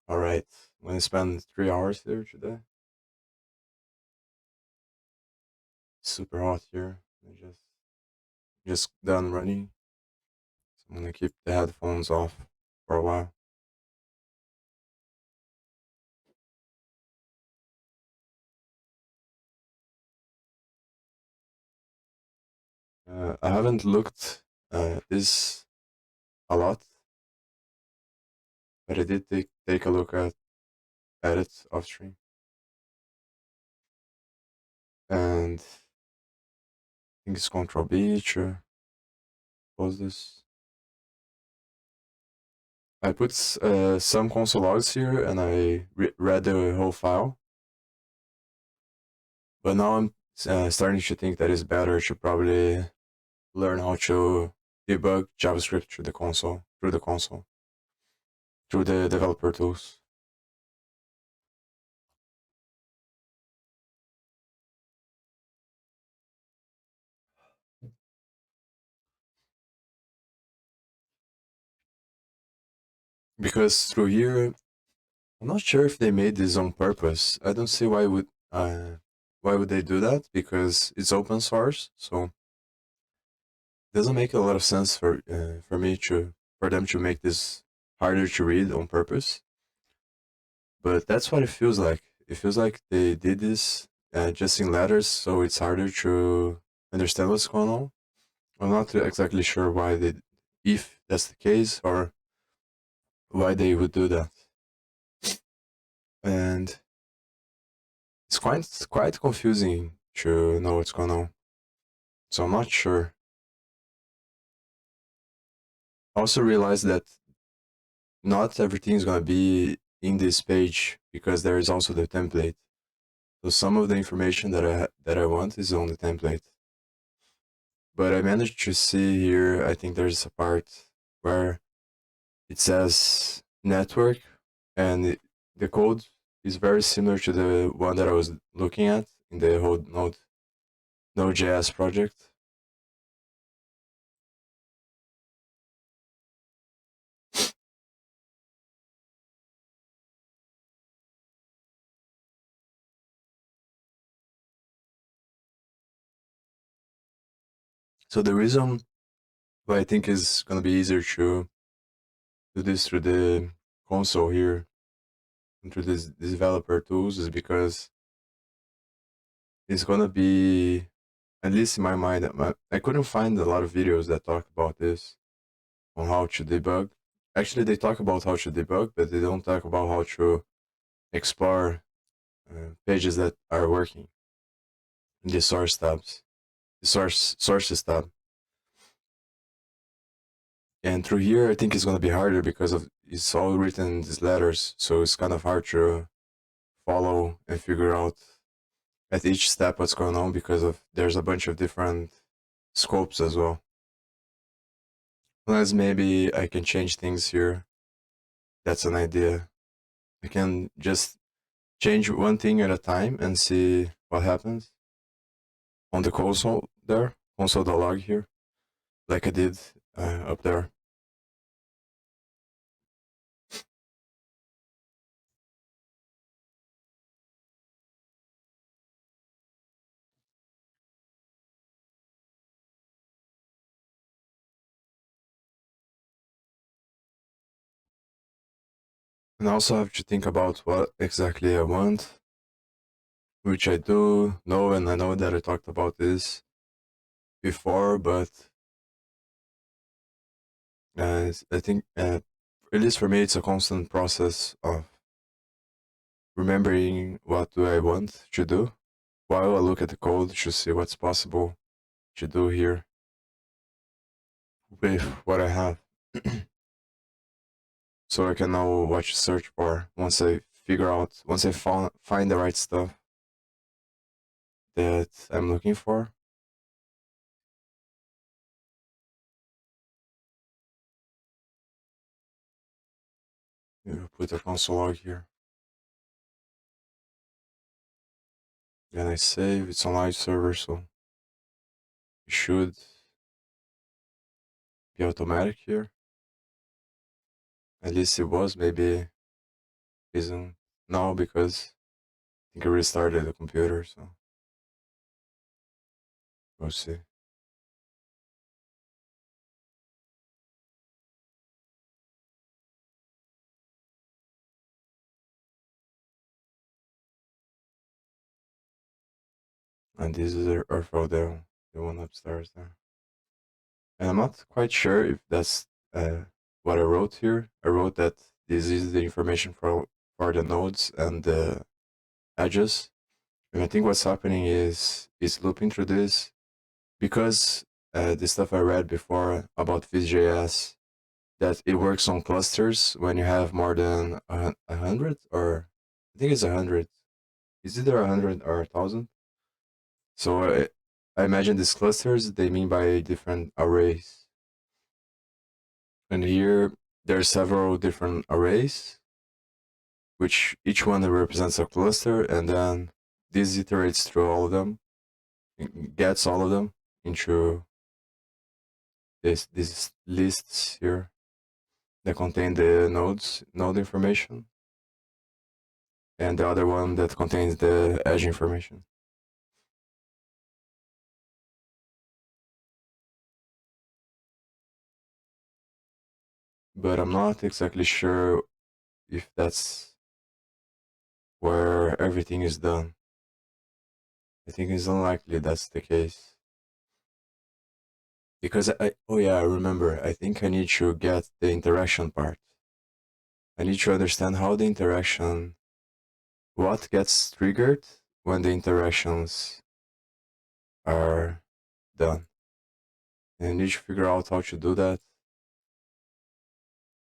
All right, I'm gonna spend 3 hours here today. Super hot here. I just done running. So I'm gonna keep the headphones off for a while. I haven't looked this a lot, but I did take a look at it off stream, and I think it's Control B to close this. I put some console logs here, and I read the whole file. But now I'm starting to think that it's better to probably learn how to debug JavaScript through the developer tools. Because through here, I'm not sure if they made this on purpose. I don't see why would they do that, because it's open source, so it doesn't make a lot of sense for me to for them to make this harder to read on purpose. But that's what it feels like. It feels like they did this just in letters, so it's harder to understand what's going on. I'm not exactly sure why they, if that's the case, or why they would do that. And it's quite confusing to know what's going on. So I'm not sure. I also realized that not everything is gonna be in this page, because there is also the template. So some of the information that I want is on the template. But I managed to see here, I think there's a part where it says network, and the code is very similar to the one that I was looking at in the whole Node.js project. So the reason why I think is gonna be easier to do this through the console here and through this developer tools is because it's gonna be, at least in my mind, I couldn't find a lot of videos that talk about this on how to debug. Actually, they talk about how to debug, but they don't talk about how to explore pages that are working in the source tabs, the sources tab. And through here, I think it's gonna be harder because of it's all written in these letters, so it's kind of hard to follow and figure out at each step what's going on, because of there's a bunch of different scopes as well. Unless maybe I can change things here. That's an idea. I can just change one thing at a time and see what happens on the console there, console.log here, like I did up there. And I also have to think about what exactly I want, which I do know, and I know that I talked about this before, but I think, at least for me, it's a constant process of remembering what do I want to do while I look at the code to see what's possible to do here with what I have. So I can know what to search for once I find the right stuff that I'm looking for. You put a console log here. Then I save, it's on live server, so it should be automatic here. At least it was, maybe isn't now because I think I restarted the computer, so we'll see. And this is our photo, the one upstairs there. And I'm not quite sure if that's what I wrote here. I wrote that this is the information for the nodes and the edges. And I think what's happening is it's looping through this because the stuff I read before about VisJS, that it works on clusters when you have more than 100, or I think it's 100. Is either 100 or 1,000? So I imagine these clusters, they mean by different arrays. And here there are several different arrays, which each one represents a cluster, and then this iterates through all of them, gets all of them into these lists here that contain the node information, and the other one that contains the edge information. But I'm not exactly sure if that's where everything is done. I think it's unlikely that's the case. Because oh yeah, I remember. I think I need to get the interaction part. I need to understand how the interaction, what gets triggered when the interactions are done. And I need to figure out how to do that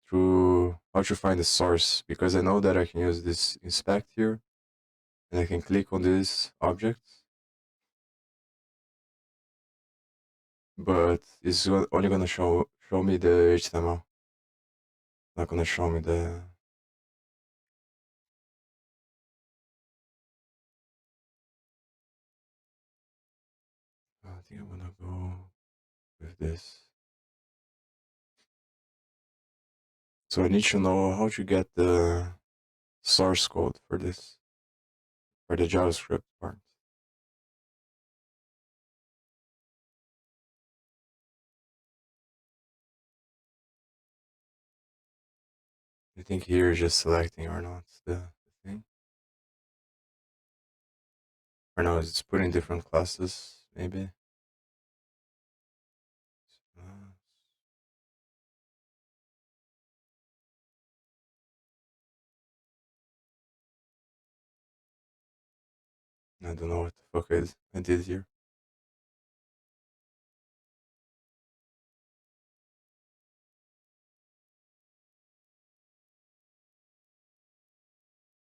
through how to find the source, because I know that I can use this inspect here and I can click on these objects, but it's only gonna show me the HTML, not gonna show me the. I think I'm gonna go with this. So I need to know how to get the source code for this, for the JavaScript part. I think here is just selecting or not the thing. Or no, it's putting different classes, maybe. I don't know what the fuck I did here.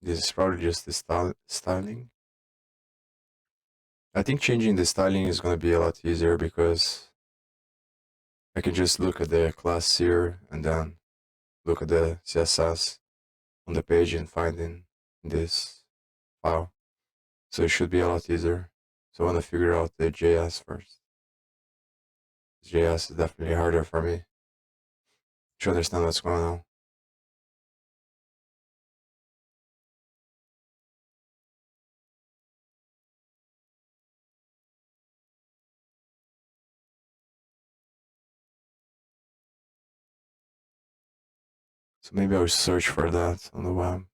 This is probably just the styling. I think changing the styling is going to be a lot easier because I can just look at the class here and then look at the CSS on the page and find in this file. So it should be a lot easier. So I want to figure out the JS first. JS is definitely harder for me to understand what's going on. So maybe I'll search for that on the web.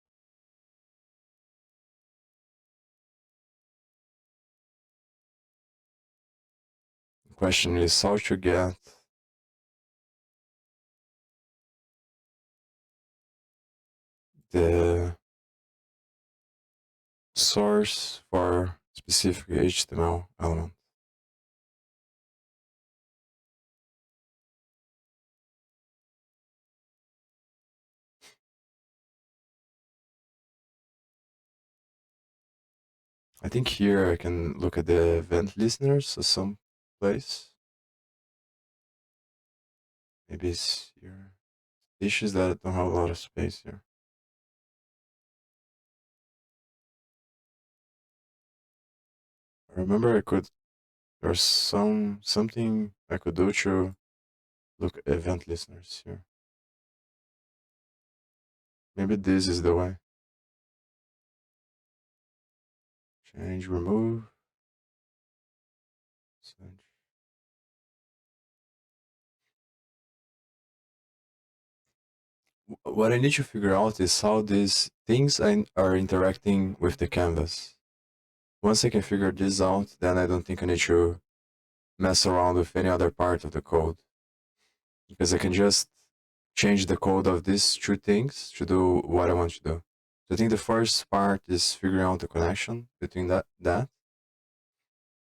The question is how to get the source for specific HTML element. I think here I can look at the event listeners at some place. Maybe it's here. The issue is that I don't have a lot of space here. I remember there's something I could do to look at event listeners here. Maybe this is the way. Change, remove. What I need to figure out is how these things are interacting with the canvas. Once I can figure this out, then I don't think I need to mess around with any other part of the code. Because I can just change the code of these two things to do what I want to do. So I think the first part is figuring out the connection between that.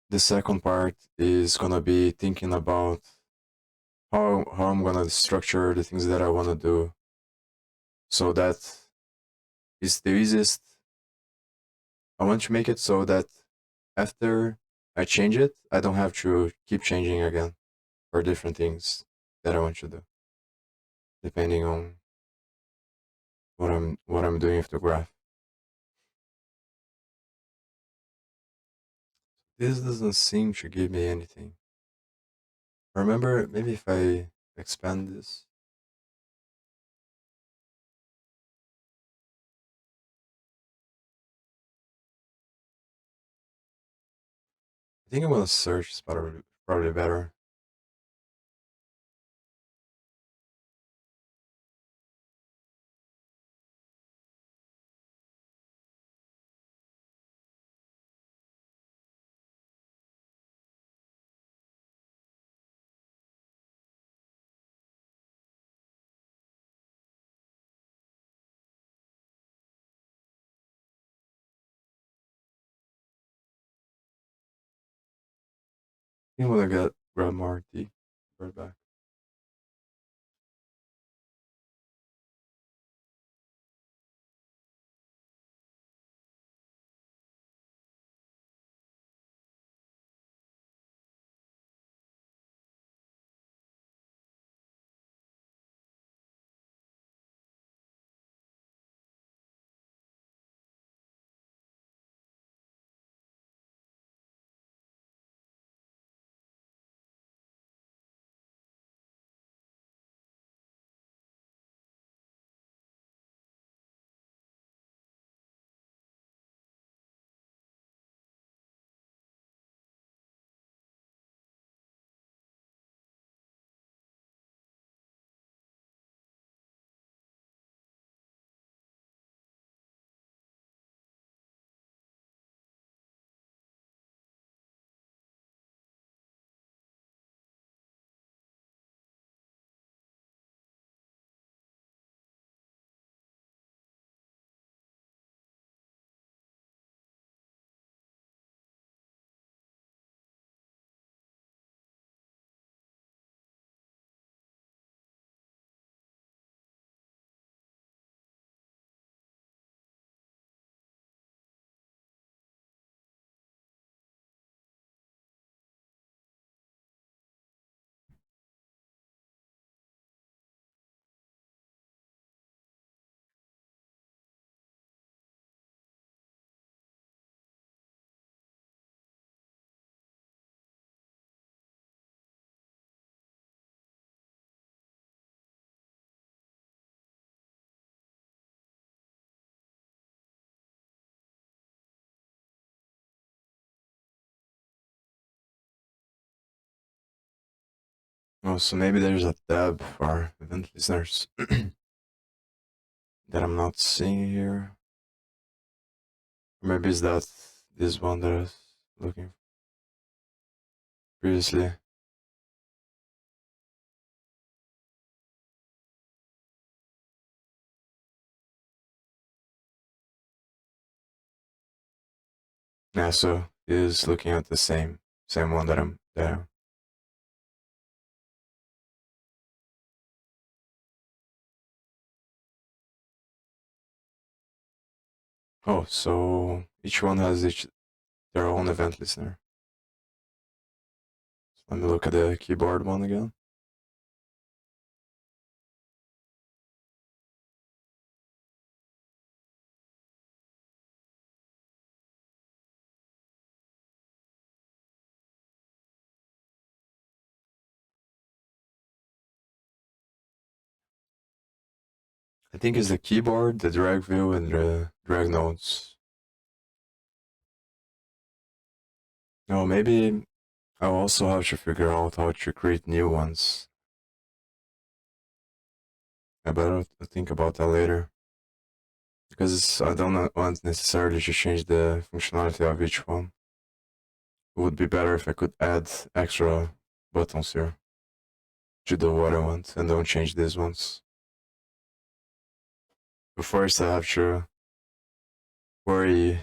The second part is gonna be thinking about how I'm gonna structure the things that I wanna do. So that is the easiest. I want to make it so that after I change it, I don't have to keep changing again for different things that I want to do, depending on what I'm doing with the graph. This doesn't seem to give me anything. Remember, maybe if I expand this. I think I'm gonna search is probably better. I think I'm gonna grab more tea. Right back. Oh, so maybe there's a tab for event listeners that I'm not seeing here. Or maybe it's that this one that I was looking for previously. Yeah, so it is looking at the same one that I'm there. Oh, so each one has their own event listener. So let me look at the keyboard one again. I think it's the keyboard, the drag view, and the drag nodes. Oh, maybe I'll also have to figure out how to create new ones. I better think about that later. Because I don't want necessarily to change the functionality of each one. It would be better if I could add extra buttons here to do what I want and don't change these ones. But first, I have to worry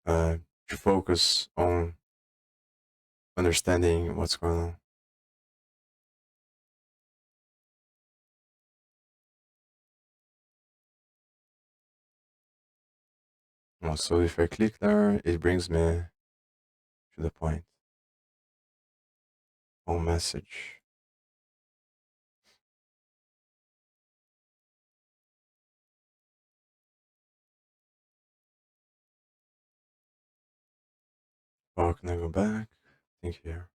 to focus on understanding what's going on. So if I click there, it brings me to the point. Home message. Oh, can I go back? I think here.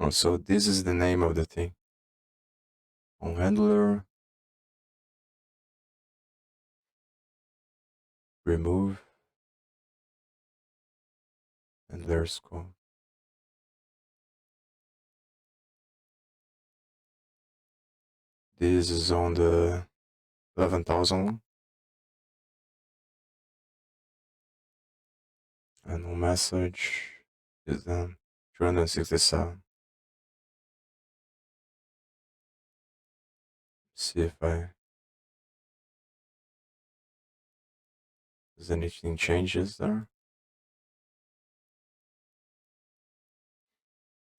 Oh, so this is the name of the thing. On handler, remove, handler scope. This is on the 11,000 and no message is then 267. See if does anything changes there.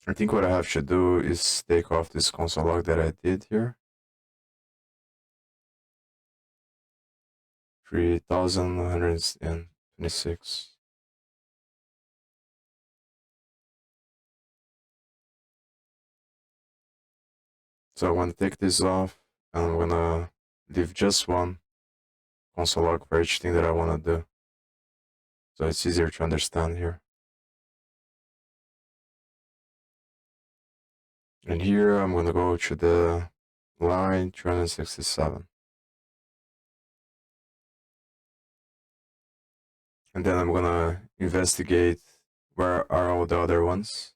I think what I have to do is take off this console log that I did here. 3,126. So I'm gonna take this off and I'm gonna leave just one console log for each thing that I wanna do. So it's easier to understand here. And here I'm gonna go to the line 367. And then I'm gonna investigate where are all the other ones.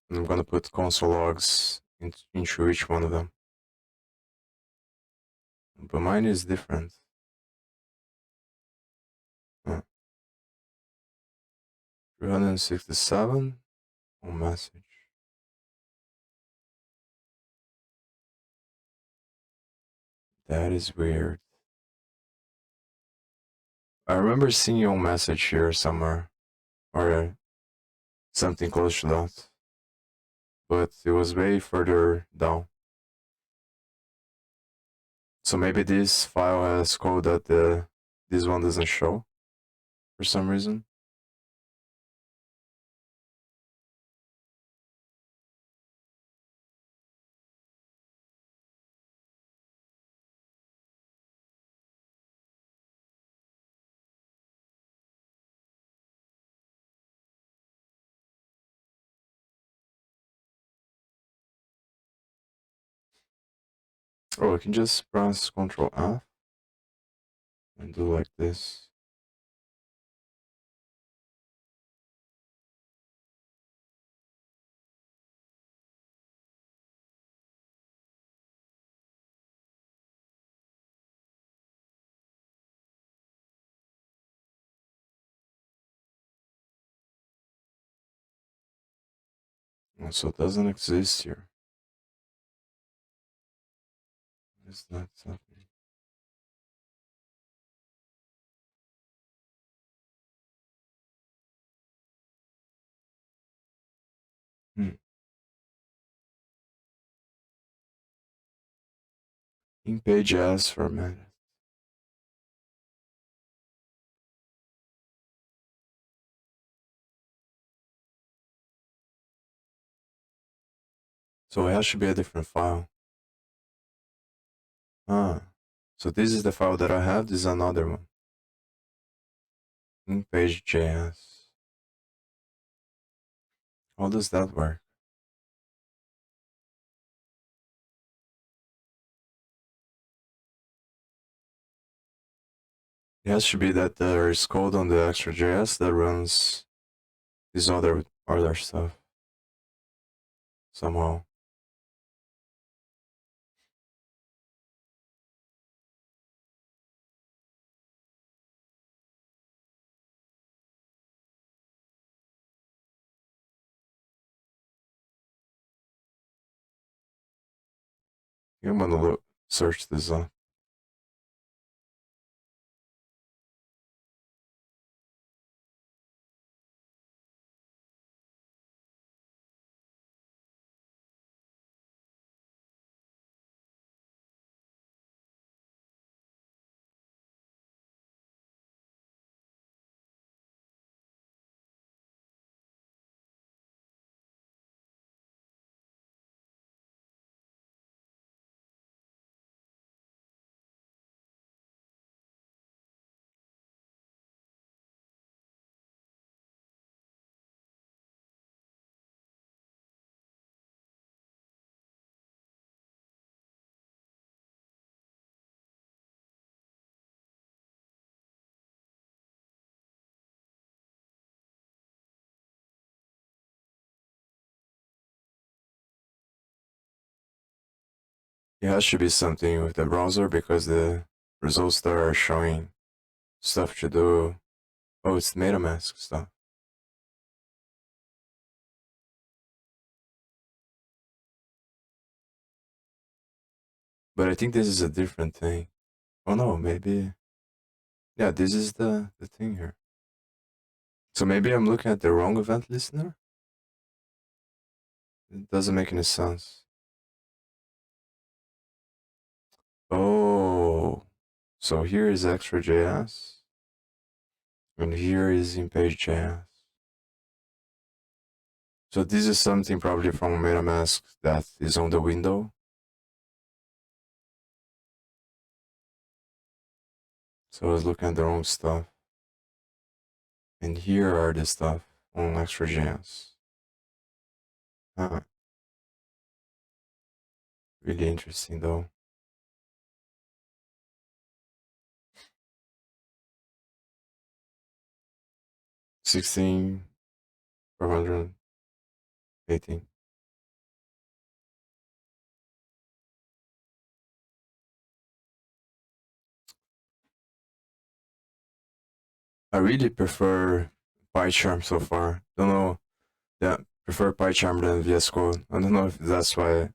And I'm gonna put console logs into each one of them. But mine is different. 367 on message. That is weird. I remember seeing your message here somewhere, or something close to that, but it was way further down. So maybe this file has code that this one doesn't show for some reason. Oh, I can just press Ctrl F and do like this. So it doesn't exist here. It's not happening. In Page.js format. So it has to be a different file. Ah, so this is the file that I have. This is another one. In Page.js. How does that work? It has to be that there is code on the extra JS that runs this other stuff somehow. I'm gonna search this up. Yeah, it should be something with the browser because the results that are showing stuff to do. Oh, it's MetaMask stuff. But I think this is a different thing. Oh no, maybe. Yeah, this is the thing here. So maybe I'm looking at the wrong event listener? It doesn't make any sense. Oh, so here is extra.js, and here is in-page.js. So this is something probably from MetaMask that is on the window. So I was looking at the wrong stuff. And here are the stuff on extra.js. Really interesting though. 16, 418. I really prefer PyCharm so far. Don't know. Yeah, prefer PyCharm than VS Code. I don't know if that's why,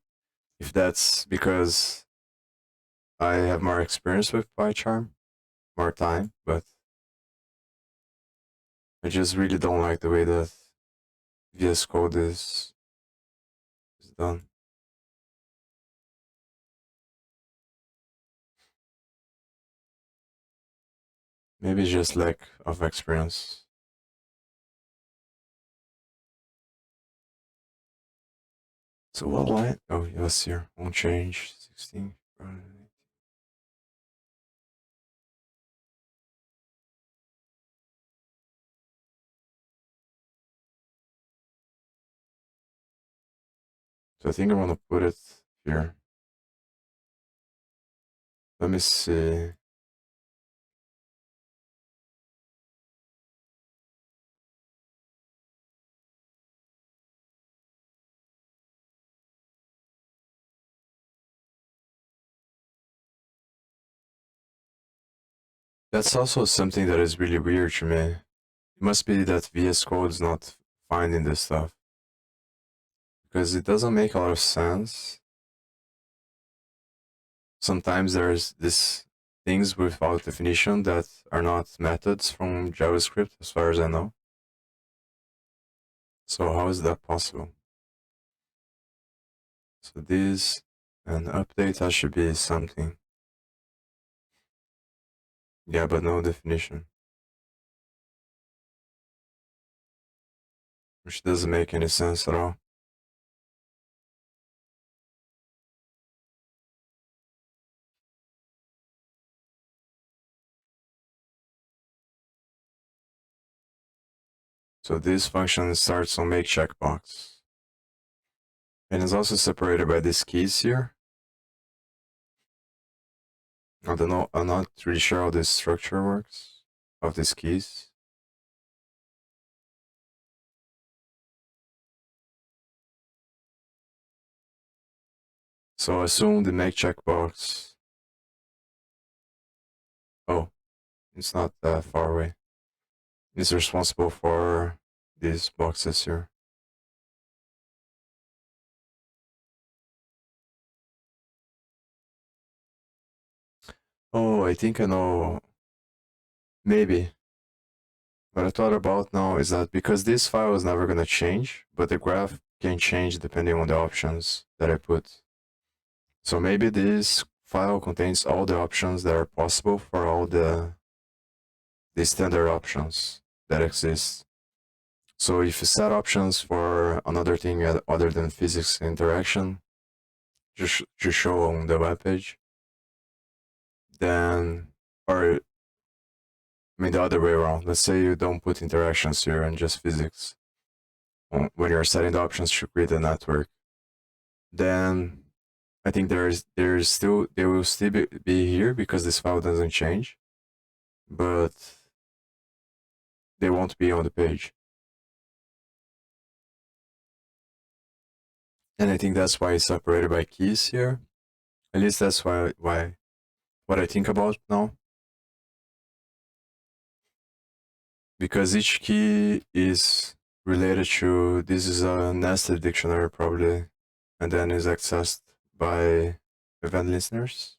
if that's because I have more experience with PyCharm, more time, but I just really don't like the way that VS Code is done. Maybe just lack of experience. So what line? Oh, yes, here. Won't change. 16. So I think I'm gonna put it here. Let me see. That's also something that is really weird to me. It must be that VS Code is not finding this stuff. Because it doesn't make a lot of sense. Sometimes there's this things without definition that are not methods from JavaScript, as far as I know. So how is that possible? So this and update that should be something. Yeah, but no definition. Which doesn't make any sense at all. So this function starts on make checkbox. And is also separated by these keys here. I don't know. I'm not really sure how this structure works of these keys. So assume the make checkbox. Oh, it's not that far away. It's responsible for these boxes here. Oh, I think I know. Maybe. What I thought about now is that because this file is never going to change, but the graph can change depending on the options that I put. So maybe this file contains all the options that are possible for all the standard options that exist. So if you set options for another thing other than physics interaction, just show on the web page, then, or I mean the other way around. Let's say you don't put interactions here and just physics. When you're setting the options to create a network, then I think there's still they will still be here because this file doesn't change, but they won't be on the page. And I think that's why it's separated by keys here. At least that's why what I think about now. Because each key is related to this is a nested dictionary probably, and then is accessed by event listeners.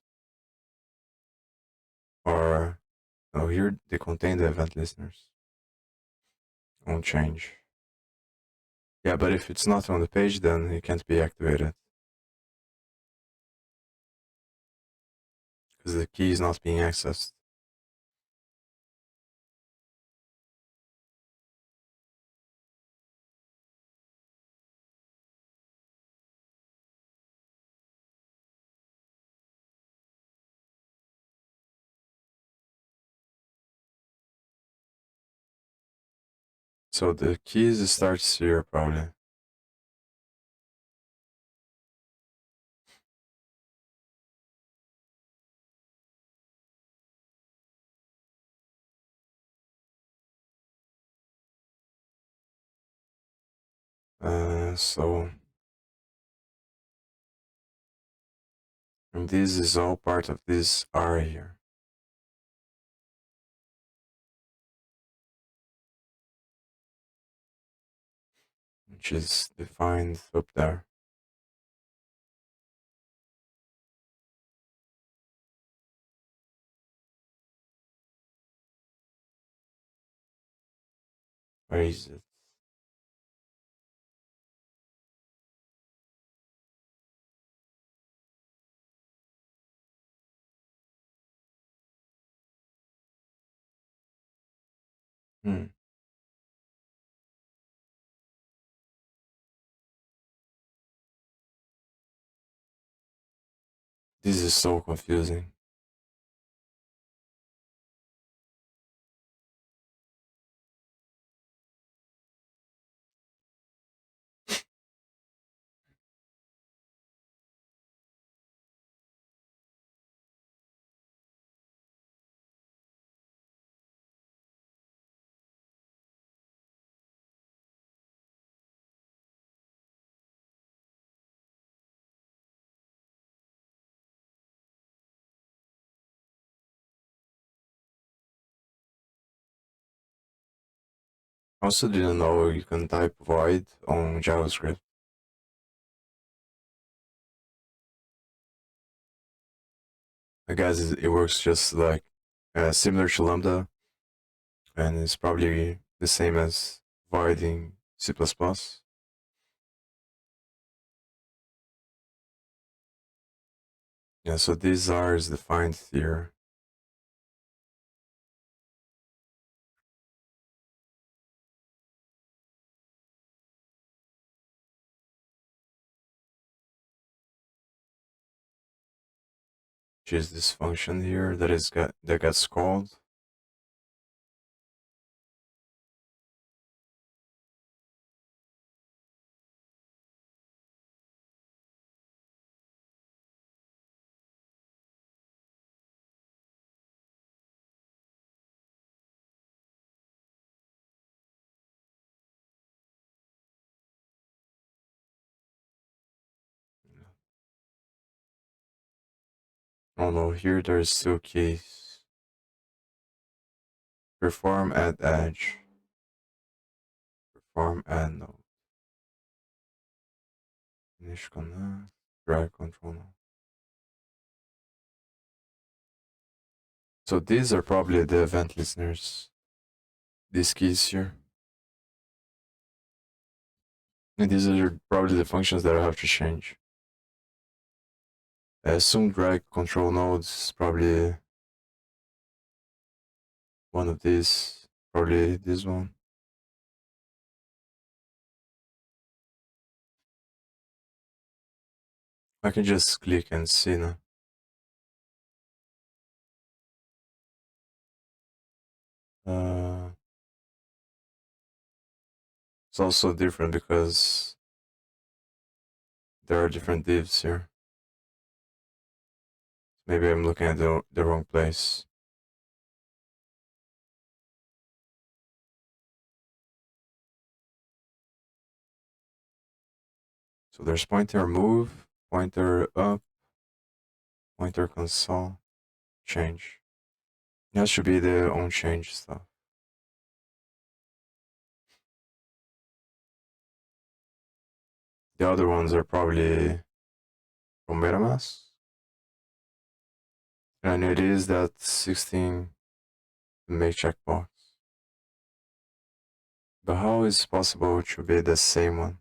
Or oh, here they contain the event listeners. Won't change. Yeah, but if it's not on the page, then it can't be activated because the key is not being accessed. So the keys starts here probably. So and this is all part of this R here. Which is defined up there. Where is it? Hmm. This is so confusing. I also didn't know you can type void on JavaScript. I guess it works just like similar to Lambda, and it's probably the same as void in C++. Yeah, so these R is defined here. Which is this function here that gets called. Oh no, here there's two keys. Perform add edge. Perform add node. Finish connect. Drag control node. So these are probably the event listeners. These keys here. And these are probably the functions that I have to change. I assume drag control nodes is probably one of these. Probably this one. I can just click and see now. It's also different because there are different divs here. Maybe I'm looking at the wrong place. So there's pointer move, pointer up, pointer console, change. That should be the on change stuff. The other ones are probably from MetaMask. And it is that 16 make checkbox. But how is it possible it should be the same one?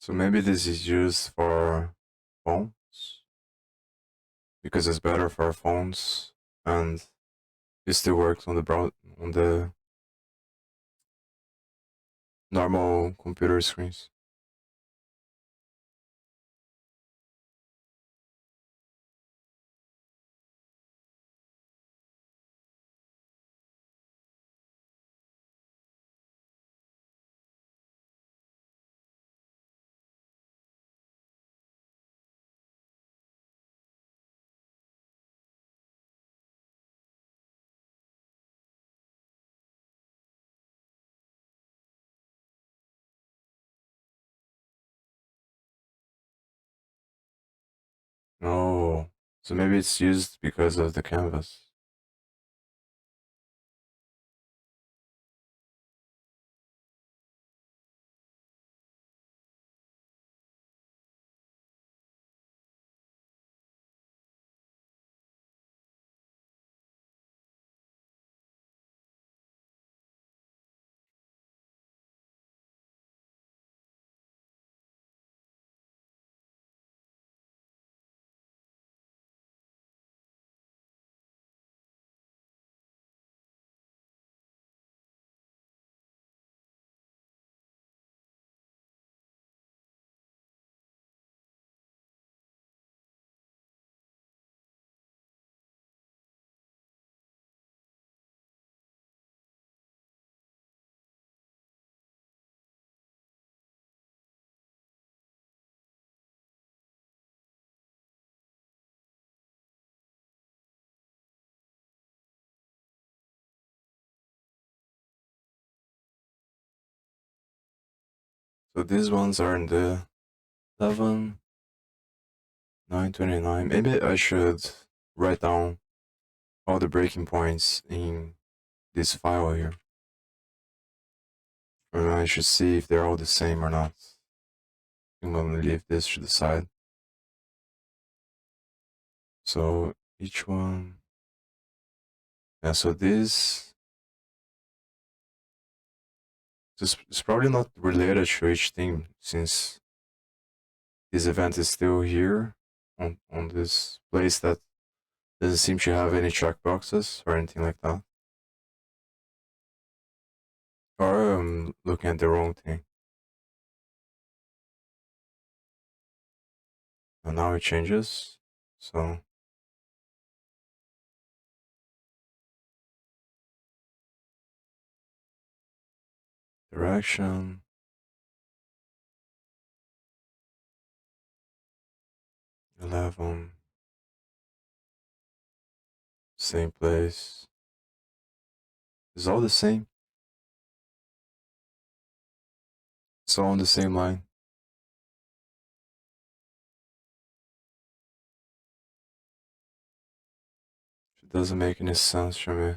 So maybe this is used for phones because it's better for phones and it still works on the normal computer screens. Oh, so maybe it's used because of the canvas. So these ones are in the 11, 929. Maybe I should write down all the breaking points in this file here. Or I should see if they're all the same or not. I'm gonna leave this to the side. So each one, yeah, so this is probably not related to each thing since this event is still here on this place that doesn't seem to have any checkboxes or anything like that. Or I'm looking at the wrong thing. And now it changes. So direction. '11. Same place. It's all the same. It's all on the same line. It doesn't make any sense for me.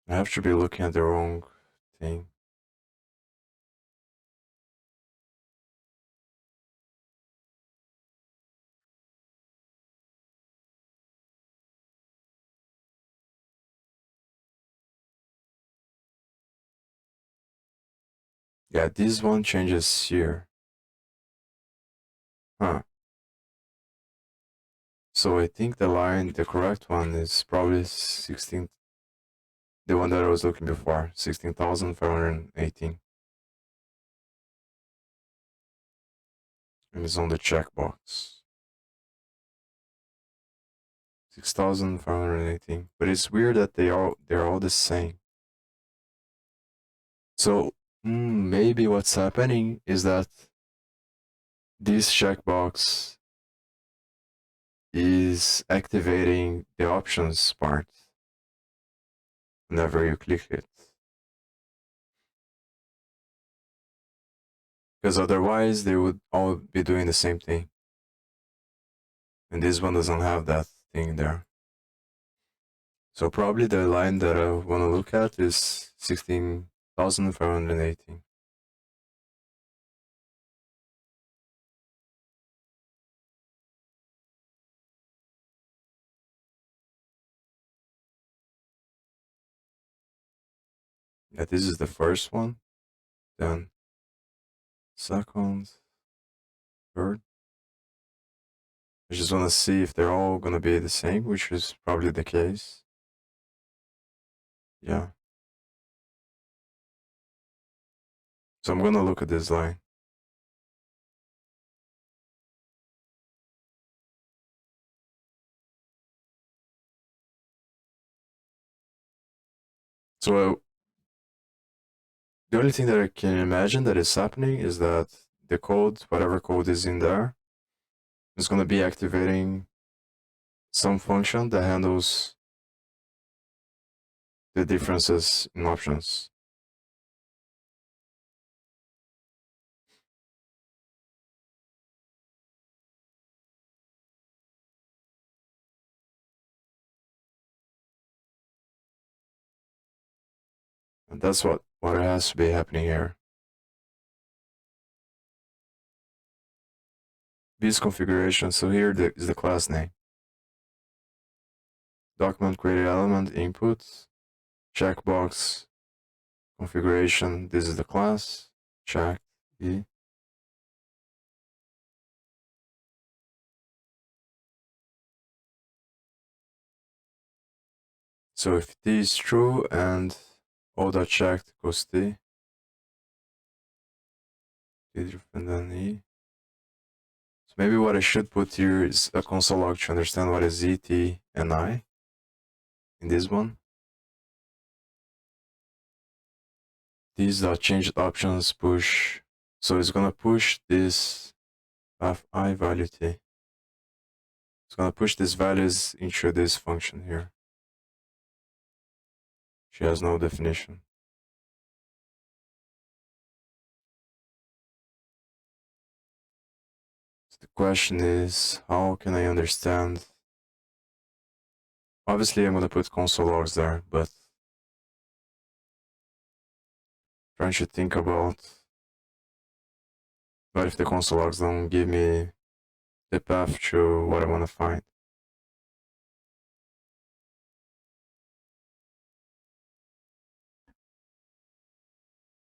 I have to be looking at the wrong thing. Yeah, this one changes here. Huh. So I think the correct one is probably 16, the one that I was looking before, 16,518. And it's on the checkbox. 6,518. But it's weird that they're all the same. So maybe what's happening is that this checkbox is activating the options part whenever you click it. Because otherwise they would all be doing the same thing. And this one doesn't have that thing there. So probably the line that I want to look at is 16,518. Yeah, this is the first one. Then second, third. I just want to see if they're all going to be the same, which is probably the case. Yeah. So I'm going to look at this line. So the only thing that I can imagine that is happening is that the code, whatever code is in there, is going to be activating some function that handles the differences in options. And that's what has to be happening here. This configuration, so here is the class name. Document created element input, checkbox, configuration, this is the class, check, E. So if T is true and all.checked equals T, and then E. So maybe what I should put here is a console log to understand what is Z, T, and I in this one. These.changed options push. So it's gonna push this I value T. It's gonna push these values into this function here. She has no definition. question is, how can I understand? Obviously, I'm going to put console logs there, but trying to think about what if the console logs don't give me the path to what I want to find.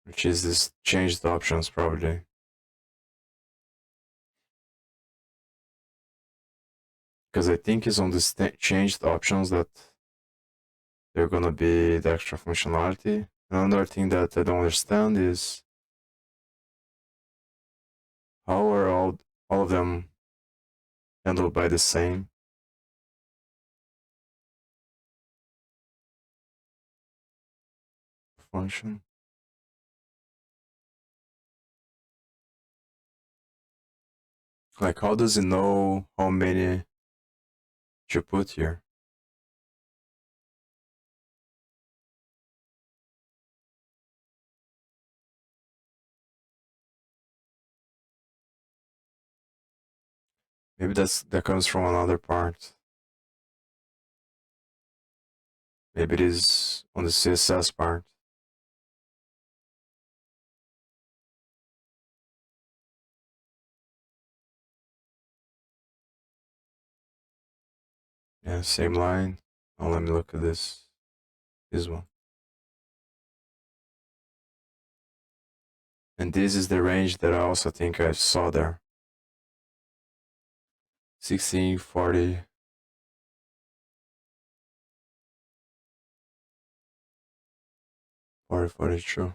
Which is this changed options probably. Because I think it's on the changed options that they're gonna be the extra functionality. Another thing that I don't understand is how are all of them handled by the same function? Like, how does it know how many to put here? Maybe that comes from another part. Maybe it is on the CSS part. Yeah, same line. Now let me look at this one. And this is the range that I also think I saw there. 16, 40. 40, 42.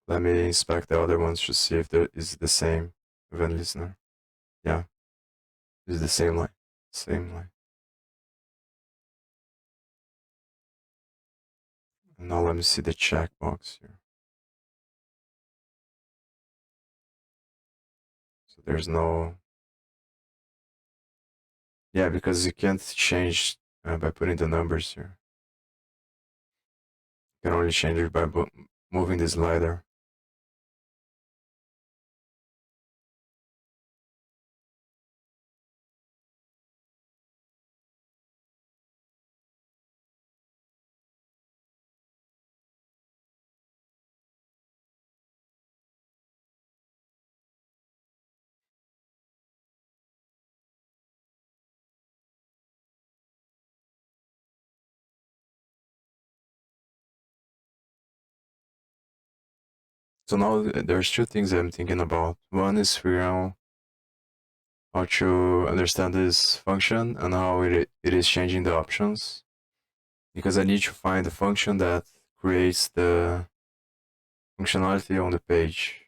Let me inspect the other ones to see if there is the same event listener. Yeah, it's the same line. Same line. And now let me see the checkbox here. So there's no. Yeah, because you can't change by putting the numbers here. You can only change it by moving the slider. So now there's two things I'm thinking about. One is figuring out how to understand this function and how it is changing the options. Because I need to find the function that creates the functionality on the page.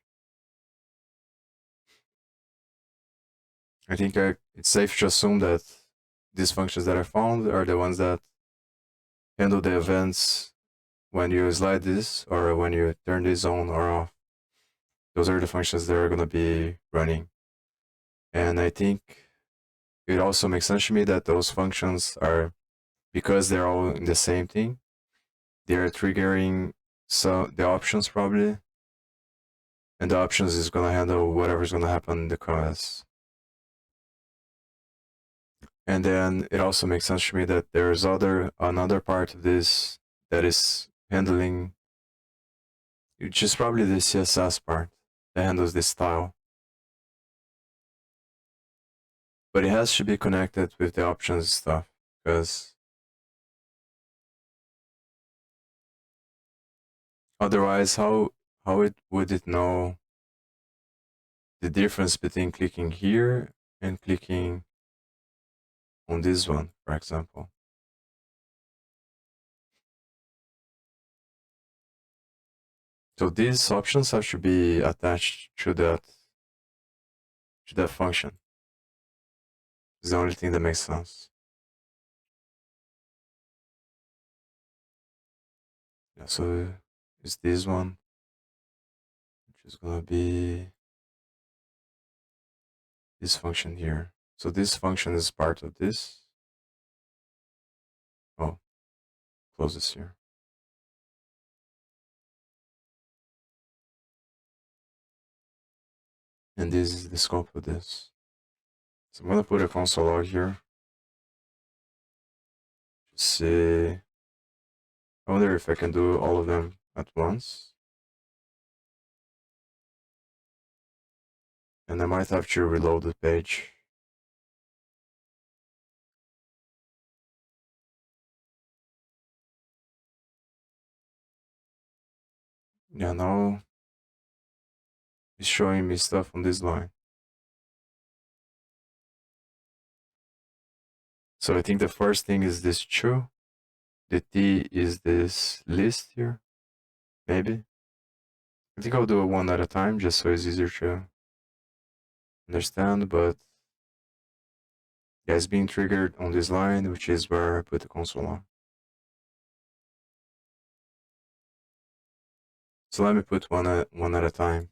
I think it's safe to assume that these functions that I found are the ones that handle the events when you slide this or when you turn this on or off. Those are the functions that are going to be running. And I think it also makes sense to me that those functions are, because they're all in the same thing, they're triggering the options probably. And the options is going to handle whatever's going to happen in the class. And then it also makes sense to me that there's another part of this that is handling, which is probably the CSS part that handles this style. But it has to be connected with the options stuff, because otherwise, how would it know the difference between clicking here and clicking on this one, for example? So these options have to be attached to that function. It's the only thing that makes sense. Yeah, so it's this one, which is gonna be this function here. So this function is part of this. Oh, close this here. And this is the scope of this. So I'm gonna put a console log here. Just see. I wonder if I can do all of them at once. And I might have to reload the page. Yeah, now it's showing me stuff on this line. So I think the first thing is this true. The T is this list here, maybe. I think I'll do it one at a time just so it's easier to understand, but yeah, it's being triggered on this line, which is where I put the console on. So let me put one at a time.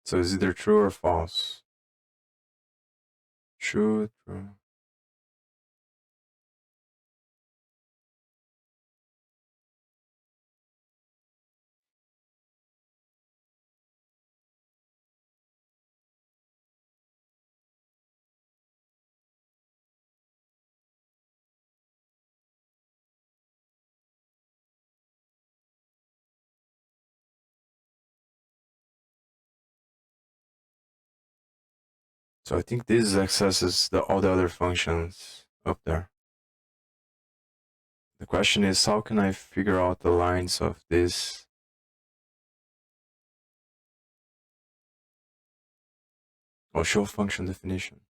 So it's either true or false. True, true. So I think this accesses all the other functions up there. The question is, how can I figure out the lines of this? Oh, show function definition.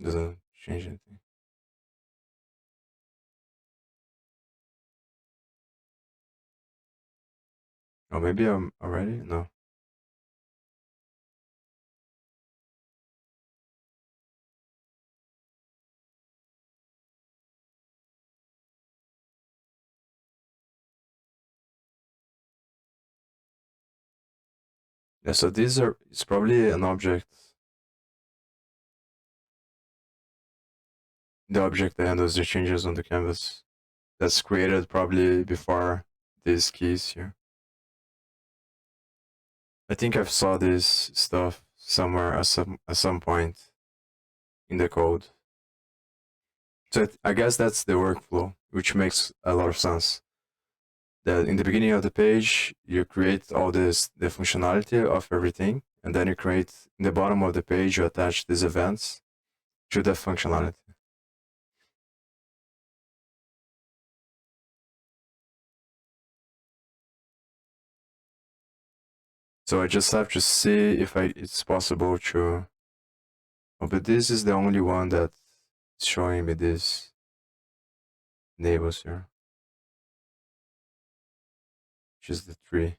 Doesn't change anything. Oh, maybe I'm already? No. Yeah, so it's probably an object. The object that handles the changes on the canvas. That's created probably before these keys here. I think I've saw this stuff somewhere at some point in the code. So I guess that's the workflow, which makes a lot of sense. That in the beginning of the page, you create all the functionality of everything, and then you create in the bottom of the page, you attach these events to the functionality. So I just have to see if it's possible to. Oh, but this is the only one that's showing me this neighbors here, which is the tree.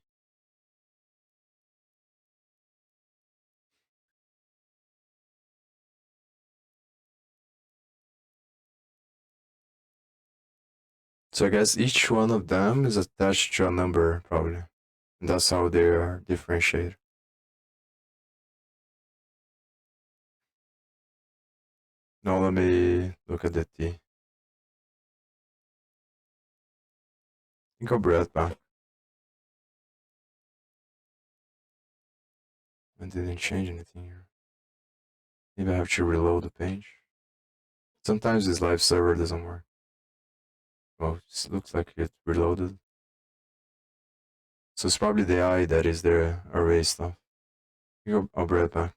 So I guess each one of them is attached to a number, probably. And that's how they are differentiated. Now let me look at the T. I think I'll be right back. I didn't change anything here. Maybe I have to reload the page. Sometimes this live server doesn't work. Well, it looks like it reloaded. So it's probably the I that is the array stuff. I'll be right back.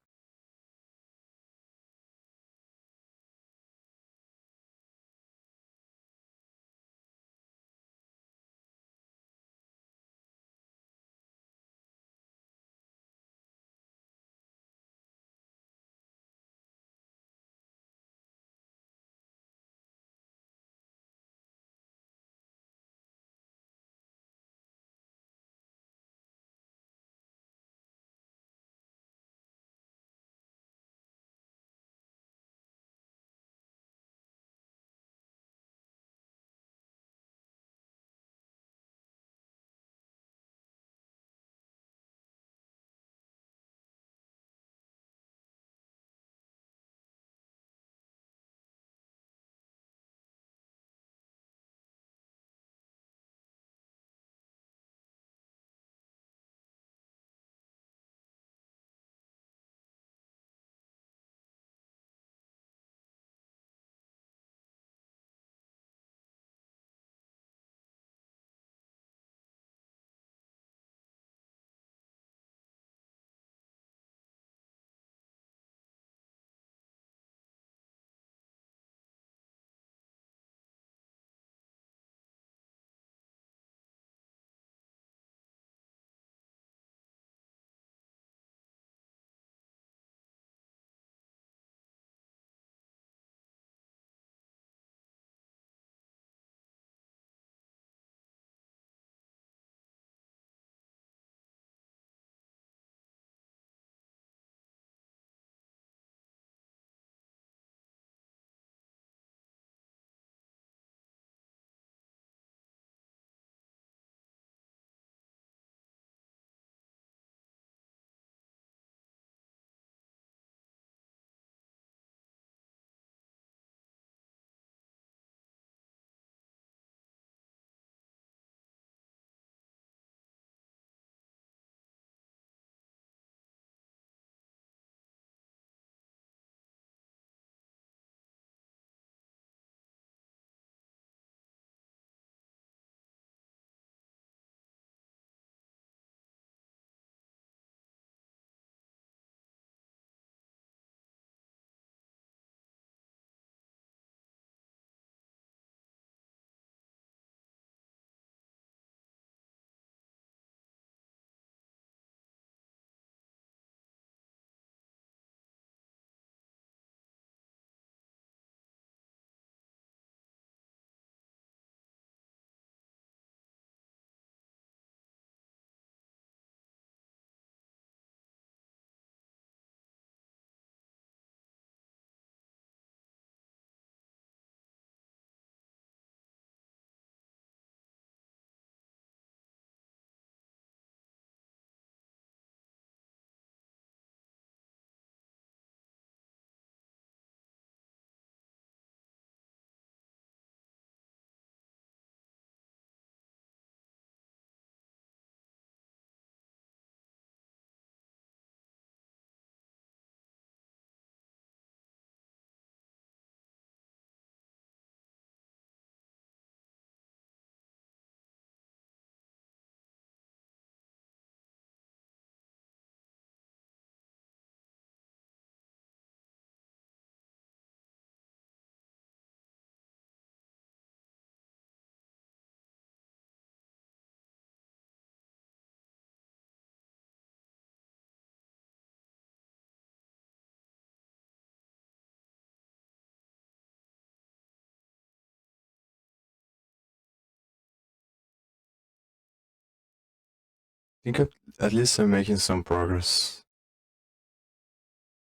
think at least I'm making some progress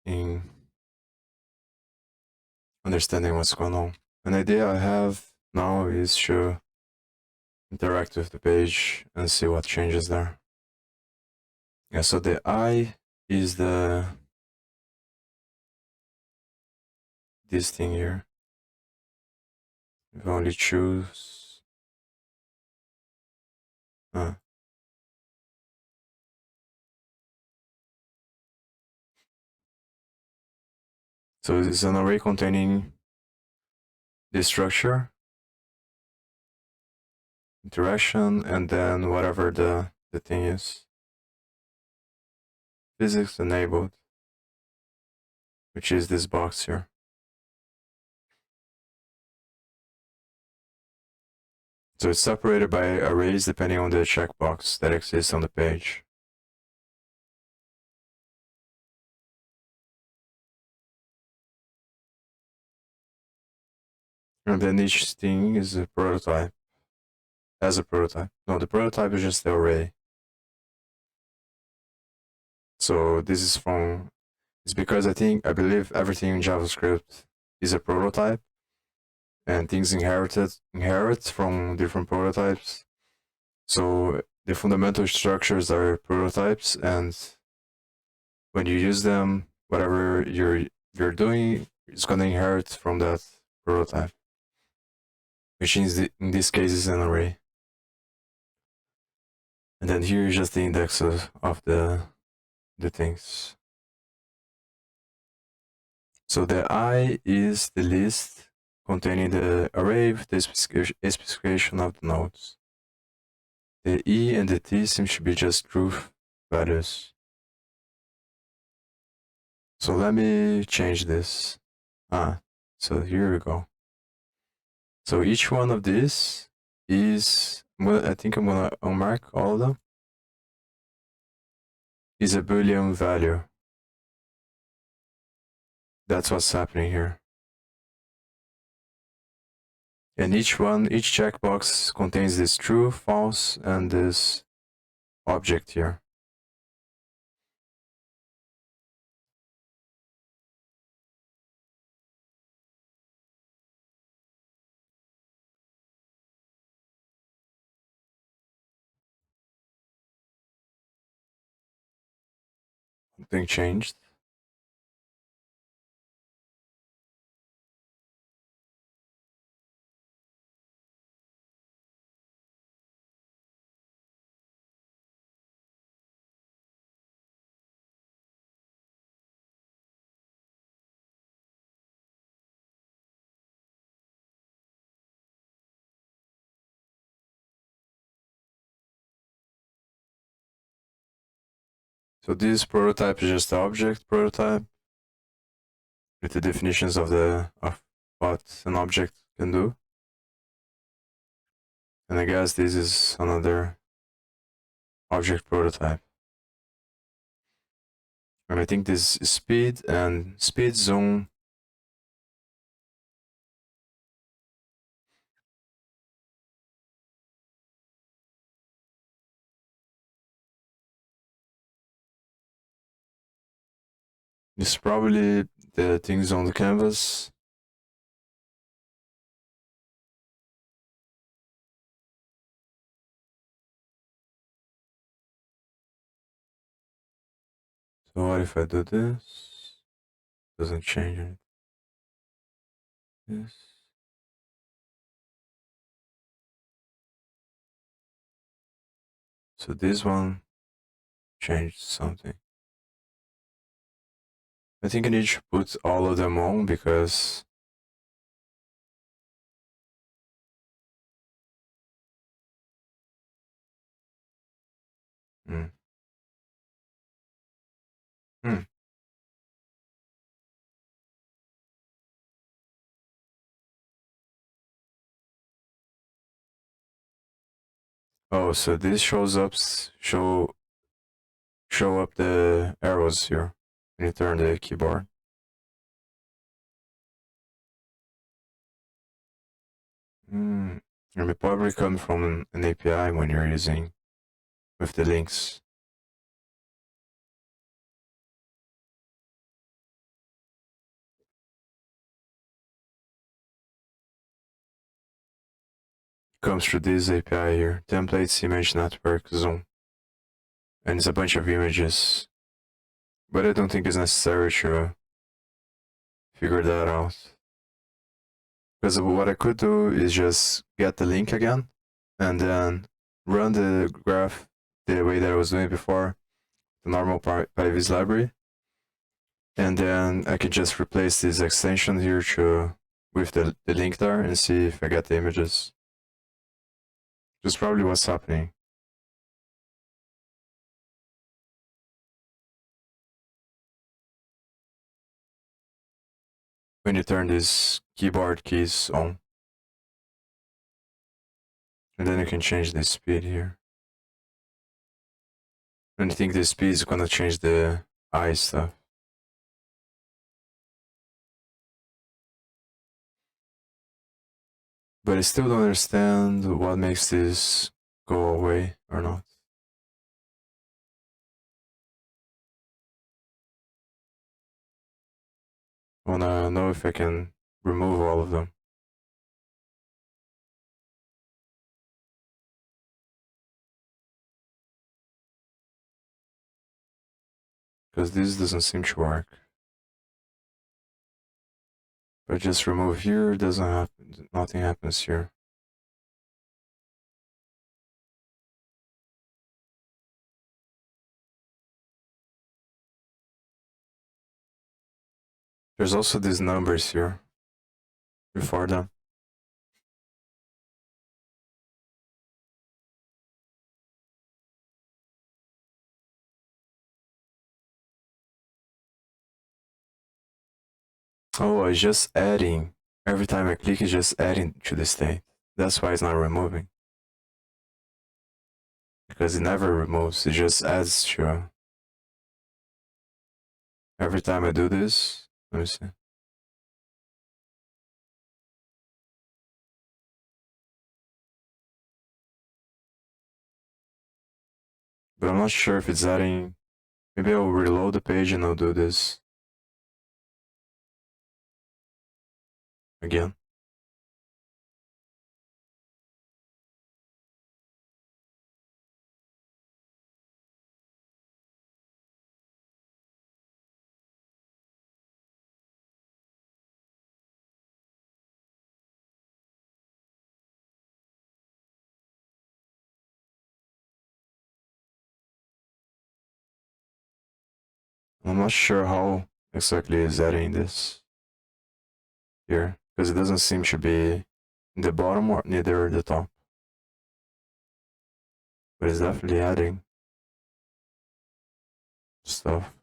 in understanding what's going on. An idea I have now is to interact with the page and see what changes there. Yeah, so the I is this thing here. If I only choose so it's an array containing the structure, interaction, and then whatever the thing is. Physics enabled, which is this box here. So it's separated by arrays depending on the checkbox that exists on the page. And then each thing is a prototype. As a prototype. No, the prototype is just the array. So this is from, it's because I believe everything in JavaScript is a prototype, and things inherit from different prototypes. So the fundamental structures are prototypes, and when you use them, whatever you're doing is going to inherit from that prototype, which in this case is an array. And then here is just the index of the things. So the I is the list containing the array with the specification of the nodes. The E and the T seem to be just truth values. So let me change this. So here we go. So each one of these is, I think I'm gonna unmark all of them, is a Boolean value. That's what's happening here. And each checkbox contains this true, false, and this object here. Something changed. So this prototype is just the object prototype with the definitions of what an object can do. And I guess this is another object prototype. And I think this speed and speed zone is probably the things on the canvas. So what if I do this? Doesn't change anything. This. So this one changed something. I think I need to put all of them on because Oh, so this shows up show up the arrows here when you turn the keyboard. It may probably come from an API when you're using with the links. Comes through this API here, templates, image network, zoom. And it's a bunch of images. But I don't think it's necessary to figure that out. Because what I could do is just get the link again, and then run the graph the way that I was doing before, the normal PyVis library. And then I can just replace this extension here with the link there and see if I get the images. That's probably what's happening. When you turn these keyboard keys on. And then you can change the speed here. And I think the speed is gonna change the eye stuff. But I still don't understand what makes this go away or not. I wanna know if I can remove all of them. Because this doesn't seem to work. If I just remove here, it doesn't happen, nothing happens here. There's also these numbers here before them. Oh, it's just adding. Every time I click, it's just adding to the state. That's why it's not removing. Because it never removes, it just adds to. Every time I do this, let me see. But I'm not sure if it's adding. Maybe I'll reload the page and I'll do this again. I'm not sure how exactly is adding this here, because it doesn't seem to be in the bottom or neither the top. But it's definitely adding stuff.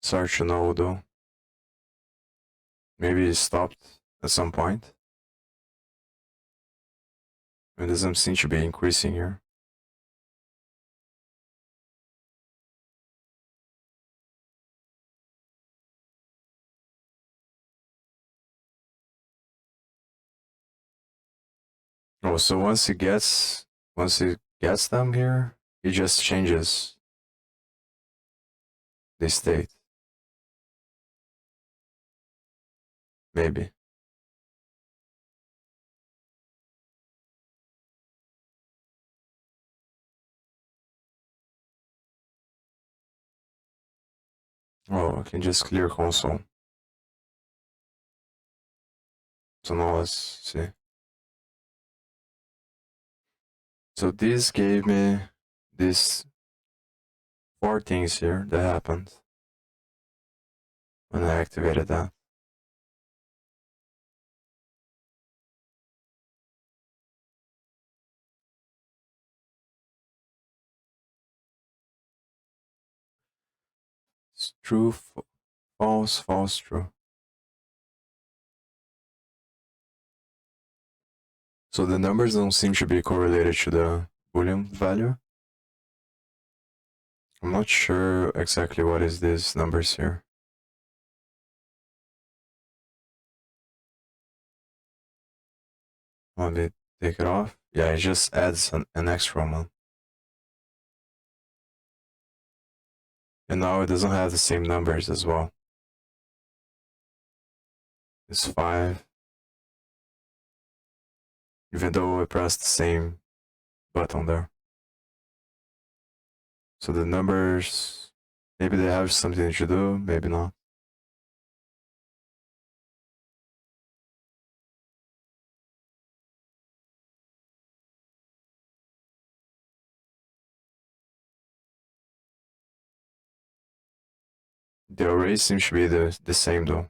It's hard to know though. Maybe it stopped at some point. It doesn't seem to be increasing here. Oh, so once it gets them here, it just changes the state. Maybe. Oh, I can just clear console. So now let's see. So this gave me these 4 things here that happened when I activated that. It's true, false, false, true. So the numbers don't seem to be correlated to the Boolean value. I'm not sure exactly what is these numbers here. Let me take it off. Yeah, it just adds an extra one. And now it doesn't have the same numbers as well. It's 5. Even though I pressed the same button there. So the numbers, maybe they have something to do, maybe not. The array seems to be the same though.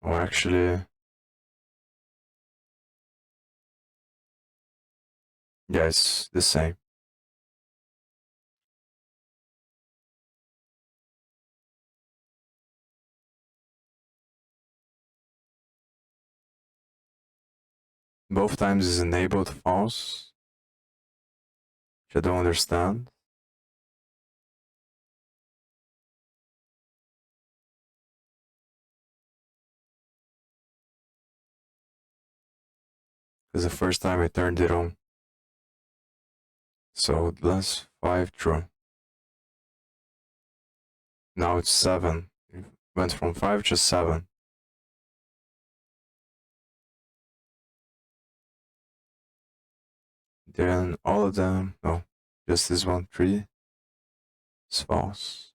Or actually, yeah, it's the same. Both times is enabled false, which I don't understand. Because the first time I turned it on. So that's 5 true. Now it's 7. It went from 5 to 7. Then all of them, no, just this one, 3 is false.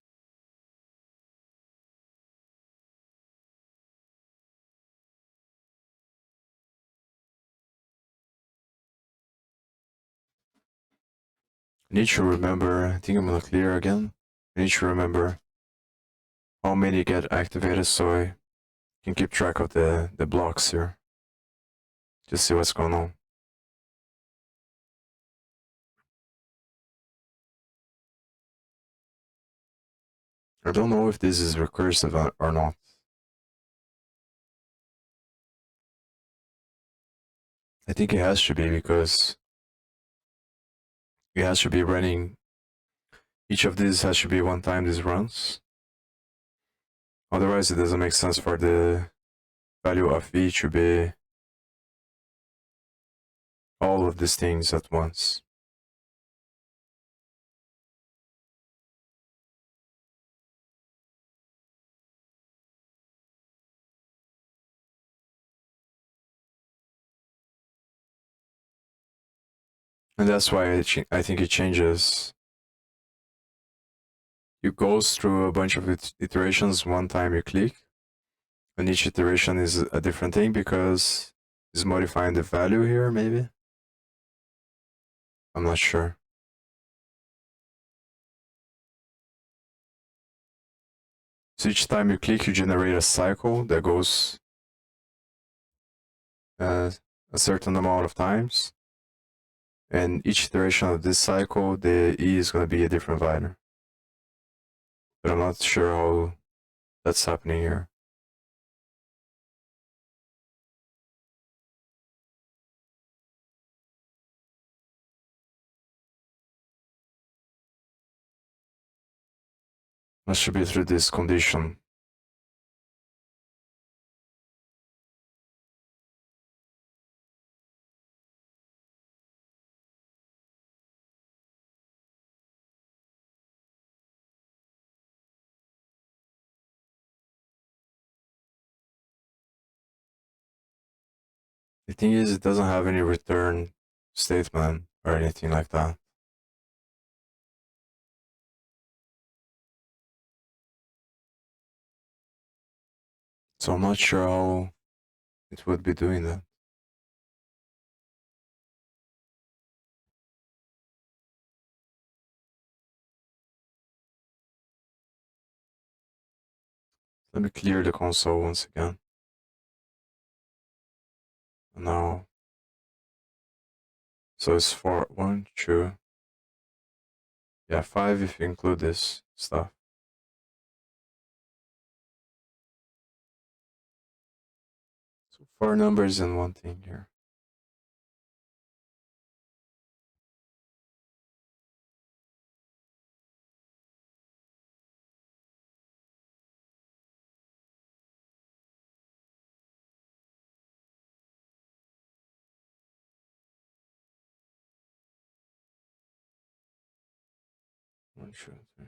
I need to remember, I think I'm gonna clear again. I need to remember how many get activated so I can keep track of the blocks here. Just see what's going on. I don't know if this is recursive or not. I think it has to be because it has to be running. Each of these has to be one time this runs. Otherwise, it doesn't make sense for the value of v to be all of these things at once. And that's why I think it changes. It goes through a bunch of iterations one time you click, and each iteration is a different thing because it's modifying the value here, maybe? I'm not sure. So each time you click, you generate a cycle that goes a certain amount of times. And each iteration of this cycle, the E is going to be a different value. But I'm not sure how that's happening here. That should be through this condition. The thing is, it doesn't have any return statement or anything like that. So I'm not sure how it would be doing that. Let me clear the console once again. Now, so it's 4, 1, 2, yeah, 5 if you include this stuff. So 4 numbers and one thing here. 1, 2, 3.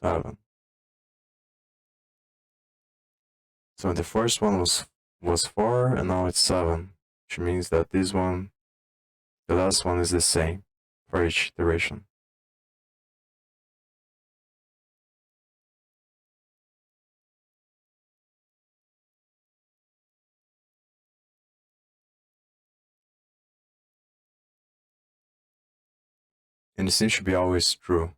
7. So the first one was 4, and now it's 7, which means that this one, the last one, is the same for each iteration. And it seems to be always true.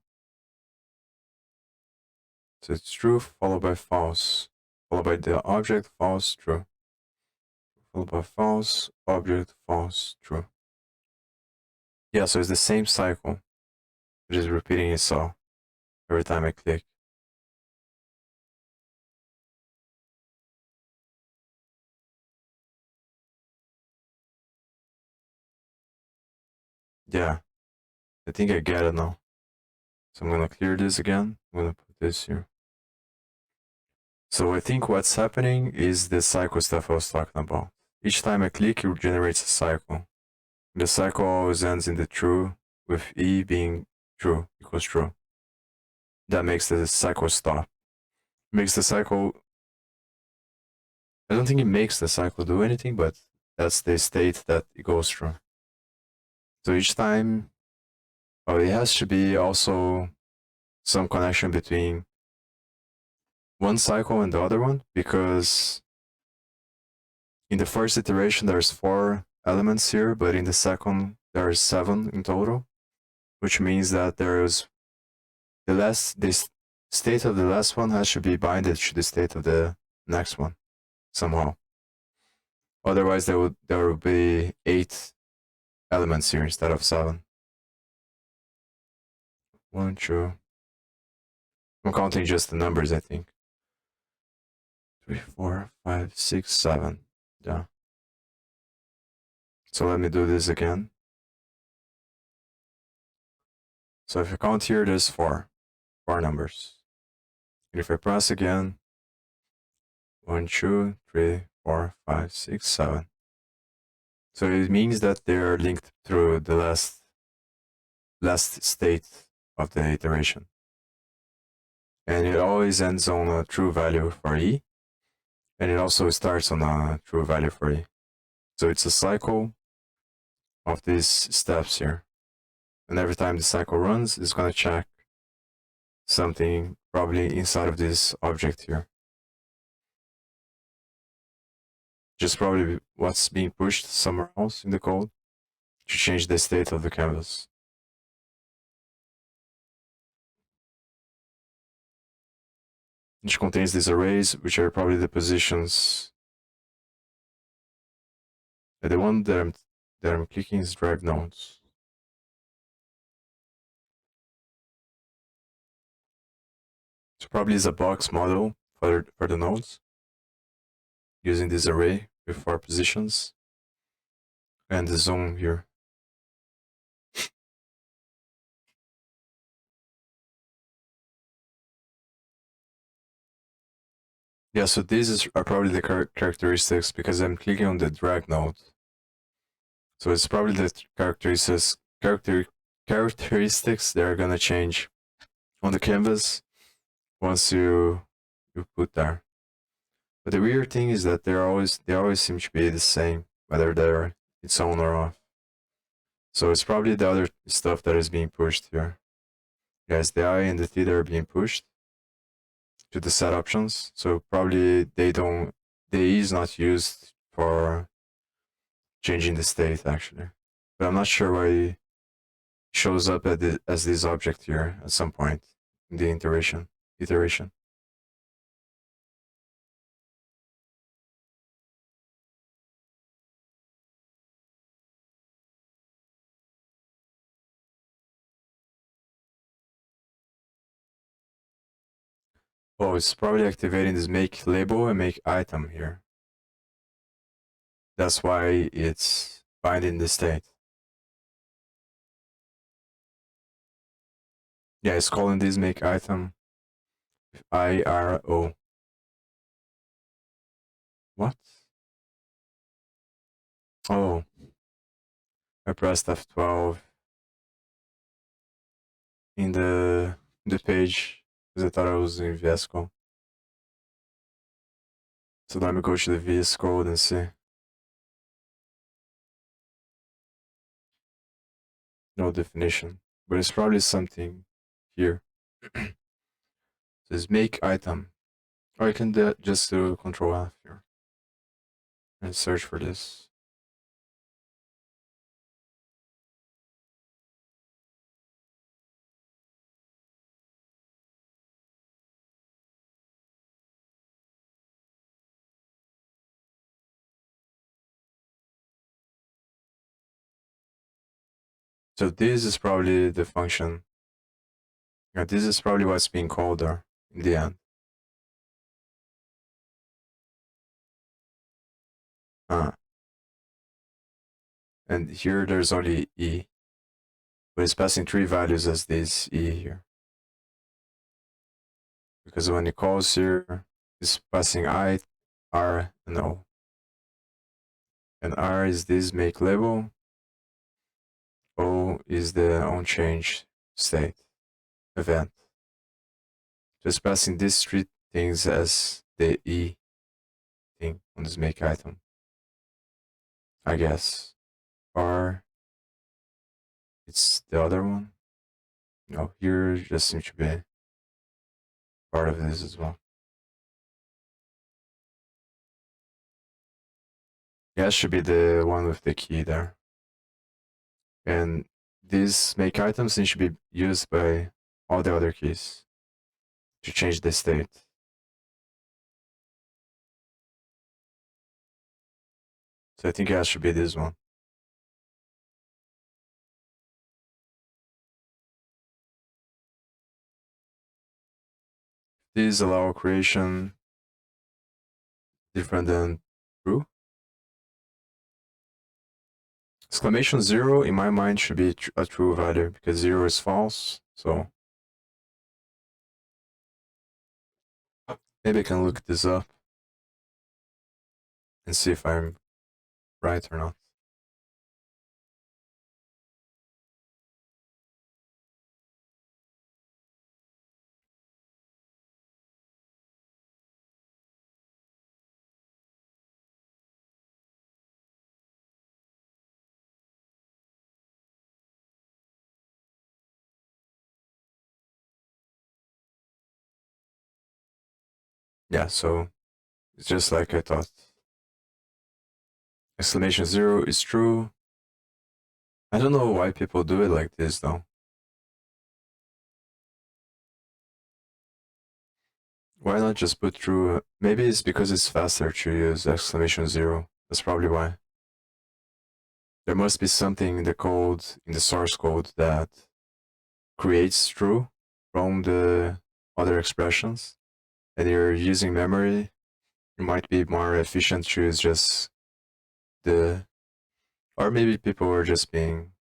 So it's true followed by false, followed by the object, false, true. Followed by false, object, false, true. Yeah, so it's the same cycle, which is repeating itself every time I click. Yeah, I think I get it now. So I'm gonna clear this again. I'm gonna put this here. So I think what's happening is the cycle stuff I was talking about. Each time I click, it generates a cycle. The cycle always ends in the true, with E being true equals true. That makes the cycle stop. Makes the cycle. I don't think it makes the cycle do anything, but that's the state that it goes through. So each time, oh, it has to be also some connection between one cycle and the other one, because in the first iteration there's 4 elements here, but in the second there's 7 in total, which means that there's this state of the last one has to be binded to the state of the next one somehow. Otherwise there would be 8 elements here instead of 7. 1, 2. I'm counting just the numbers, I think. 3, 4, 5, 6, 7. Yeah. So let me do this again. So if I count here, there's 4 numbers. And if I press again, 1, 2, 3, 4, 5, 6, 7. So it means that they're linked through the last state of the iteration. And it always ends on a true value for E. And it also starts on a true value for E. So it's a cycle of these steps here. And every time the cycle runs, it's going to check something probably inside of this object here. Just probably what's being pushed somewhere else in the code to change the state of the canvas. Which contains these arrays, which are probably the positions. And the one that I'm clicking is drag nodes. So probably is a box model for the nodes, using this array with 4 positions and the zone here. Yeah, so these are probably the characteristics because I'm clicking on the drag node. So it's probably the characteristics that are gonna change on the canvas once you put there. But the weird thing is that they always seem to be the same, whether it's on or off. So it's probably the other stuff that is being pushed here. Yes, the I and the theta are being pushed to the set options. So probably the E is not used for changing the state actually. But I'm not sure why it shows up as this object here at some point in the iteration. Oh, it's probably activating this make label and make item here. That's why it's binding the state. Yeah, it's calling this make item IRO. What? Oh. I pressed F12 in the page because I thought I was in VS Code. So let me go to the VS Code and see. No definition, but it's probably something here. Says make item. Or I can just do Control F here and search for this. So this is probably the function. Yeah, this is probably what's being called there in the end. And here there's only E, but it's passing 3 values as this E here. Because when it calls here, it's passing I, R, and O. And R is this make label. O is the onChange state event. Just passing these 3 things as the E thing on this make item, I guess. Or it's the other one. No, here just seems to be part of this as well. Yeah, it should be the one with the key there. And these make items seem to be used by all the other keys to change the state. So I think it should be this one. These allow creation different than true. Exclamation 0 in my mind should be a true value because 0 is false. So maybe I can look this up and see if I'm right or not. Yeah, so it's just like I thought. Exclamation 0 is true. I don't know why people do it like this though. Why not just put true? Maybe it's because it's faster to use exclamation 0. That's probably why. There must be something in the code, in the source code, that creates true from the other expressions. And you're using memory, it might be more efficient to use just the, or maybe people are just being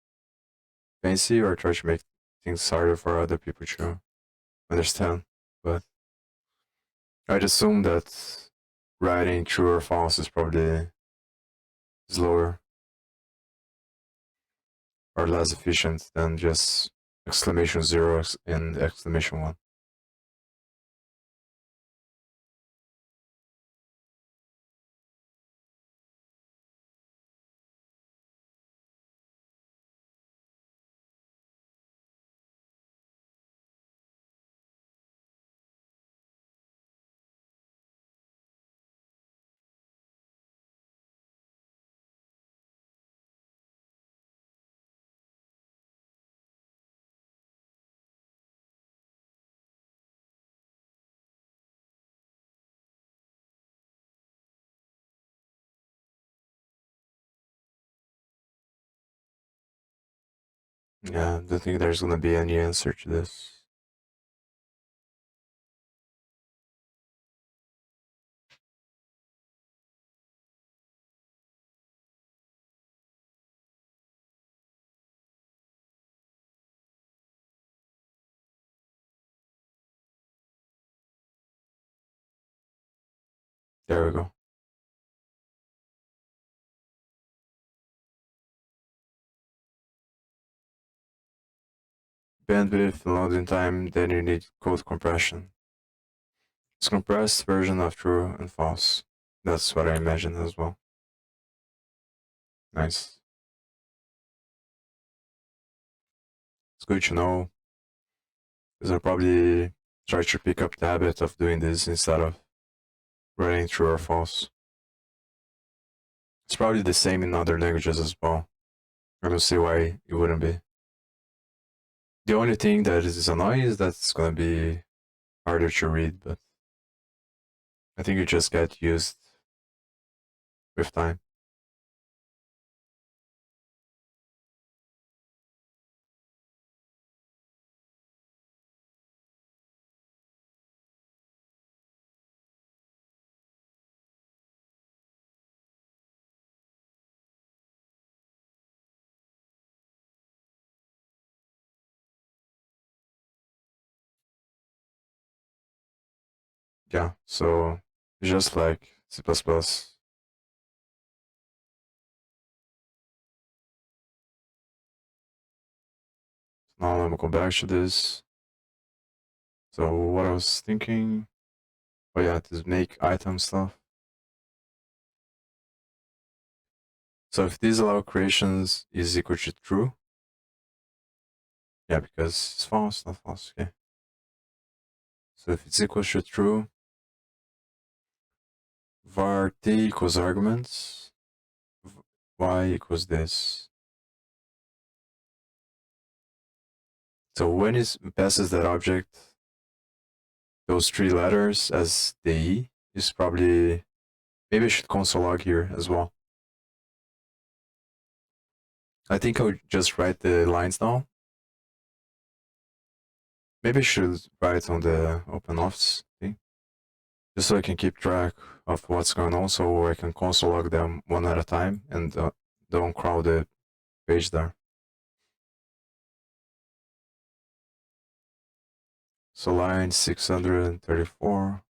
fancy or try to make things harder for other people to understand. But I'd assume that writing true or false is probably slower or less efficient than just exclamation 0 and exclamation 1. Yeah, I don't think there's gonna be any answer to this. There we go. bandwidth and loading time, then you need code compression. It's compressed version of true and false. That's what I imagine as well. Nice. It's good to know, because I'll probably try to pick up the habit of doing this instead of writing true or false. It's probably the same in other languages as well. I don't see why it wouldn't be. The only thing that is annoying is that it's gonna be harder to read, but I think you just get used with time. Yeah, so just like C++. Now I'm gonna go back to this. So what I was thinking, oh yeah, this make item stuff. So if this allow creations is equal to true, yeah, because it's false, not false, okay. So if it's equal to true, var t equals arguments, y equals this. So when it passes that object, those three letters as the e is probably, maybe I should console log here as well. I think I'll just write the lines down. Maybe I should write on the open office thing, just so I can keep track of what's going on, so I can console log them one at a time and don't crowd the page there. So line 634.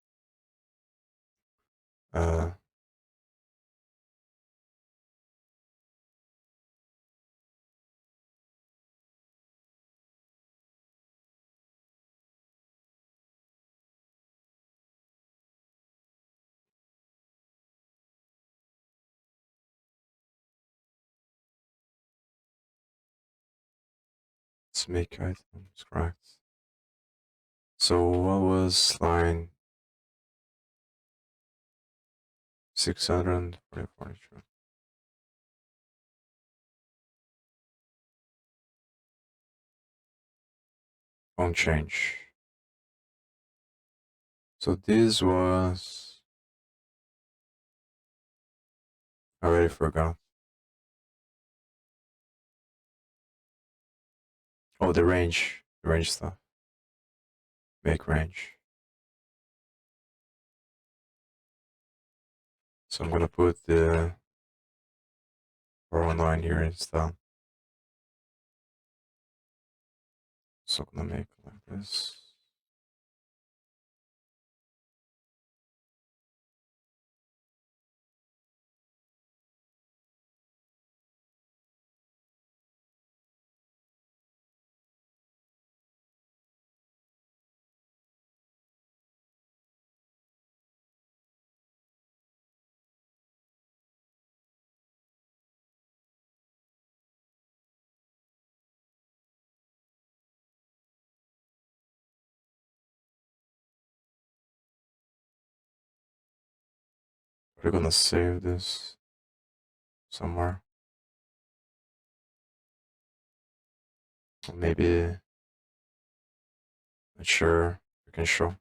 Let's make items correct. So what was line 642? Won't change. So this was, I already forgot. Oh, the range stuff. Make range. So I'm gonna put the 409 here instead. So I'm gonna make it like this. We're gonna save this somewhere. Maybe, not sure, we can show.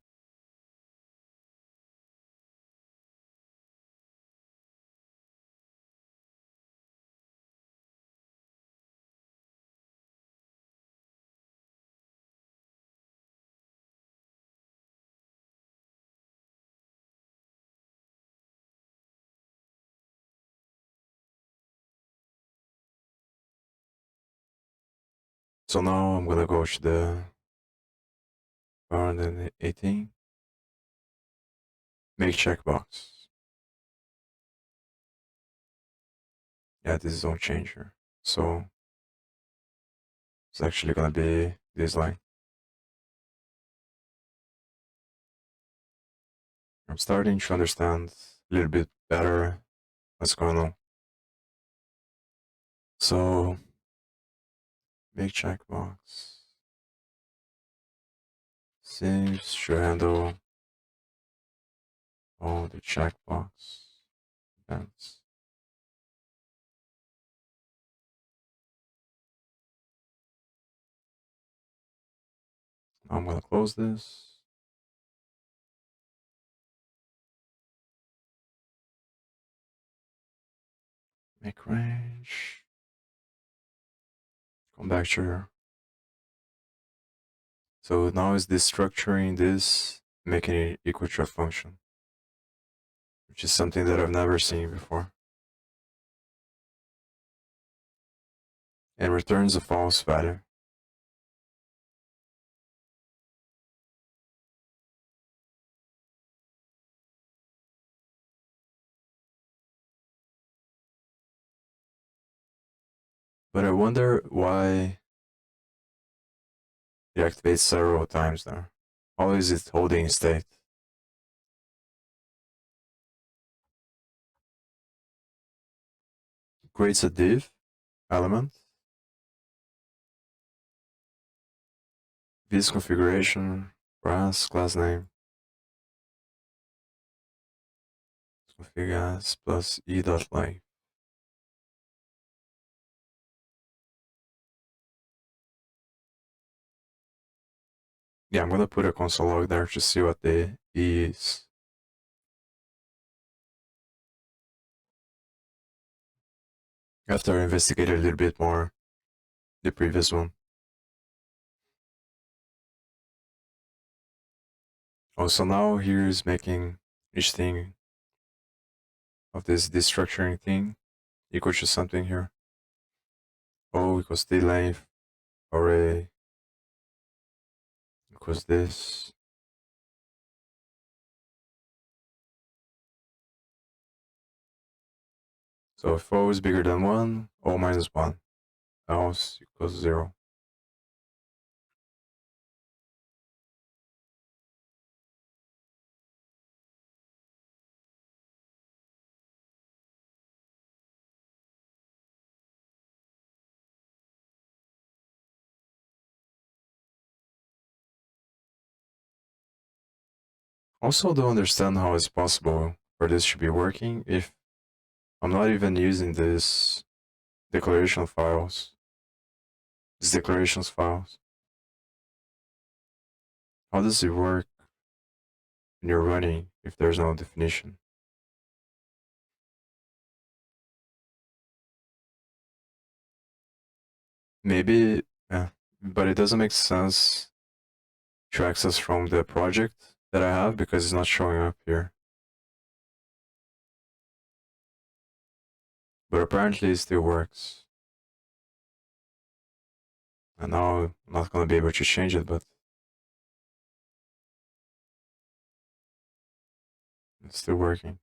So now I'm gonna go to the 418. Make checkbox. Yeah, this don't change here. So it's actually gonna be this line. I'm starting to understand a little bit better what's going on. So, make checkbox. Seems to handle all the checkbox events. I'm gonna close this. Make range. Come back to here. So now is this structuring this, making it equal to a function, which is something that I've never seen before. And returns a false value. But I wonder why it activates several times now. How is it holding state? It creates a div element. This configuration, class name, config as plus e.length. Yeah, I'm gonna put a console log there to see what the E is. After I investigated a little bit more the previous one. Also now here's making each thing of this structuring thing equal to something here. O equals the length, array equals this. So if O is bigger than 1, O minus 1, else equals 0. Also don't understand how it's possible for this to be working if I'm not even using this declaration files. These declarations files. How does it work when you're running if there's no definition? Maybe, yeah, but it doesn't make sense to access from the project that I have because it's not showing up here. But apparently it still works. And now I'm not gonna be able to change it, but it's still working.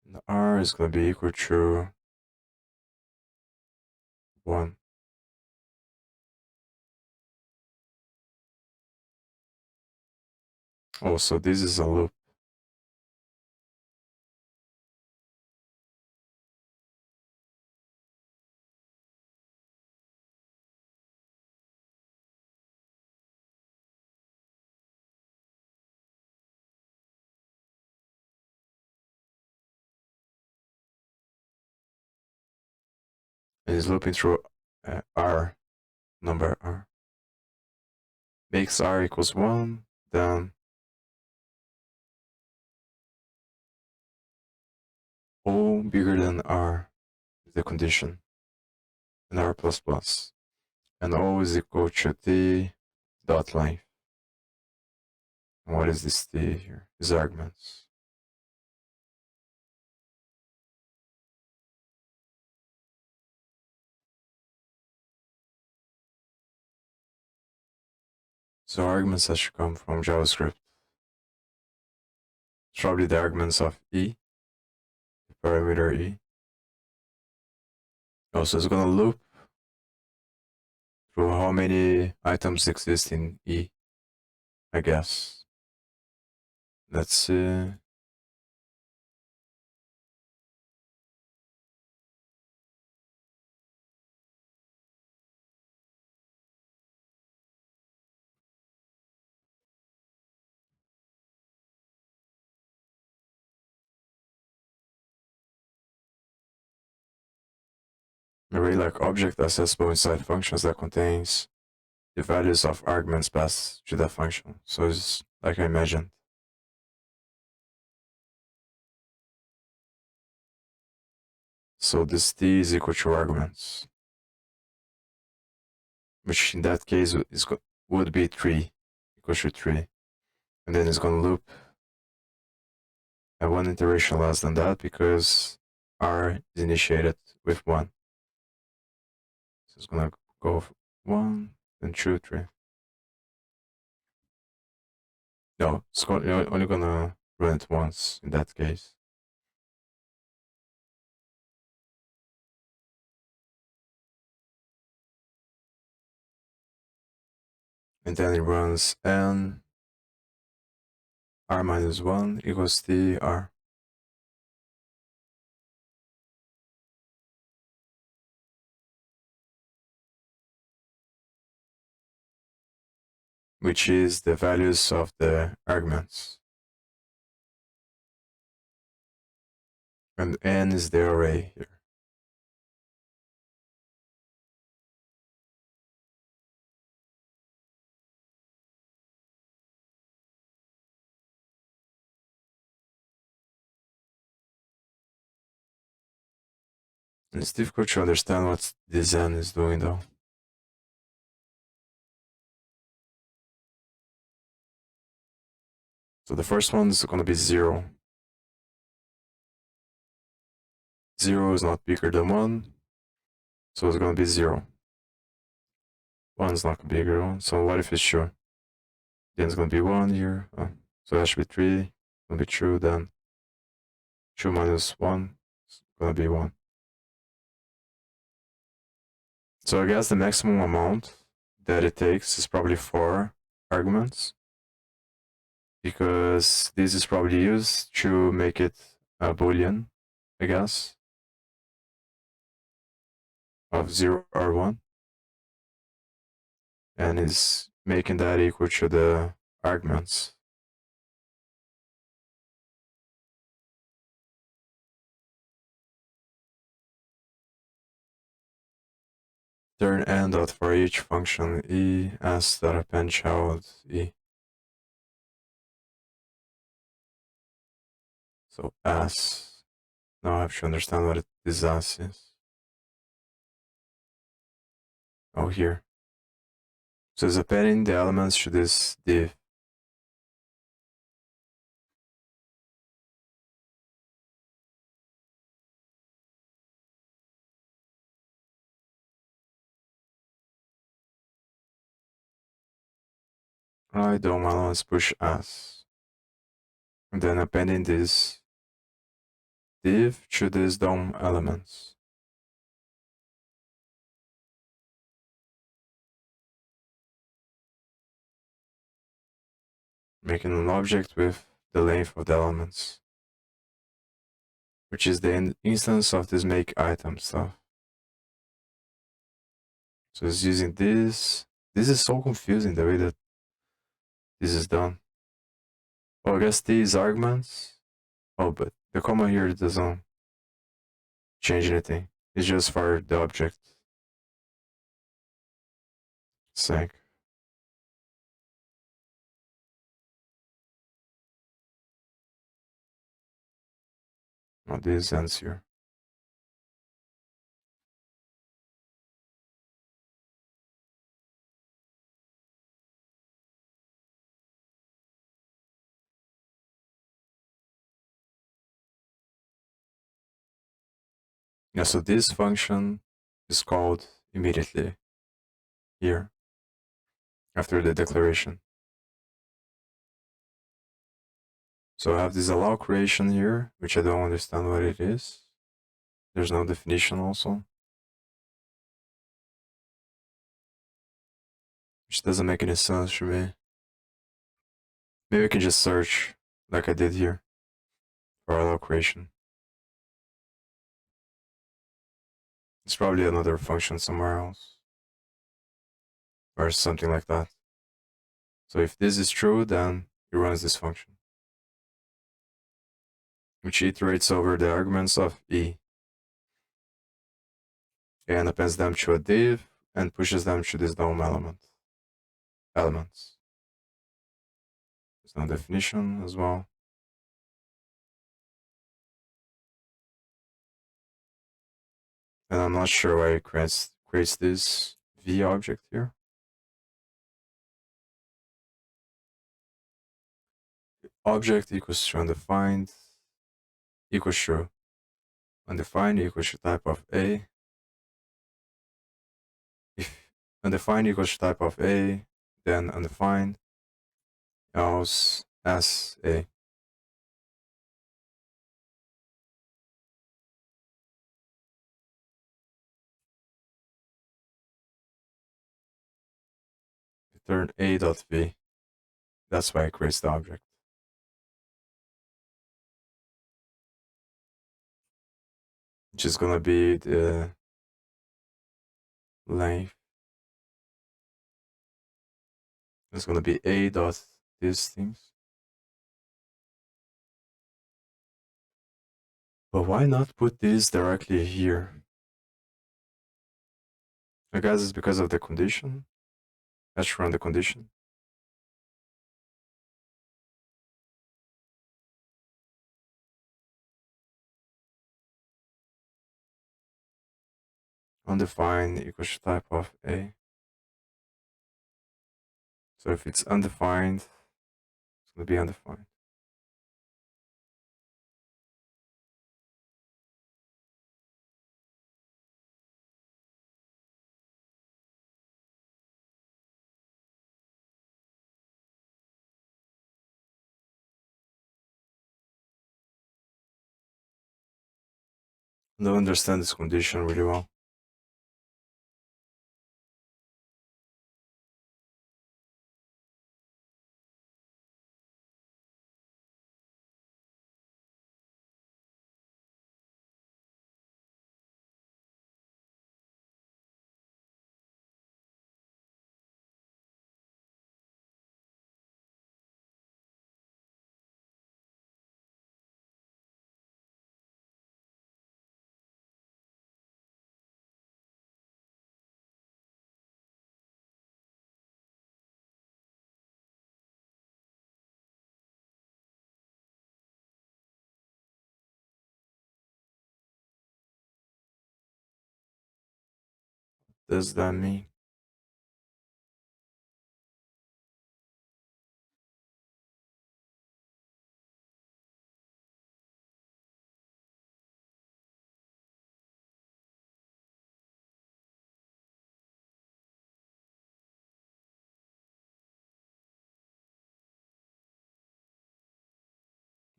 And R is gonna be equal to 1. Oh, so this is a loop. And it's looping through R, number R. Makes R equals 1, then O bigger than R is the condition, and R++. And O is equal to T dot length. And what is this T here? These arguments. So arguments that should come from JavaScript. probably the arguments of E, the parameter E. Also, it's gonna loop through how many items exist in E, I guess. Let's see. Array like object accessible inside functions that contains the values of arguments passed to that function. So it's like I imagined. So this T is equal to arguments, which in that case would be 3, equal to 3. And then it's going to loop at one iteration less than that because R is initiated with 1. So it's going to go 1, then 2, 3. No, it's only going to run it once in that case. And then it runs n r minus 1 equals t r. Which is the values of the arguments. And n is the array here. And it's difficult to understand what this n is doing though. So the first one is going to be 0. 0 is not bigger than 1, so it's going to be 0. 1 is not bigger, so what if it's true? Then it's going to be 1 here, so that should be 3, it's going to be true, then 2 minus 1 is going to be 1. So I guess the maximum amount that it takes is probably 4 arguments, because this is probably used to make it a boolean, I guess, of 0 or 1, and is making that equal to the arguments. Turn n dot for each function e s dot append child e. So s. Now I have to understand what this s is. Oh, here. So it's appending the elements to this div. I don't want to push s. And then appending this div to these DOM elements. Making an object with the length of the elements, which is the instance of this make item stuff. So it's using this. This is so confusing the way that this is done. Oh, I guess these arguments. Oh, but the comma here doesn't change anything. It's just for the object sake. Oh, this ends here. Yeah, so this function is called immediately here after the declaration. So I have this allow creation here, which I don't understand what it is. There's no definition also, which doesn't make any sense to me. Maybe I can just search like I did here for allow creation. It's probably another function somewhere else or something like that. So if this is true, then it runs this function, which iterates over the arguments of E and appends them to a div and pushes them to this DOM elements. There's no definition as well. And I'm not sure why it creates this V object here. Object equals to undefined equals to undefined equals to type of A. If undefined equals to type of A, then undefined else as A. Return A.V. That's why it creates the object. Which is gonna be the length. It's gonna be A dot these things. But why not put this directly here? I guess it's because of the condition. Let's run the condition. Undefined equals to type of A. So if it's undefined, it's gonna be undefined. I don't understand this condition really well. Does that mean?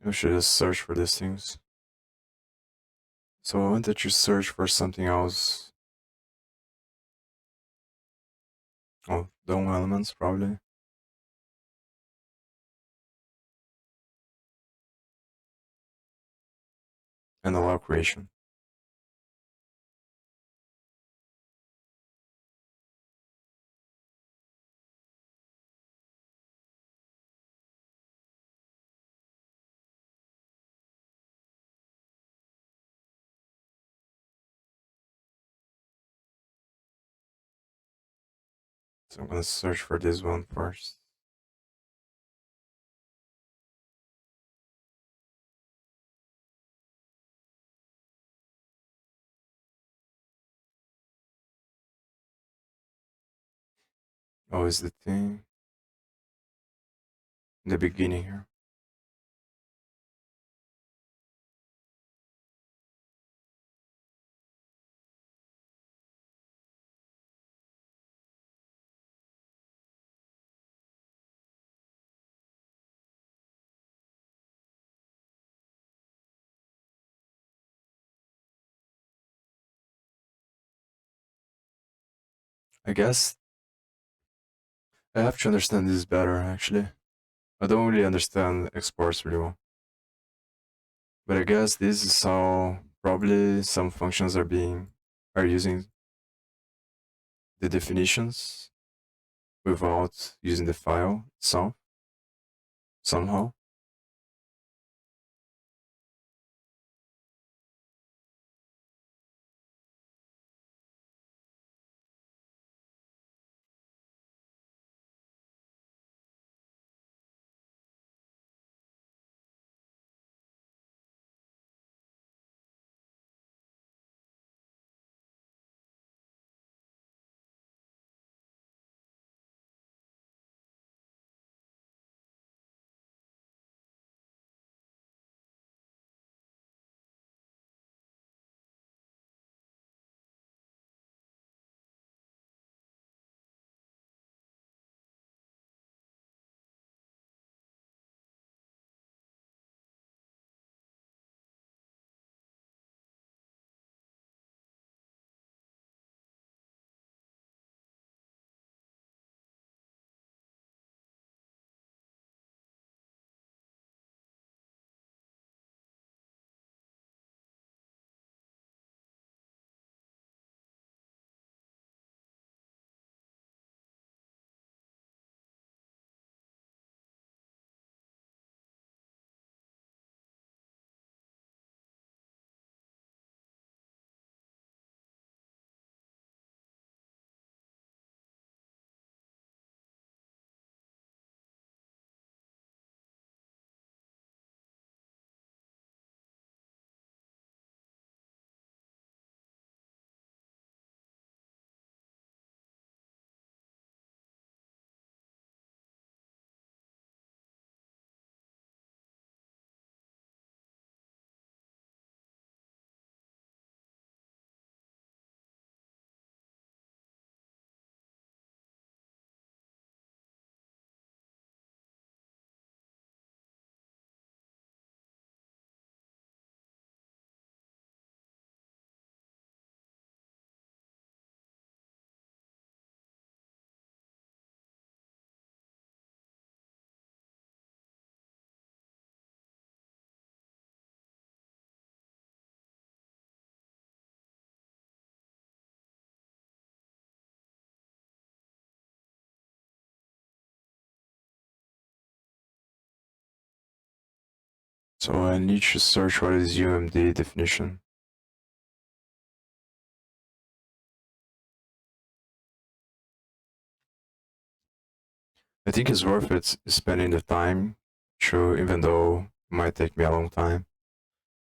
We should just search for these things. So I wanted to search for something else. Oh, DOM elements probably. And allow creation. So I'm gonna search for this one first. Oh, is the thing in the beginning here. I guess I have to understand this better, actually. I don't really understand exports really well. But I guess this is how probably some functions are using the definitions without using the file itself somehow. So I need to search what is UMD definition. I think it's worth it spending the time to, even though it might take me a long time,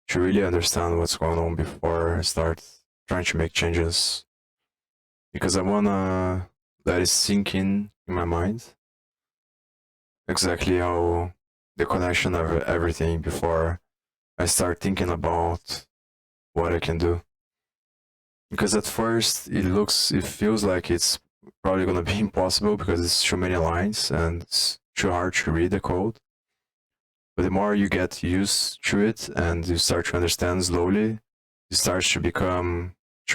to really understand what's going on before I start trying to make changes. Because I wanna let it sink in my mind exactly how the connection of everything before I start thinking about what I can do. Because at first it feels like it's probably gonna be impossible because it's too many lines and it's too hard to read the code. But the more you get used to it and you start to understand slowly, it starts to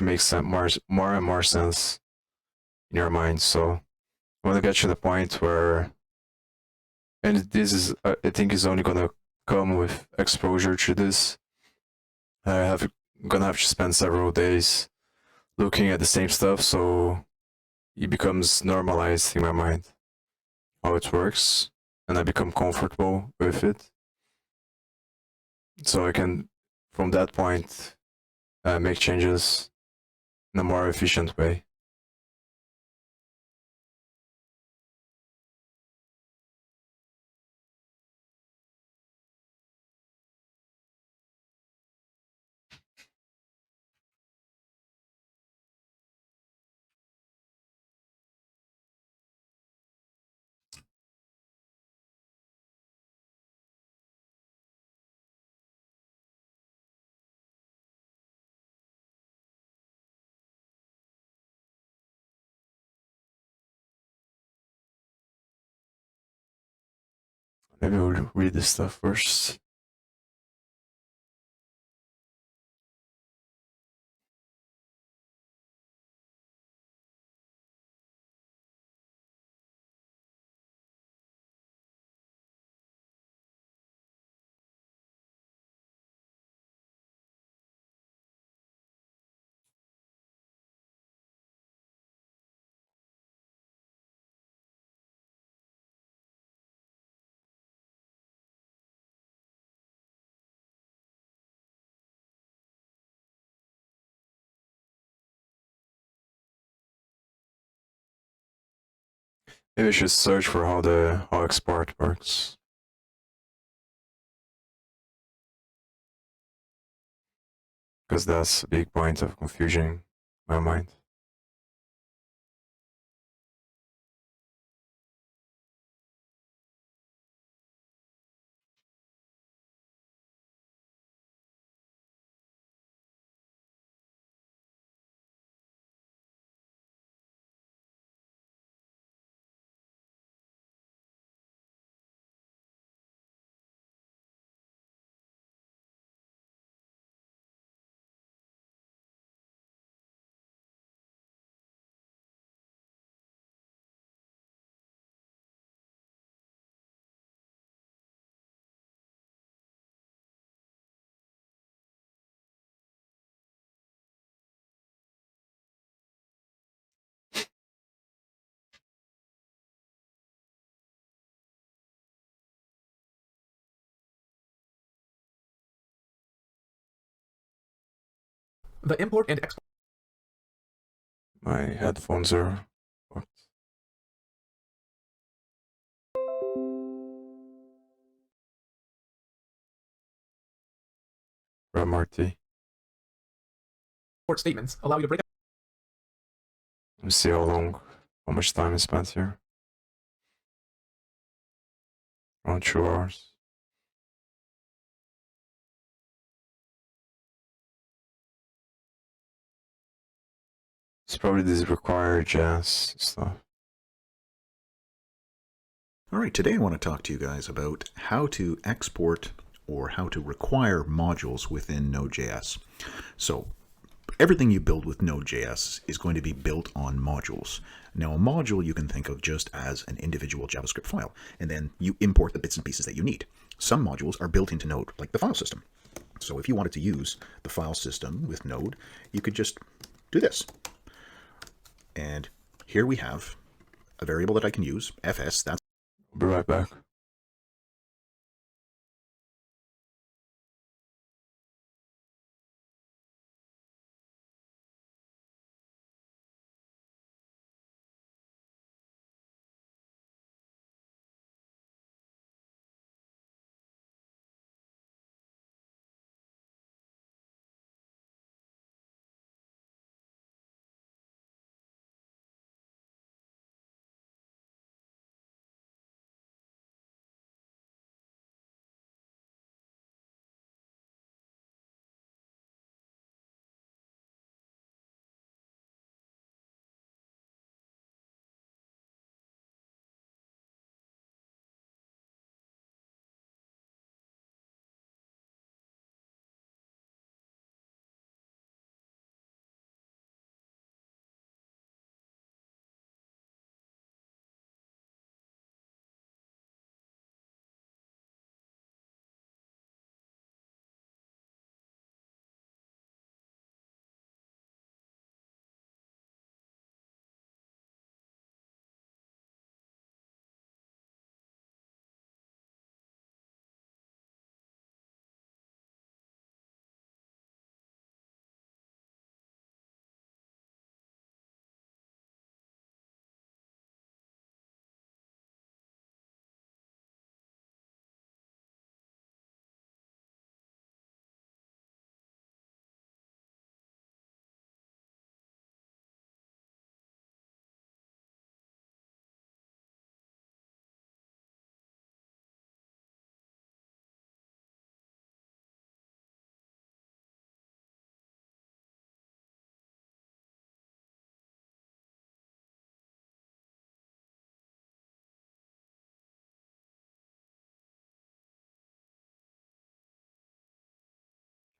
make some more and more sense in your mind. So I want to get to the point where, and this is I think is only gonna come with exposure to this. Gonna have to spend several days looking at the same stuff, so it becomes normalized in my mind how it works, and I become comfortable with it. So I can, from that point, make changes in a more efficient way. Maybe we'll read this stuff first. Maybe I should search for how export works. Because that's a big point of confusion in my mind. The import and export. My headphones are fucked. Grab Marty. Statements allow you to break up. Let me see how much time is spent here. Around 2 hours. It's probably this required JS stuff. All right, today I want to talk to you guys about how to export or how to require modules within Node.js. So everything you build with Node.js is going to be built on modules. Now, a module you can think of just as an individual JavaScript file, and then you import the bits and pieces that you need. Some modules are built into Node, like the file system. So if you wanted to use the file system with Node, you could just do this. And here we have a variable that I can use, fs, that's I'll be right back.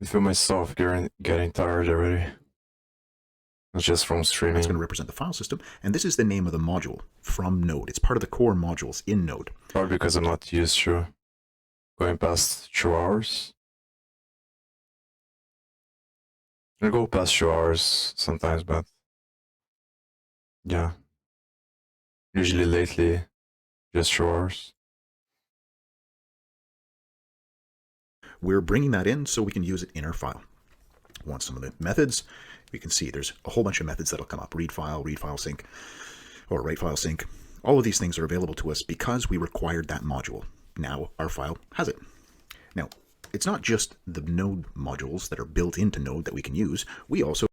I feel myself getting tired already. It's just from streaming. That's going to represent the file system, and this is the name of the module from Node. It's part of the core modules in Node. Probably because I'm not used to going past 2 hours. I go past 2 hours sometimes, but yeah. Usually lately, just 2 hours. We're bringing that in so we can use it in our file. Want some of the methods? You can see there's a whole bunch of methods that'll come up. Read file sync, or write file sync. All of these things are available to us because we required that module. Now our file has it. Now, it's not just the Node modules that are built into Node that we can use. We also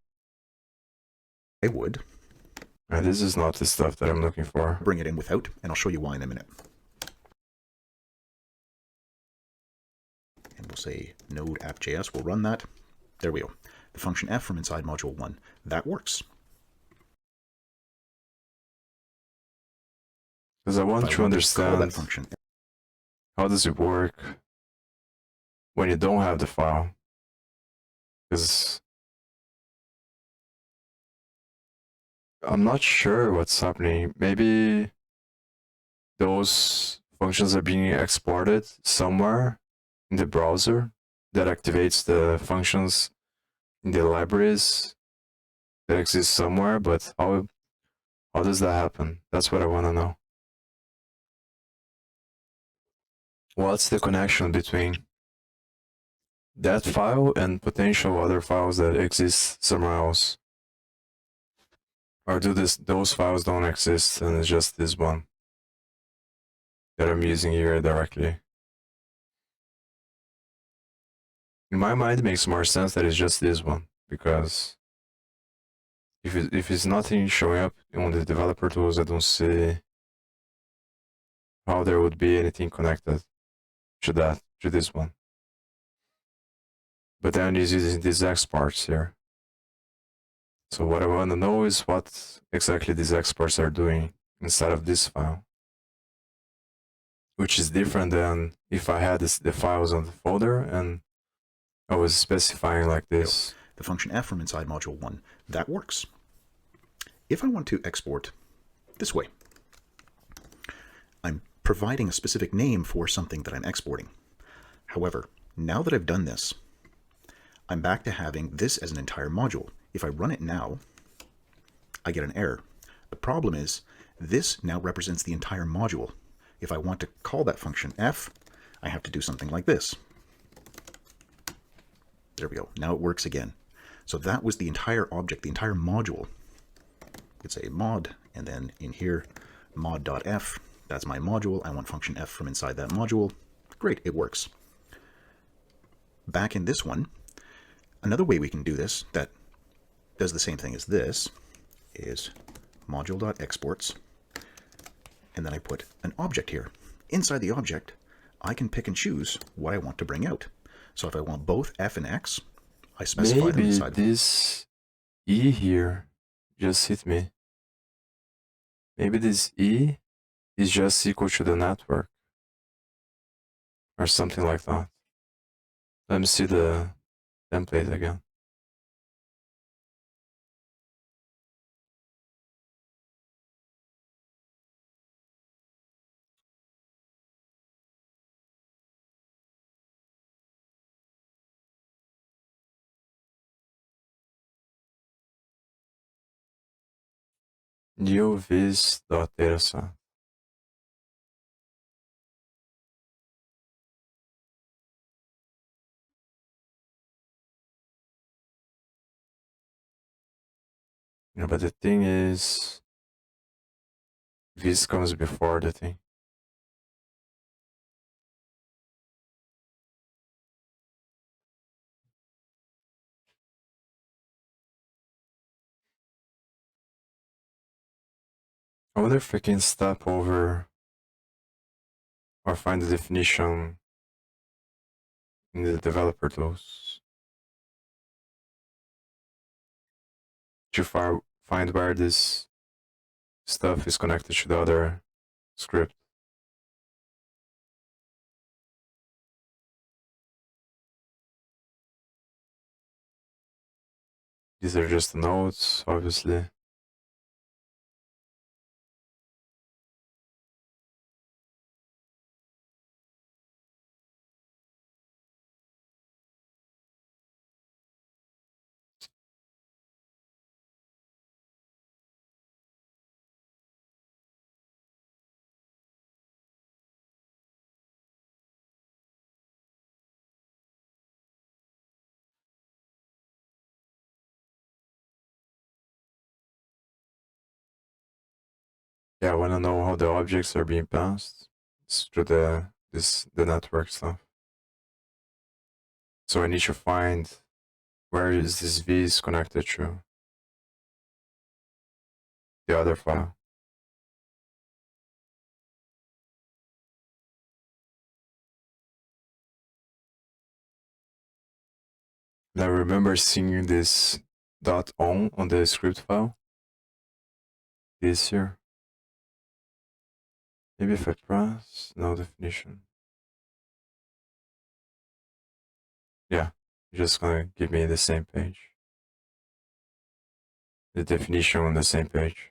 would This is not the stuff that I'm looking for. bring it in without, and I'll show you why in a minute. And we'll say node app.js, we'll run that. There we go. The function f from inside module 1. That works. Because I want to call understand that function. how does it work when you don't have the file. Because I'm not sure what's happening. Maybe those functions are being exported somewhere in the browser that activates the functions in the libraries that exist somewhere, but how does that happen? That's what I want to know. What's the connection between that file and potential other files that exist somewhere else? Or do those files don't exist and it's just this one that I'm using here directly? In my mind, it makes more sense that it's just this one, because if it's nothing showing up on the developer tools, I don't see how there would be anything connected to this one. But then it's using these exports here. So what I want to know is what exactly these exports are doing inside of this file, which is different than if I had the files on the folder and I was specifying like this. The function f from inside module 1. That works. If I want to export this way, I'm providing a specific name for something that I'm exporting. However, now that I've done this, I'm back to having this as an entire module. If I run it now, I get an error. The problem is this now represents the entire module. If I want to call that function f, I have to do something like this. There we go. Now it works again. So that was the entire object, the entire module. It's a mod, and then in here, mod.f. That's my module. I want function f from inside that module. Great, it works. Back in this one, another way we can do this that does the same thing as this is module.exports, and then I put an object here. Inside the object, I can pick and choose what I want to bring out. So if I want both f and x, I specify them inside. Maybe this e here just hit me. Maybe this e is just equal to the network or something like that. Let me see the template again. New vis.dataset. Yeah, but the thing is, vis comes before the thing. I wonder if I can step over or find the definition in the developer tools to find where this stuff is connected to the other script. These are just the nodes, obviously. Yeah, I want to know how the objects are being passed. It's through the network stuff. So I need to find where is this V is connected to the other file. And I remember seeing this .on the script file. This here. Maybe if I press no definition. Yeah, you're just gonna give me the same page. The definition on the same page.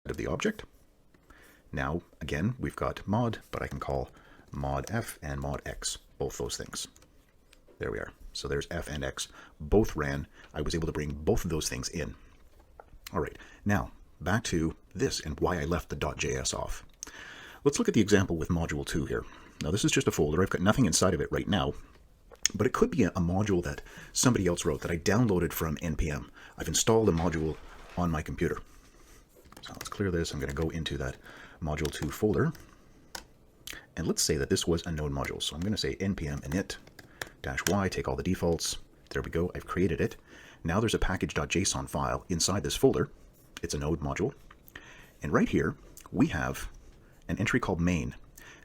Of the object. Now, again, we've got mod, but I can call mod F and mod X, both those things. There we are. So there's F and X, both ran. I was able to bring both of those things in. All right, now back to this and why I left the .js off. Let's look at the example with module 2 here. Now this is just a folder. I've got nothing inside of it right now, but it could be a module that somebody else wrote that I downloaded from NPM. I've installed a module on my computer. So let's clear this. I'm going to go into that module 2 folder. And let's say that this was a node module. So I'm going to say npm init-y, take all the defaults. There we go. I've created it. Now there's a package.json file inside this folder. It's a node module. And right here, we have an entry called main.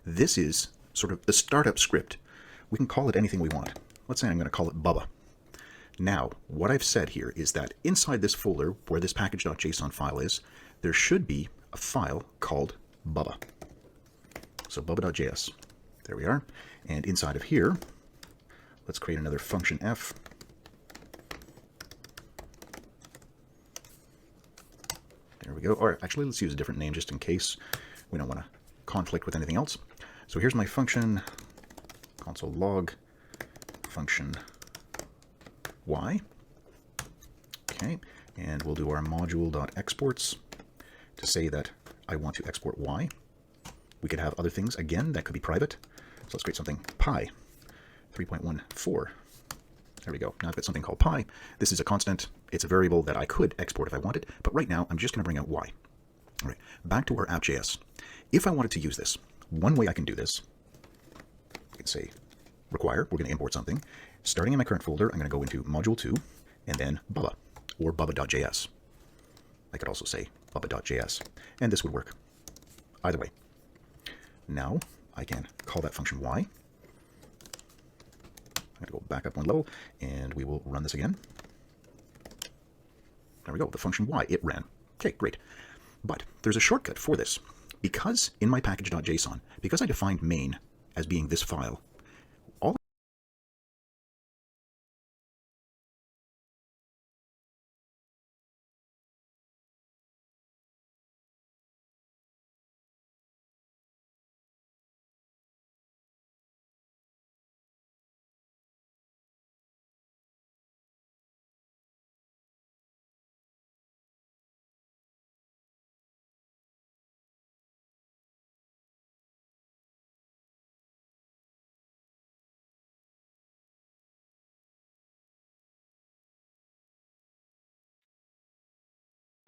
This is sort of the startup script. We can call it anything we want. Let's say I'm going to call it Bubba. Now, what I've said here is that inside this folder where this package.json file is, there should be a file called Bubba. So bubba.js. There we are. And inside of here, let's create another function F. There we go. Or actually, let's use a different name just in case we don't want to conflict with anything else. So here's my function, console log function y. Okay, and we'll do our module.exports to say that I want to export y. We could have other things, again, that could be private. So let's create something pi 3.14. There we go. Now I've got something called pi. This is a constant. It's a variable that I could export if I wanted, but right now I'm just going to bring out y. All right, back to our app.js. If I wanted to use this, one way I can do this, I can say require, we're going to import something. Starting in my current folder, I'm going to go into module 2 and then Bubba or bubba.js. I could also say bubba.js, and this would work either way. Now I can call that function y. I'm going to go back up one level, and we will run this again. There we go, the function y, it ran. Okay, great. But there's a shortcut for this. Because in my package.json, because I defined main as being this file, all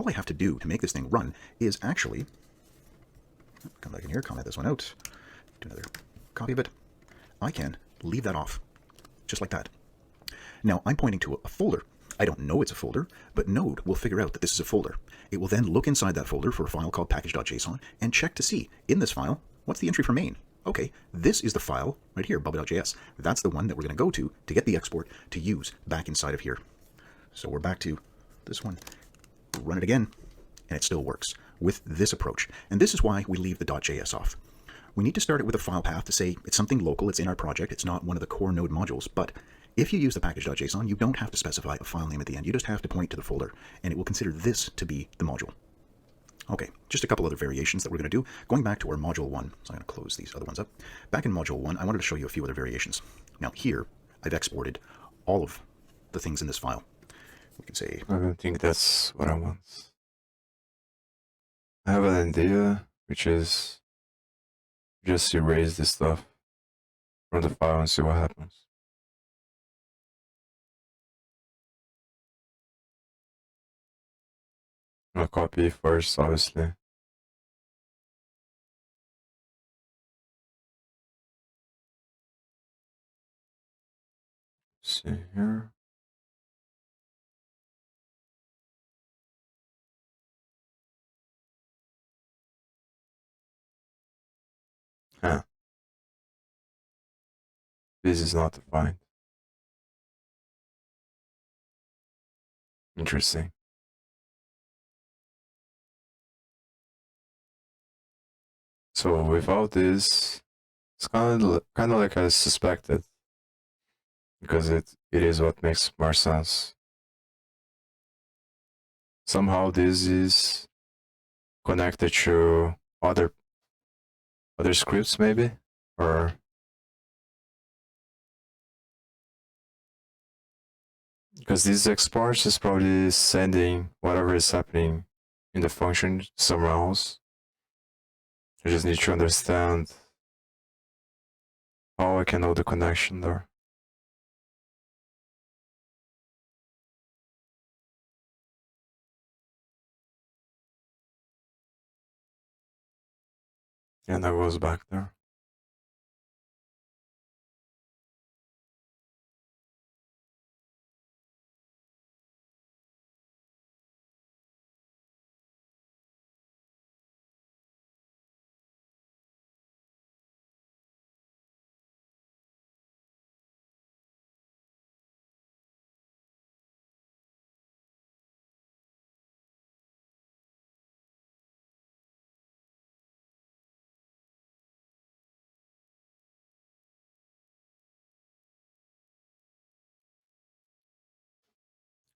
I have to do to make this thing run is actually come back in here, comment this one out, do another copy of it. I can leave that off, just like that. Now I'm pointing to a folder. I don't know it's a folder, but Node will figure out that this is a folder. It will then look inside that folder for a file called package.json and check to see, in this file, what's the entry for main? Okay, this is the file right here, bubble.js. That's the one that we're going to go to get the export to use back inside of here. So we're back to this one, run it again, and it still works with this approach. And this is why we leave the .js off. We need to start it with a file path to say it's something local, it's in our project, it's not one of the core node modules, but if you use the package.json, you don't have to specify a file name at the end. You just have to point to the folder, and it will consider this to be the module. Okay, just a couple other variations that we're going to do. Going back to our module 1, so I'm going to close these other ones up. Back in module 1, I wanted to show you a few other variations. Now here, I've exported all of the things in this file. We can say... I don't think that's what I want. I have an idea, which is just erase this stuff from the file and see what happens. I'll copy first, obviously. See here. Huh. This is not defined. Interesting. So without this, it's kind of like I suspected, because it is what makes more sense. Somehow this is connected to other scripts, maybe, or because these exports is probably sending whatever is happening in the function somewhere else. I just need to understand how I can know the connection there. And I was back there.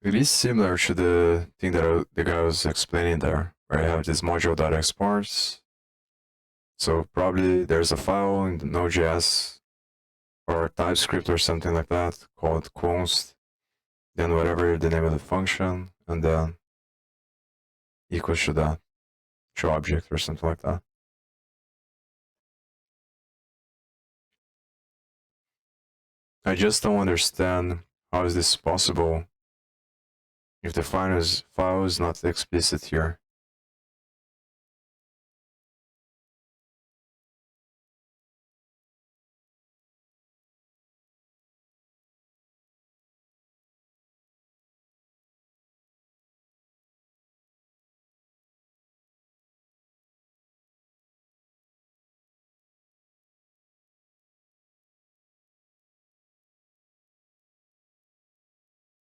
It is similar to the thing that the guy was explaining there, where I have this module.exports. So probably there's a file in the Node.js or TypeScript or something like that called const, then whatever the name of the function, and then equals to that, to object or something like that. I just don't understand how is this possible if the file is not explicit here.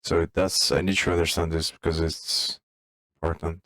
So I need to understand this because it's important.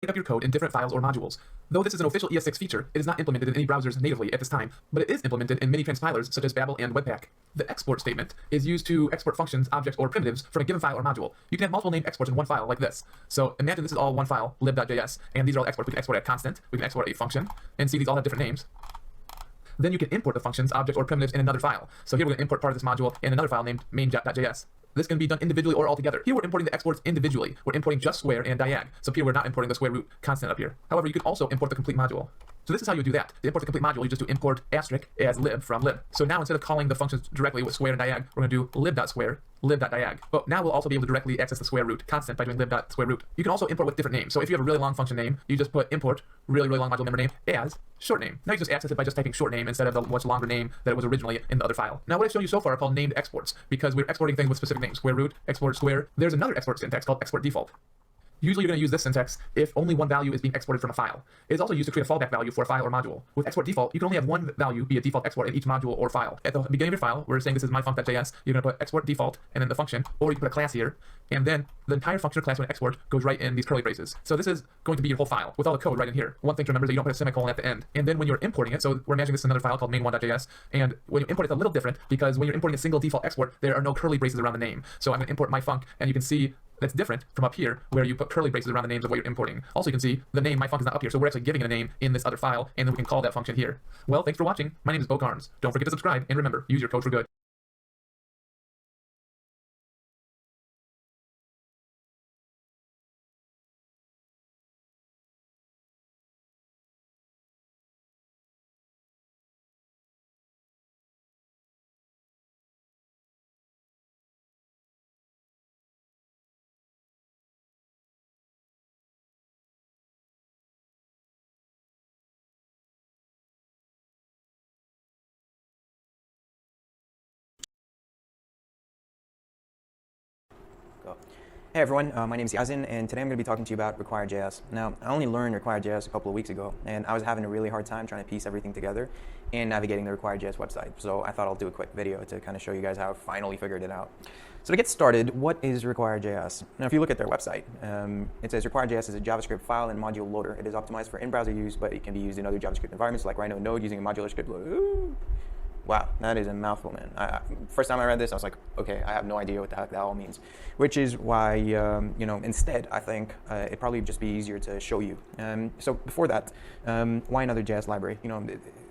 up your code in different files or modules. Though this is an official ES6 feature, it is not implemented in any browsers natively at this time, but it is implemented in many transpilers such as Babel and Webpack. The export statement is used to export functions, objects, or primitives from a given file or module. You can have multiple named exports in one file like this. So imagine this is all one file, lib.js, and these are all exports. We can export a constant, we can export a function, and see these all have different names. Then you can import the functions, objects, or primitives in another file. So here we're going to import part of this module in another file named main.js. This can be done individually or all together. Here we're importing the exports individually. We're importing just square and diag. So here we're not importing the square root constant up here. However, you can also import the complete module. So this is how you do that. To import the complete module, you just do import asterisk as lib from lib. So now instead of calling the functions directly with square and diag, we're going to do lib.square, lib.diag. But now we'll also be able to directly access the square root constant by doing lib.square root. You can also import with different names. So if you have a really long function name, you just put import really long module member name as short name. Now you just access it by just typing short name instead of the much longer name that it was originally in the other file. Now what I've shown you so far are called named exports because we're exporting things with specific names. Square root, export square. There's another export syntax called export default. Usually you're going to use this syntax if only one value is being exported from a file. It is also used to create a fallback value for a file or module. With export default, you can only have one value be a default export in each module or file. At the beginning of your file, we're saying this is myfunc.js, you're going to put export default and then the function, or you can put a class here, and then the entire function or class when export goes right in these curly braces. So this is going to be your whole file with all the code right in here. One thing to remember is that you don't put a semicolon at the end. And then when you're importing it, so we're imagining this is another file called main1.js, and when you import it's a little different because when you're importing a single default export, there are no curly braces around the name. So I'm going to import myfunc, and you can see that's different from up here where you put curly braces around the names of what you're importing. Also, you can see the name myfunc is not up here, so we're actually giving it a name in this other file, and then we can call that function here. Well, thanks for watching. My name is Bo Carnes. Don't forget to subscribe, and remember, use your code for good. Go. Hey everyone, my name is Yazin, and today I'm going to be talking to you about Require.js. Now, I only learned Require.js a couple of weeks ago, and I was having a really hard time trying to piece everything together and navigating the Require.js website. So I thought I'll do a quick video to kind of show you guys how I finally figured it out. So to get started, what is Require.js? Now, if you look at their website, it says Require.js is a JavaScript file and module loader. It is optimized for in-browser use, but it can be used in other JavaScript environments like Rhino Node using a modular script loader. Ooh. Wow, that is a mouthful, man. First time I read this, I was like, okay, I have no idea what the heck that all means. Which is why, instead, I think it'd probably just be easier to show you. So before that, why another JS library?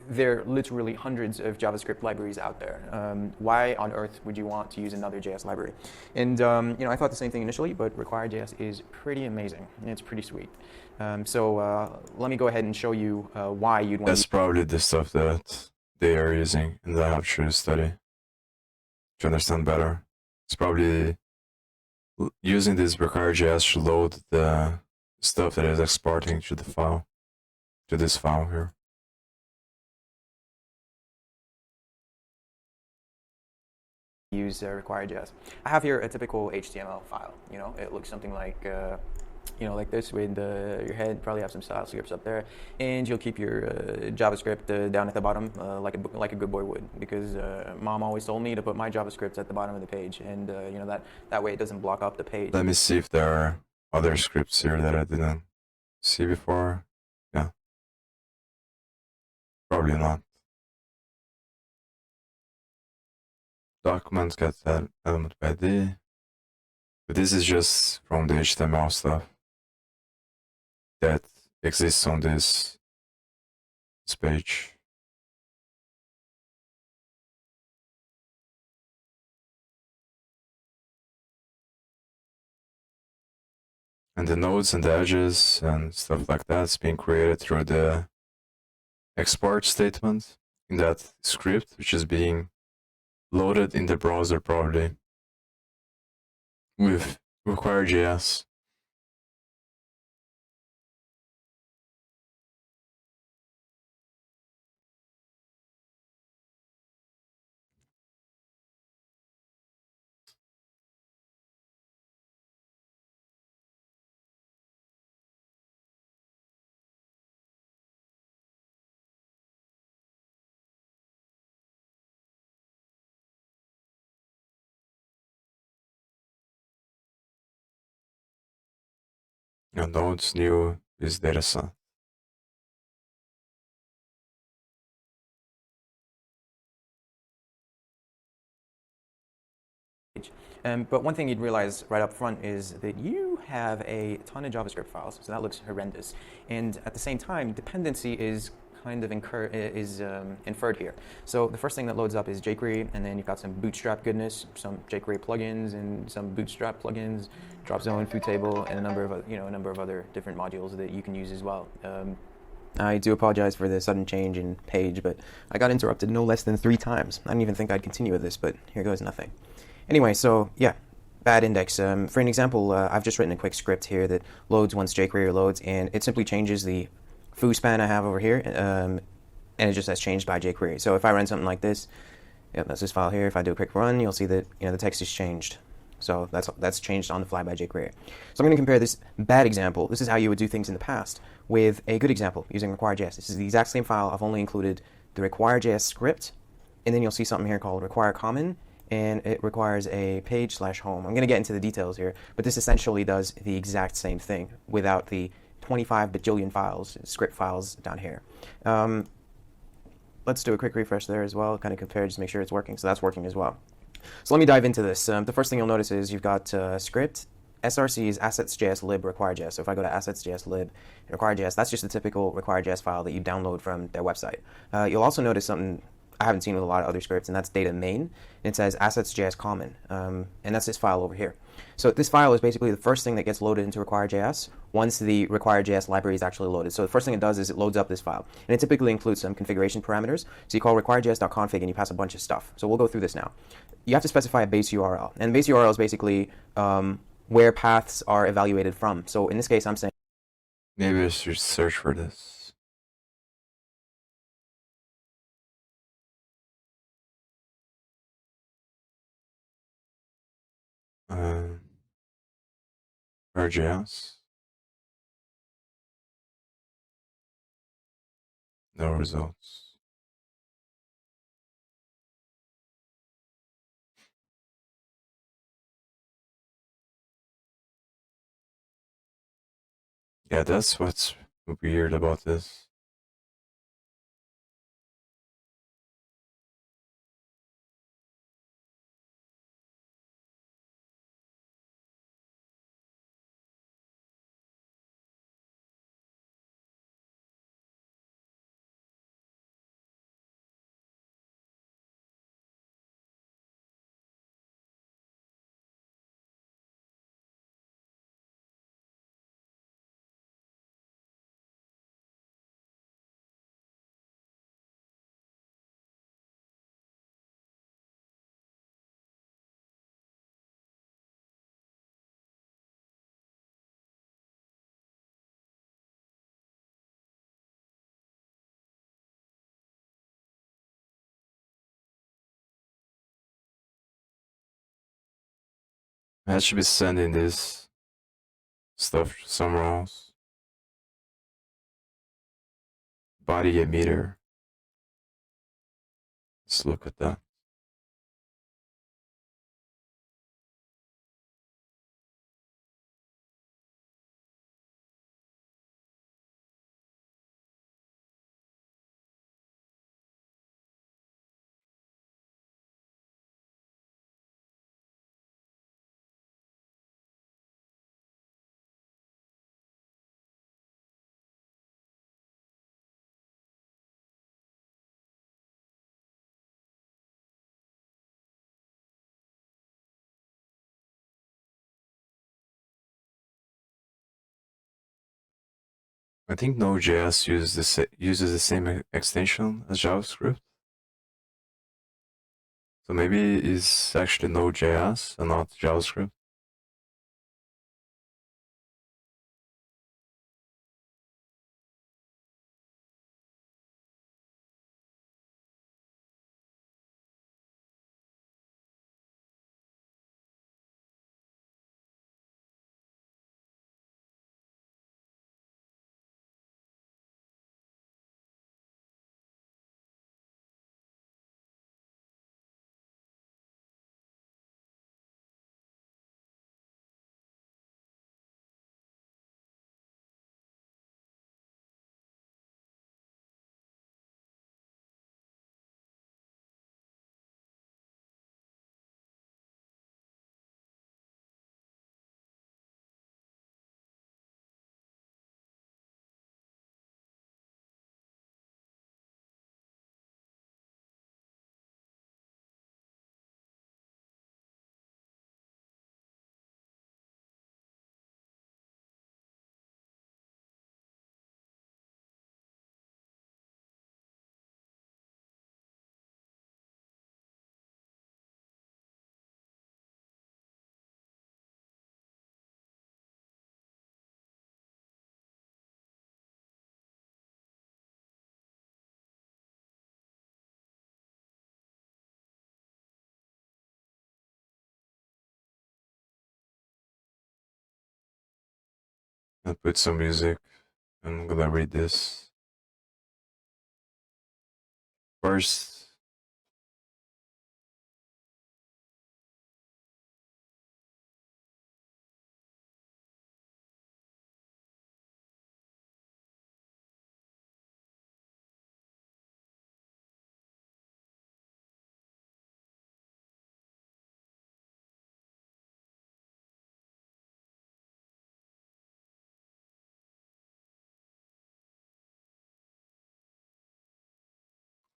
There are literally hundreds of JavaScript libraries out there. Why on earth would you want to use another JS library? And I thought the same thing initially, but Require.js is pretty amazing. It's pretty sweet. So let me go ahead and show you why you'd want. That's probably the stuff that they are using in the how to study to understand better. It's probably using this Require.js to load the stuff that is exporting to the file, to this file here. Use Require.js. I have here a typical HTML file. It looks something like like this with your head, probably have some style scripts up there, and you'll keep your JavaScript down at the bottom like a good boy would, because mom always told me to put my JavaScript at the bottom of the page, and that way it doesn't block up the page. Let me see if there are other scripts here that I didn't see before. Yeah, probably not. Documents get that element ID, but this is just from the HTML stuff that exists on this page. And the nodes and the edges and stuff like that is being created through the export statement in that script, which is being loaded in the browser probably with Require.js. And nodes, new is data set. But one thing you'd realize right up front is that you have a ton of JavaScript files, so that looks horrendous. And at the same time, dependency is kind of inferred here. So the first thing that loads up is jQuery, and then you've got some Bootstrap goodness, some jQuery plugins, and some Bootstrap plugins, drop zone, food table, and a number of other different modules that you can use as well. I do apologize for the sudden change in page, but I got interrupted no less than 3 times. I didn't even think I'd continue with this, but here goes nothing. Anyway, so yeah, bad index. For an example, I've just written a quick script here that loads once jQuery loads, and it simply changes the foo span I have over here, and it just has changed by jQuery. So if I run something like this, yep, that's this file here. If I do a quick run, you'll see that the text is changed. So that's changed on the fly by jQuery. So I'm going to compare this bad example. This is how you would do things in the past with a good example using require.js. This is the exact same file. I've only included the require.js script, and then you'll see something here called require common, and it requires a page/home. I'm going to get into the details here, but this essentially does the exact same thing without the 25 bajillion files, script files down here. Let's do a quick refresh there as well, kind of compare, just make sure it's working. So that's working as well. So let me dive into this. The first thing you'll notice is you've got script, src is assets.js lib require.js. So if I go to assets.js lib require.js, that's just a typical require.js file that you download from their website. You'll also notice something I haven't seen with a lot of other scripts, and that's data main. And it says assets.js common, and that's this file over here. So this file is basically the first thing that gets loaded into require.js once the require.js library is actually loaded. So the first thing it does is it loads up this file, and it typically includes some configuration parameters. So you call require.js.config and you pass a bunch of stuff. So we'll go through this now. You have to specify a base URL, and base URL is basically where paths are evaluated from. So in this case, I'm saying Maybe I should search for this. RJS. No results. Yeah, that's what's weird about this. I should be sending this stuff somewhere else. Body emitter. Let's look at that. I think Node.js uses the same extension as JavaScript. So maybe it's actually Node.js and not JavaScript. gonna put some music. I'm gonna read this. First,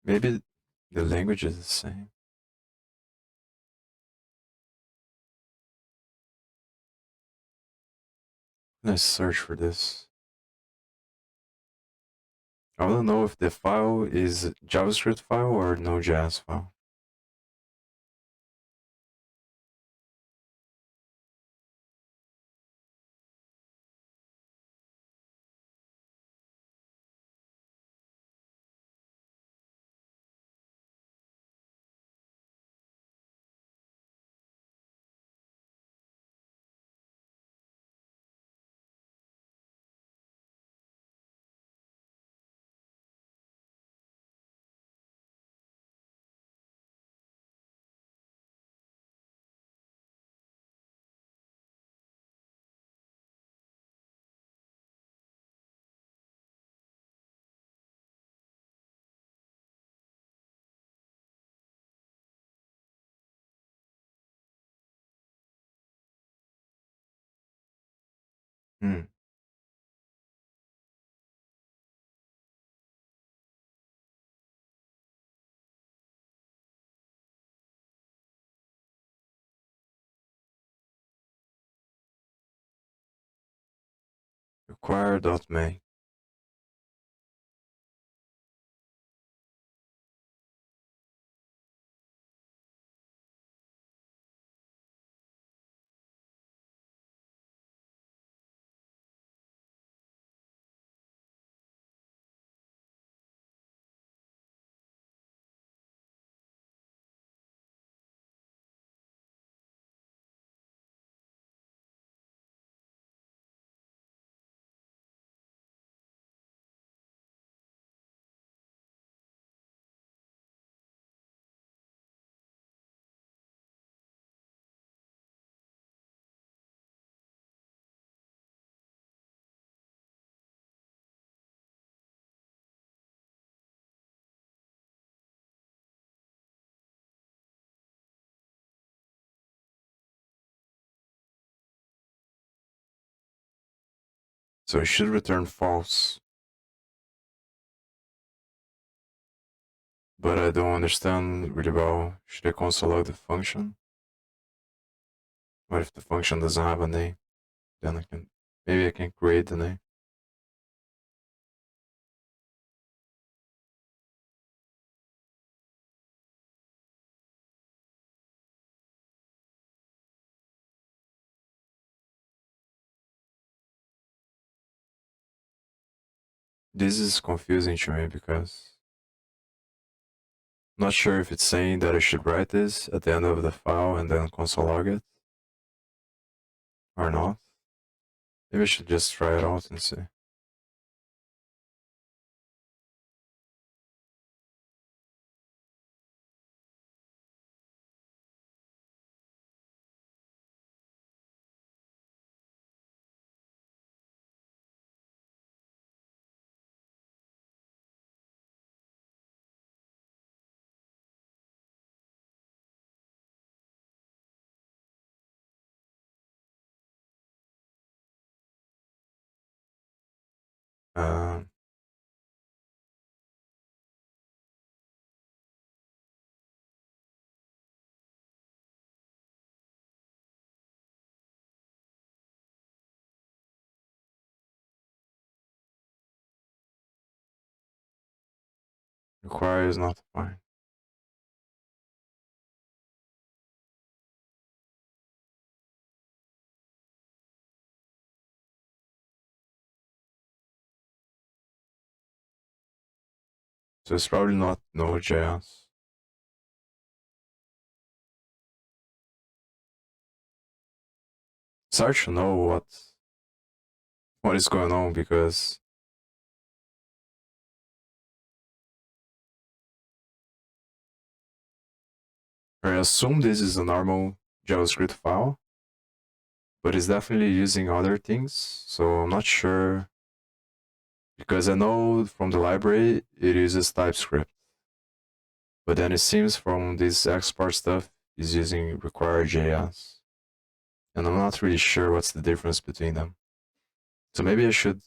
maybe the language is the same. Let's search for this. I want to know if the file is JavaScript file or Node.js file. Hmm. Require.may. So it should return false. But I don't understand really well. Should I console log the function? What if the function doesn't have a name? Then maybe I can create the name. This is confusing to me because I'm not sure if it's saying that I should write this at the end of the file and then console log it or not. Maybe I should just try it out and see. Um, require is not fine. So it's probably not Node.js. It's hard to know what what is going on, because I assume this is a normal JavaScript file, but it's definitely using other things, so I'm not sure, because I know from the library it uses TypeScript, but then it seems from this export stuff is using require.js, and I'm not really sure what's the difference between them. So maybe I should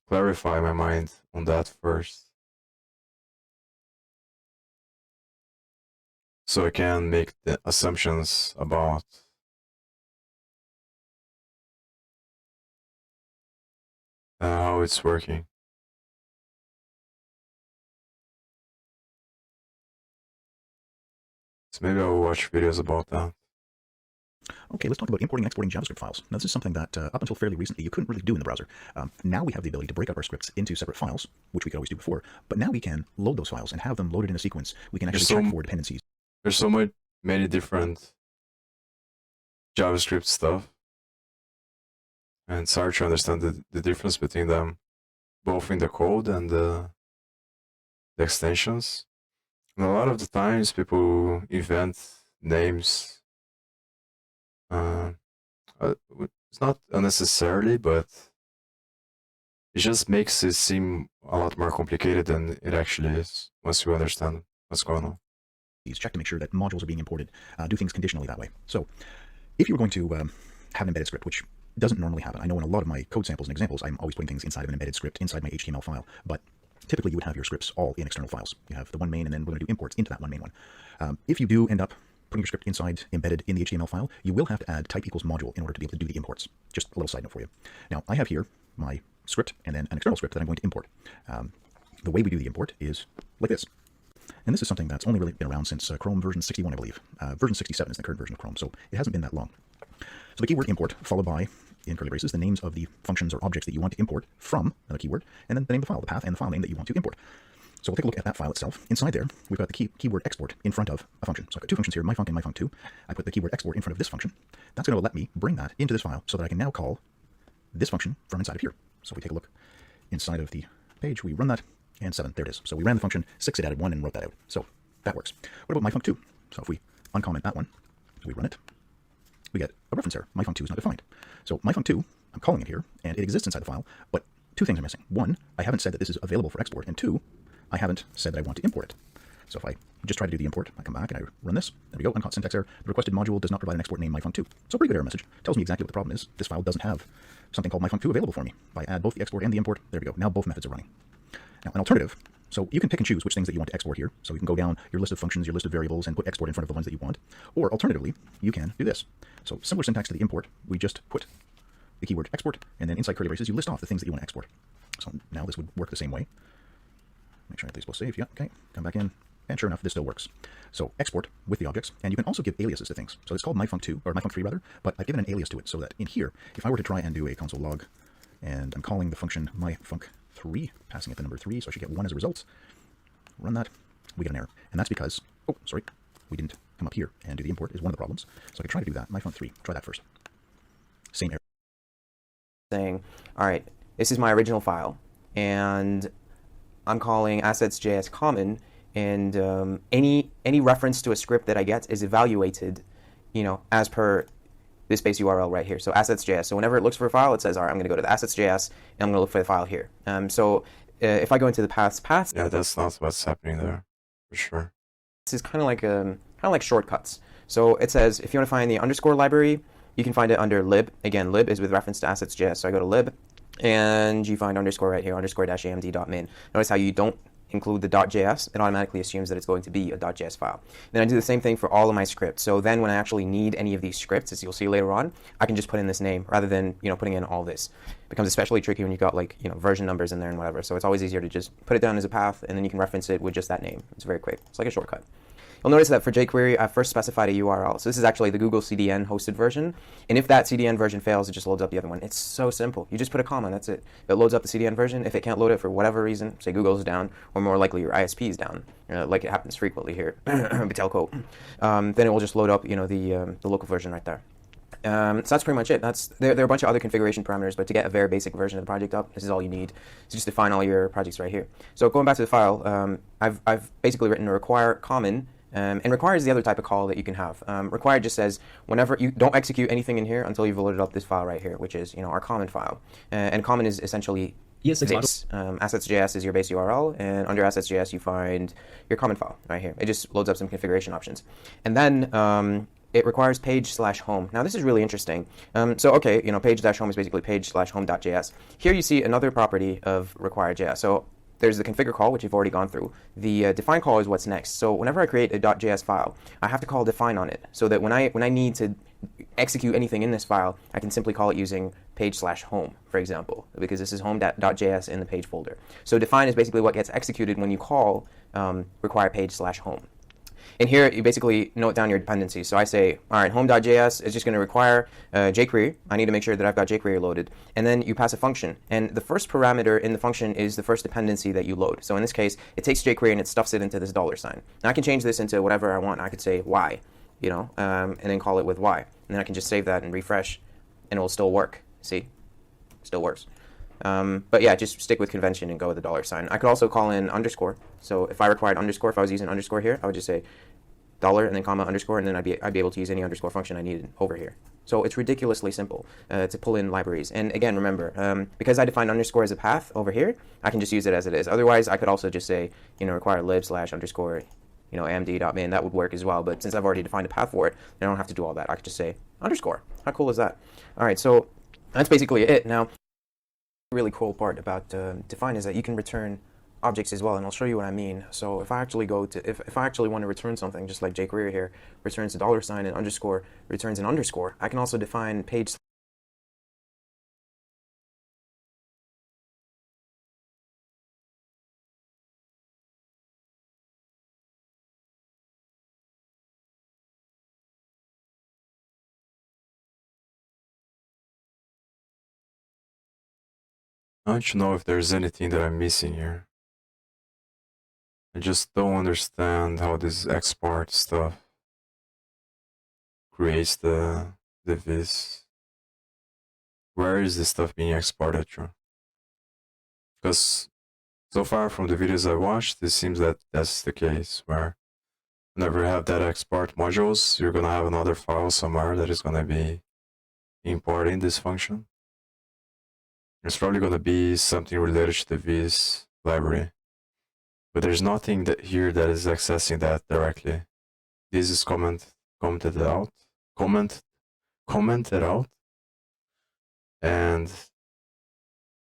clarify my mind on that first, so I can make the assumptions about how it's working. So maybe I'll watch videos about that. Okay, let's talk about importing and exporting JavaScript files. Now, this is something that up until fairly recently you couldn't really do in the browser. Now we have the ability to break up our scripts into separate files, which we could always do before, but now we can load those files and have them loaded in a sequence. We can actually check for dependencies. There's so many different JavaScript stuff, and it's hard to understand the difference between them, both in the code and the extensions. And a lot of the times people invent names. It's not unnecessarily, but it just makes it seem a lot more complicated than it actually is once you understand what's going on. Check to make sure that modules are being imported. Do things conditionally that way. So if you were going to have an embedded script, which doesn't normally happen. I know in a lot of my code samples and examples, I'm always putting things inside of an embedded script, inside my HTML file, but typically you would have your scripts all in external files. You have the one main, and then we're going to do imports into that one main one. If you do end up putting your script inside embedded in the HTML file, you will have to add type equals module in order to be able to do the imports. Just a little side note for you. Now, I have here my script and then an external script that I'm going to import. The way we do the import is like this. And this is something that's only really been around since Chrome version 61, I believe. Version 67 is the current version of Chrome, so it hasn't been that long. So the keyword import, followed by, in curly braces, the names of the functions or objects that you want to import from another keyword, and then the name of the file, the path, and the file name that you want to import. So we'll take a look at that file itself. Inside there, we've got the keyword export in front of a function. So I've got two functions here, myfunc and myfunc2. I put the keyword export in front of this function. That's going to let me bring that into this file so that I can now call this function from inside of here. So we take a look inside of the page, we run that, and 7, there it is. So we ran the function, 6, it added 1, and wrote that out. So that works. What about myfunc2? So if we uncomment that one, we run it, we get a reference error. myfunc2 is not defined. So myfunc2, I'm calling it here, and it exists inside the file, but two things are missing. One, I haven't said that this is available for export, and two, I haven't said that I want to import it. So if I just try to do the import, I come back and I run this. There we go, uncaught syntax error. The requested module does not provide an export name myfunc2. So pretty good error message. Tells me exactly what the problem is. This file doesn't have something called myfunc2 available for me. If I add both the export and the import, there we go. Now both methods are running. Now an alternative, so you can pick and choose which things that you want to export here. So you can go down your list of functions, your list of variables, and put export in front of the ones that you want. Or alternatively, you can do this. So similar syntax to the import, we just put the keyword export, and then inside curly braces, you list off the things that you want to export. So now this would work the same way. Make sure I please will save. Yeah, okay. Come back in. And sure enough, this still works. So export with the objects, and you can also give aliases to things. So it's called myfunc2, or myfunc3 rather, but I've given an alias to it so that in here, if I were to try and do a console log, and I'm calling the function myfunc3, passing it the number 3, so I should get 1 as a result, run that, we get an error. And that's because, oh, sorry, we didn't come up here and do the import is one of the problems. So I could try to do that, myfunc3, try that first. Same error. Saying, all right, this is my original file, and I'm calling assets.js common, and any reference to a script that I get is evaluated, as per this base URL right here. So assets.js. So whenever it looks for a file, it says, all right, I'm going to go to the assets.js, and I'm going to look for the file here. If I go into the path, yeah, that's not what's happening there, for sure. This is kind of like shortcuts. So it says if you want to find the underscore library, you can find it under lib. Again, lib is with reference to assets.js. So I go to lib, and you find underscore right here, underscore -amd.min. Notice how you don't include the .js, it automatically assumes that it's going to be a .js file. Then I do the same thing for all of my scripts. So then when I actually need any of these scripts, as you'll see later on, I can just put in this name rather than putting in all this. It becomes especially tricky when you've got version numbers in there and whatever. So it's always easier to just put it down as a path, and then you can reference it with just that name. It's very quick. It's like a shortcut. You'll notice that for jQuery, I first specified a URL. So this is actually the Google CDN hosted version. And if that CDN version fails, it just loads up the other one. It's so simple. You just put a comma, that's it. It loads up the CDN version. If it can't load it for whatever reason, say Google's down, or more likely your ISP is down, like it happens frequently here, Telco, then it will just load up the local version right there. So that's pretty much it. There are a bunch of other configuration parameters, but to get a very basic version of the project up, this is all you need. So just define all your projects right here. So going back to the file, I've basically written a require common, and require is the other type of call that you can have. Require just says whenever you don't execute anything in here until you've loaded up this file right here, which is our common file. And common is essentially this. Assets.js is your base URL, and under assets.js you find your common file right here. It just loads up some configuration options, and then it requires page/home. Now this is really interesting. Okay, page-home is basically page/home.js. Here you see another property of require.js. So there's the configure call, which you've already gone through. The define call is what's next. So whenever I create a .js file, I have to call define on it, so that when I need to execute anything in this file, I can simply call it using page/home, for example, because this is home.js in the page folder. So define is basically what gets executed when you call require page/home. And here you basically note down your dependencies. So I say, all right, home.js is just going to require jQuery. I need to make sure that I've got jQuery loaded. And then you pass a function. And the first parameter in the function is the first dependency that you load. So in this case, it takes jQuery and it stuffs it into this $sign. Now I can change this into whatever I want. I could say y, and then call it with y. And then I can just save that and refresh, and it will still work. See? Still works. But yeah, just stick with convention and go with the $sign. I could also call in underscore. So if I required underscore, if I was using underscore here, I would just say dollar and then comma underscore, and then I'd be able to use any underscore function I needed over here. So it's ridiculously simple to pull in libraries. And again, remember, because I defined underscore as a path over here, I can just use it as it is. Otherwise, I could also just say, require lib/underscore, amd.min. That would work as well. But since I've already defined a path for it, I don't have to do all that. I could just say underscore. How cool is that? All right, so that's basically it. Now, the really cool part about define is that you can return objects as well, and I'll show you what I mean. So if I actually if I actually want to return something, just like jQuery here returns a $sign and underscore returns an underscore, I can also define page. I don't know if there's anything that I'm missing here. I just don't understand how this export stuff creates the viz. Where is this stuff being exported from? Because so far from the videos I watched, it seems that that's the case, where whenever you have that export modules, you're gonna have another file somewhere that is gonna be importing this function. It's probably gonna be something related to the viz library. But there's nothing here that is accessing that directly. This is commented out, and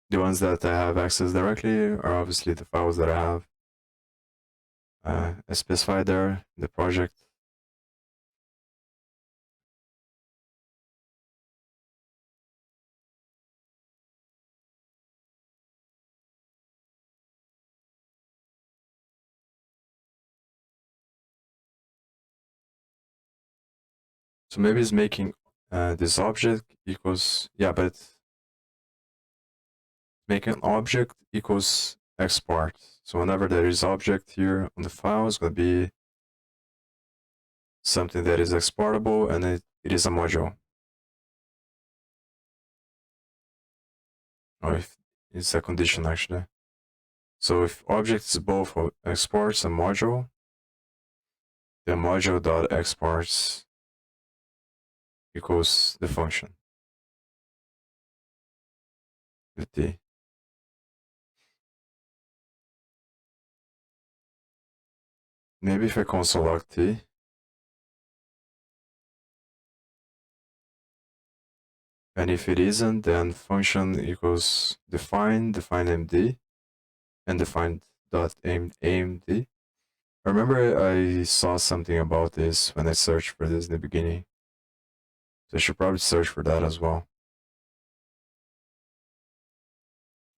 the ones that I have access directly are obviously the files that I have specified there in the project. So maybe it's making this object equals, but making object equals export. So whenever there is object here on the file, it's going to be something that is exportable, and it is a module. Or if it's a condition actually. So if object is both exports and module, the module.exports equals the function with D. Maybe if I console log T, and if it isn't, then function equals define md, and define.amd. I remember I saw something about this when I searched for this in the beginning. So I should probably search for that as well.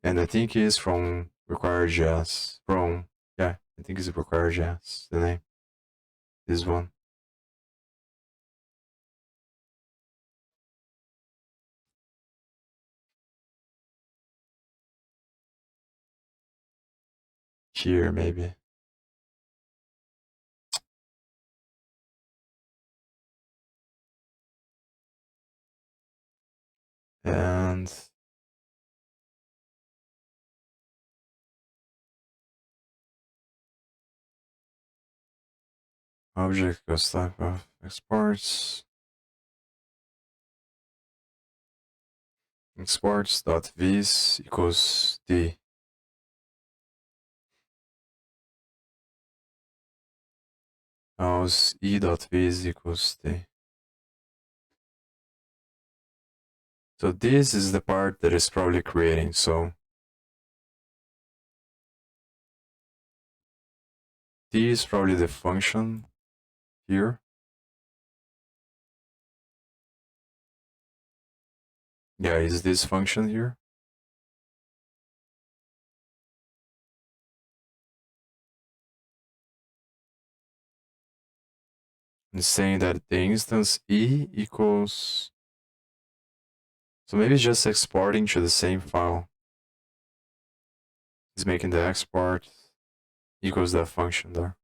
And I think it's from require.js. I think it's require.js, the name. This one. Here, maybe. object equals type of exports. Exports.vis equals d. Now e.vis equals d. So this is the part that is probably creating. So d is probably the function here. Yeah, is this function here? And saying that the instance e equals, so maybe it's just exporting to the same file. It's making the export equals that function there.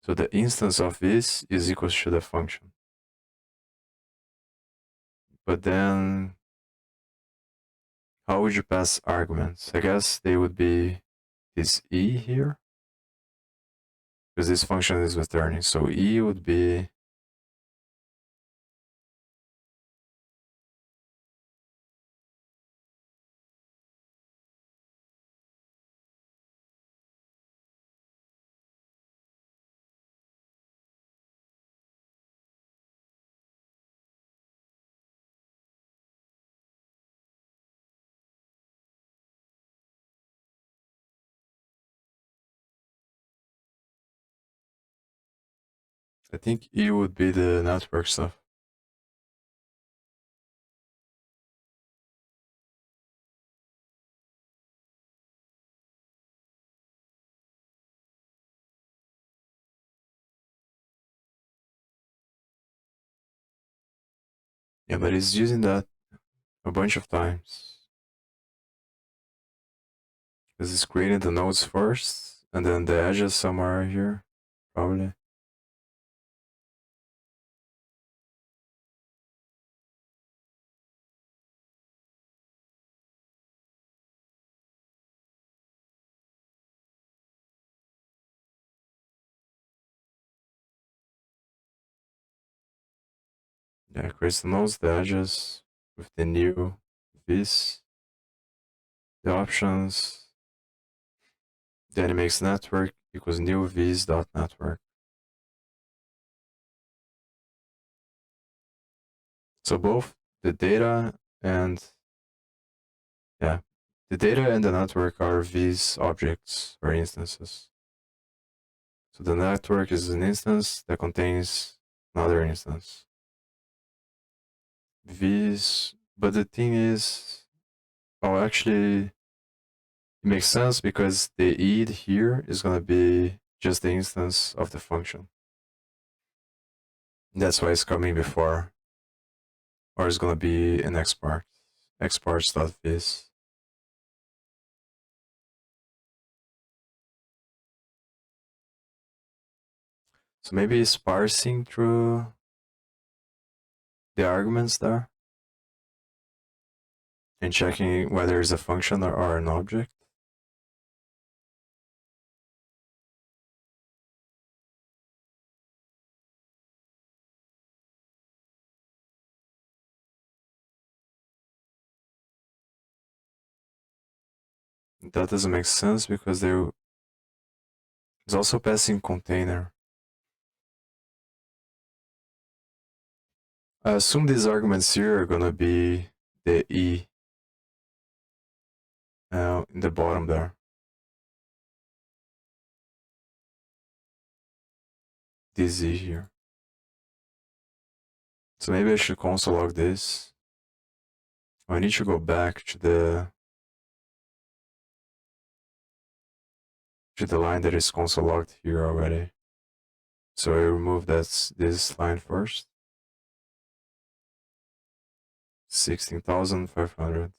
So the instance of this is equals to the function. But then how would you pass arguments? I guess they would be this e here, because this function is returning. So e would be I think E would be the network stuff. Yeah, but it's using that a bunch of times. Because it's creating the nodes first, and then the edges somewhere here, probably. Yeah, creates the nodes, the edges, with the new vis, the options. Then it makes network equals new vis dot network. So both the data and the data and the network are vis objects or instances. So the network is an instance that contains another instance. Vis, but the thing is, oh, actually, it makes sense because the id here is gonna be just the instance of the function. That's why it's coming before, or it's gonna be an export, exports.vis. So maybe it's parsing through the arguments there and checking whether it's a function or an object. That doesn't make sense because it's also passing container. I assume these arguments here are gonna be the e in the bottom there. This e here. So maybe I should console log this. I need to go back to the line that is console logged here already. So I remove this line first. 16,500.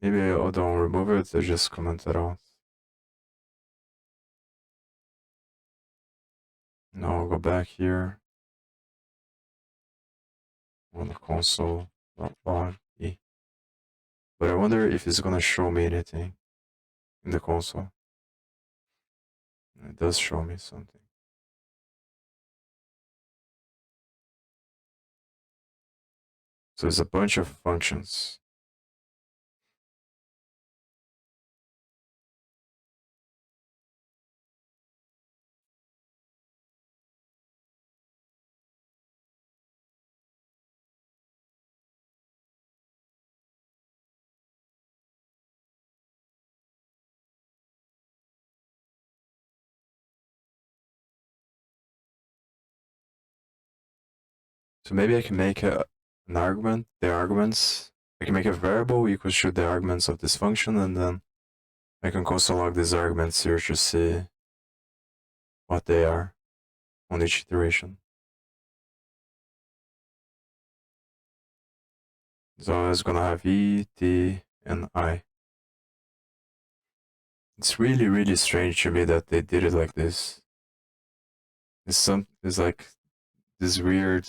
Maybe I don't remove it, I just comment it out. Now I'll go back here on the console log E. But I wonder if it's gonna show me anything in the console. It does show me something. So there's a bunch of functions. So maybe I can make an argument, the arguments. I can make a variable equals to the arguments of this function, and then I can console log these arguments here to see what they are on each iteration. So it's gonna have E, T, and I. It's really, really strange to me that they did it like this. It's like this weird.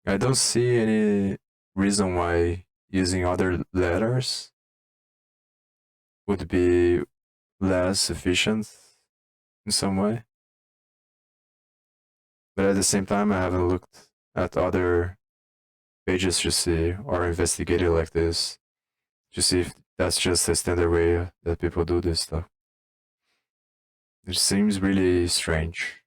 I don't see any reason why using other letters would be less efficient in some way. But at the same time, I haven't looked at other pages to see or investigated like this to see if that's just a standard way that people do this stuff. It seems really strange.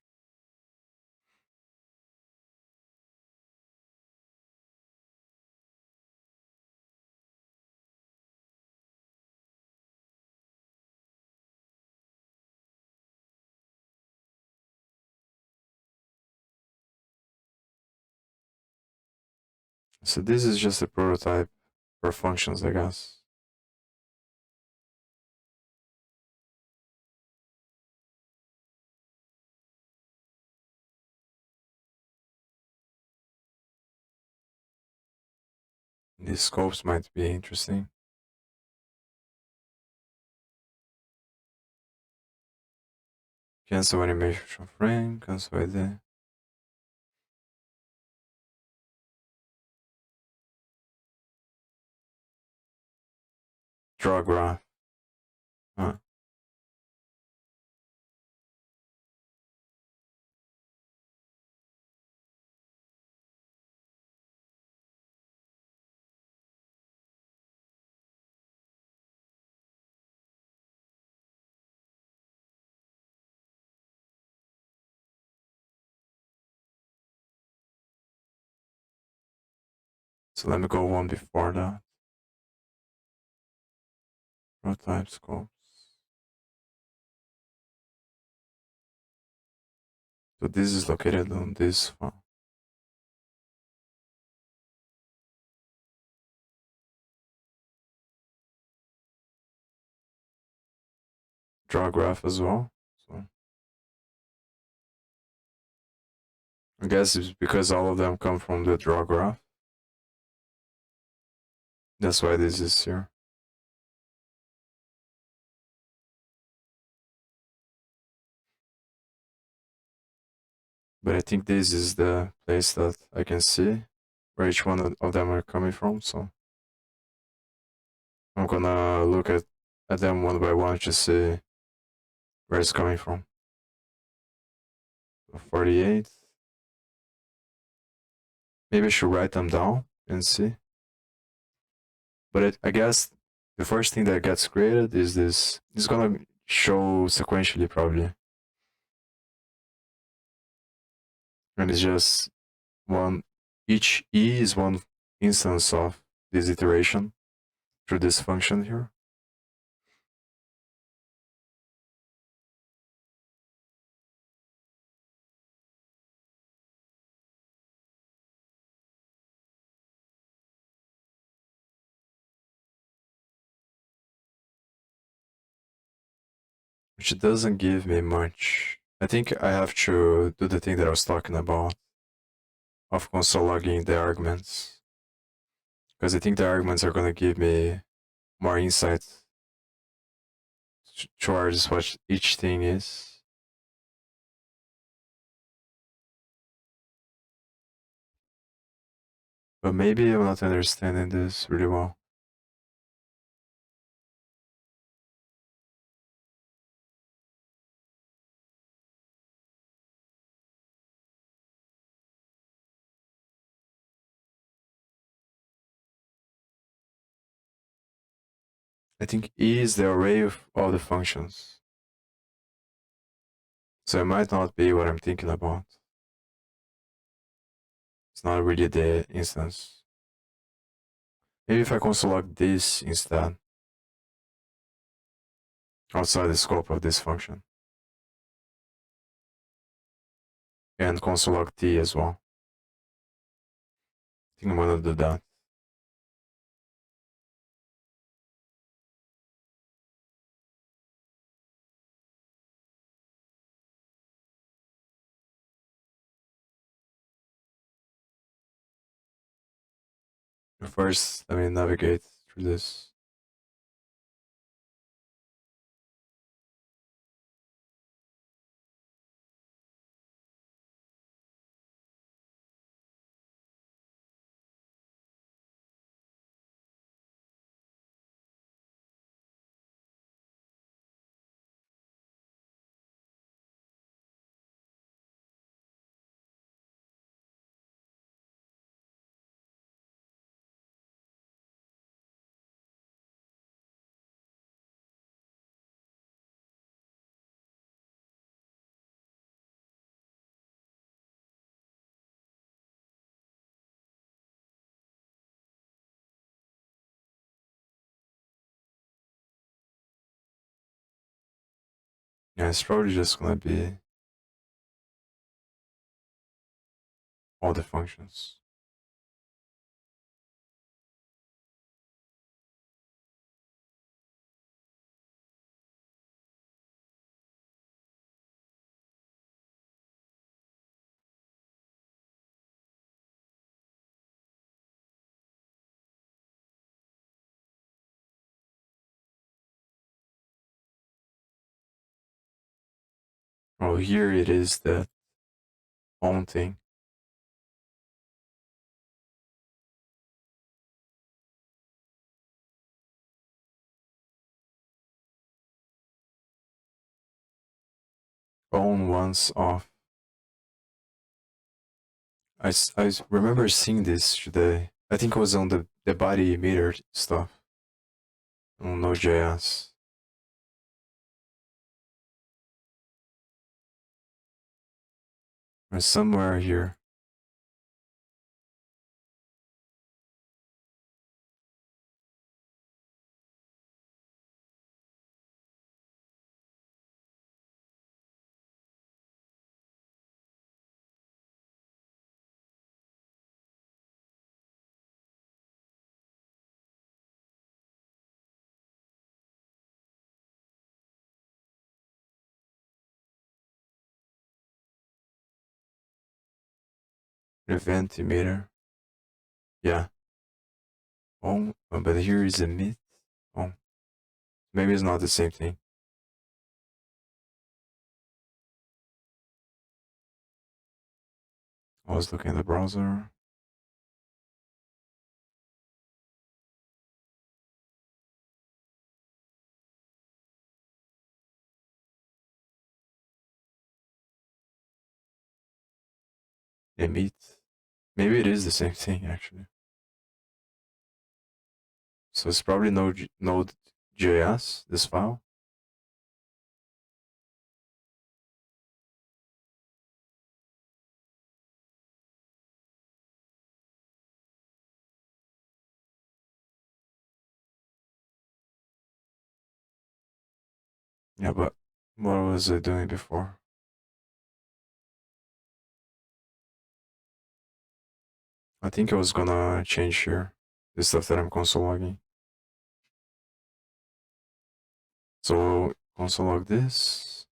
So this is just a prototype for functions, I guess. These scopes might be interesting. Cancel animation frame, cancel ID. Draw graph. Huh. So let me go one before that. Prototype scopes. So this is located on this file. Draw graph as well. So I guess it's because all of them come from the draw graph. That's why this is here. But I think this is the place that I can see where each one of them are coming from. So I'm gonna look at them one by one to see where it's coming from. 48. Maybe I should write them down and see. But I guess the first thing that gets created is this. It's gonna show sequentially probably. And it's just one, each E is one instance of this iteration through this function here. Which doesn't give me much. I think I have to do the thing that I was talking about of console logging the arguments. Because I think the arguments are going to give me more insight towards what each thing is. But maybe I'm not understanding this really well. I think E is the array of all the functions. So it might not be what I'm thinking about. It's not really the instance. Maybe if I console log this instead, outside the scope of this function. And console log T as well. I think I'm gonna do that. First, let me navigate through this. Yeah, it's probably just gonna be all the functions. Oh, here it is the on thing. On once off. I remember seeing this today. I think it was on the body meter stuff on Node.js. Or somewhere here. Event emitter. Yeah. Oh, but here is emit. Oh, maybe it's not the same thing. I was looking at the browser. Emit. Maybe it is the same thing actually. So it's probably Node.js, this file. Yeah, but what was I doing before? I think I was gonna change here the stuff that I'm console logging. So console log this.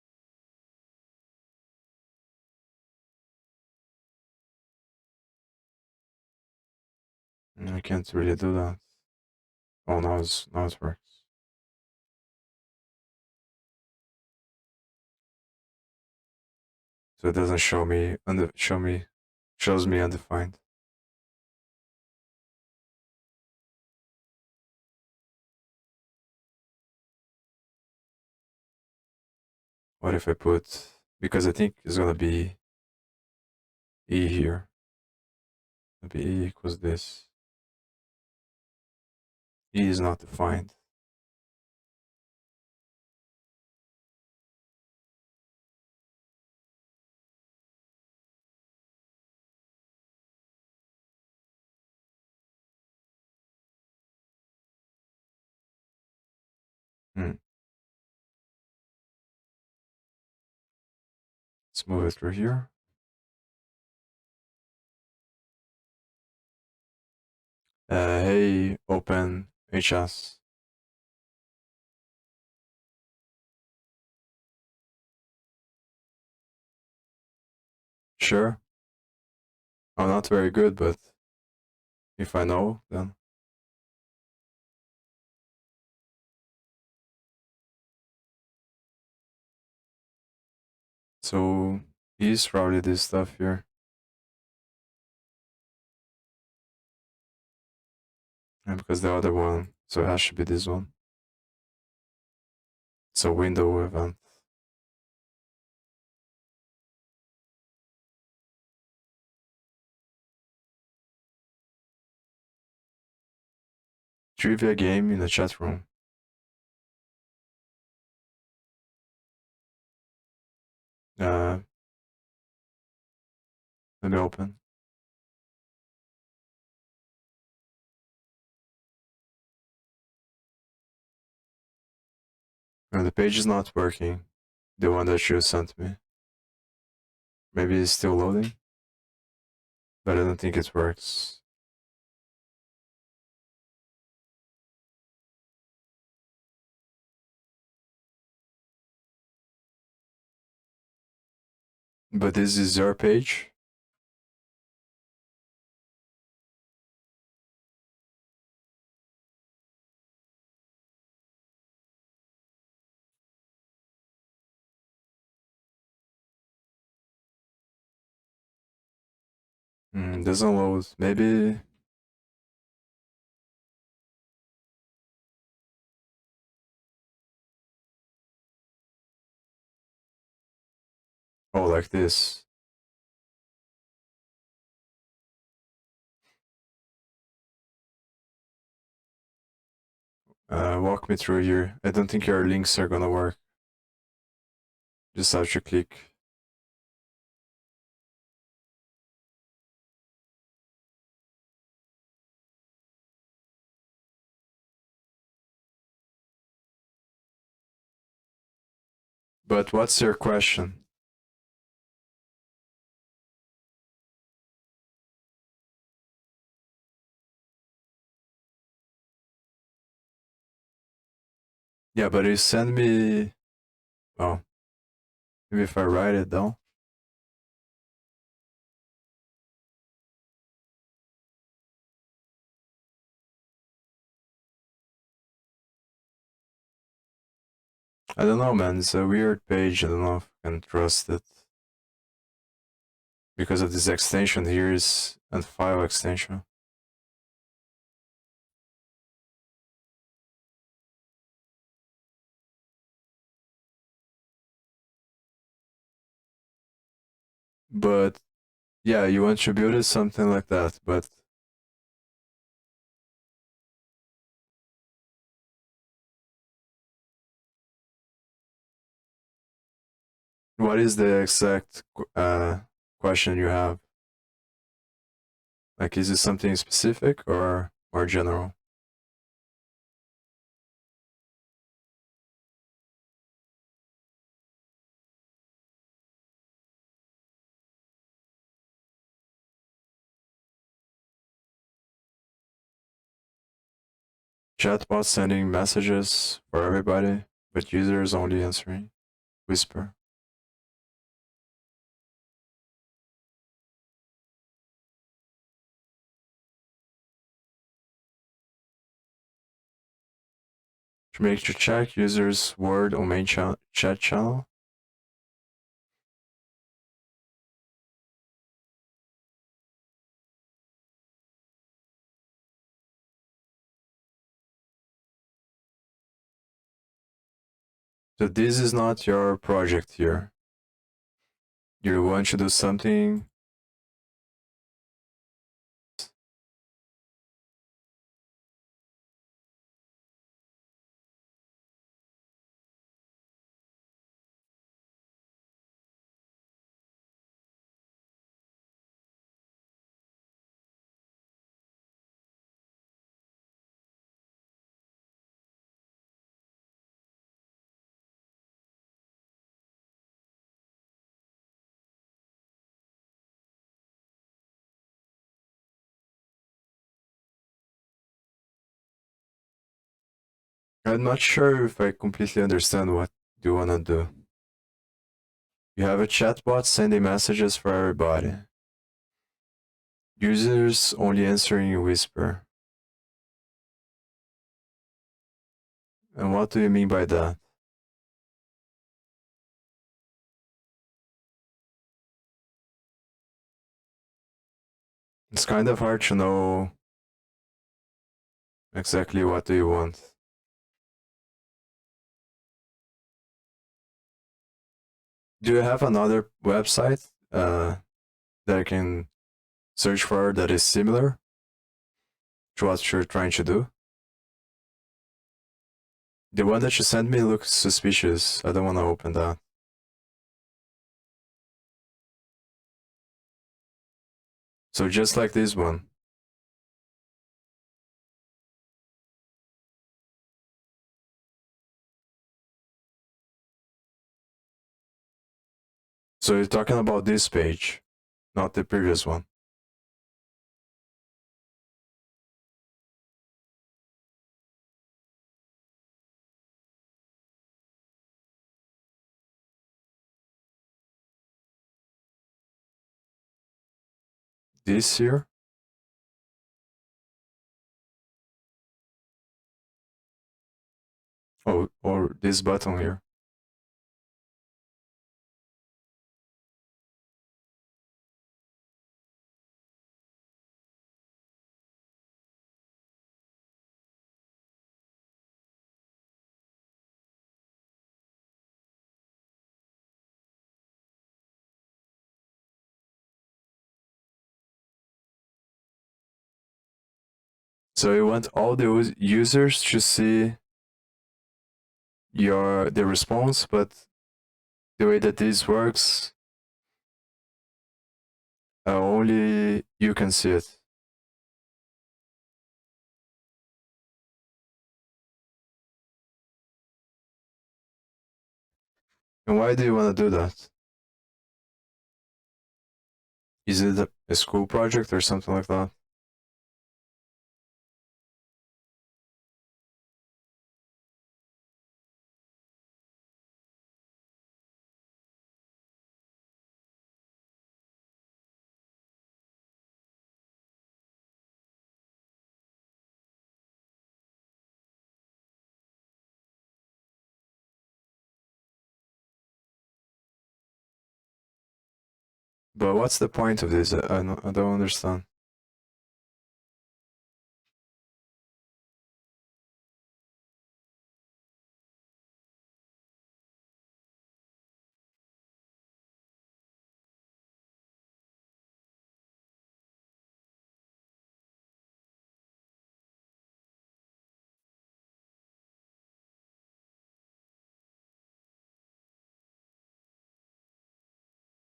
I can't really do that. Oh, now it works. So it doesn't shows me undefined. What if I put, because I think it's gonna be E here. It'll be E equals this. E is not defined. Hmm. Let's move it through here. Hey, open HS. Sure. I'm not very good, but if I know, then. So he's probably this stuff here. And because the other one, so it has to be this one. It's a window event. Trivia game in the chat room. Let me open. And the page is not working. The one that you sent me. Maybe it's still loading, but I don't think it works. But this is your page. Doesn't load. Maybe. Oh, like this. Walk me through here. I don't think your links are gonna work. Just have to click. But what's your question? Yeah, but you send me. Oh, maybe if I write it down. I don't know, man. It's a weird page. I don't know if I can trust it. Because of this extension here is a file extension. But yeah, you want to build it something like that, but what is the exact question you have? Like, is it something specific or more general? Chatbot sending messages for everybody, but users only answering. Whisper. To make you check users' word on main chat channel. So this is not your project here. You want to do something. I'm not sure if I completely understand what you want to do. You have a chatbot sending messages for everybody. Users only answering in whisper. And what do you mean by that? It's kind of hard to know exactly what do you want. Do you have another website that I can search for that is similar to what you're trying to do? The one that you sent me looks suspicious. I don't want to open that. So just like this one. So you're talking about this page, not the previous one. This here? Oh, or this button here. So you want all the users to see the response, but the way that this works, only you can see it. And why do you want to do that? Is it a school project or something like that? But what's the point of this? I don't understand.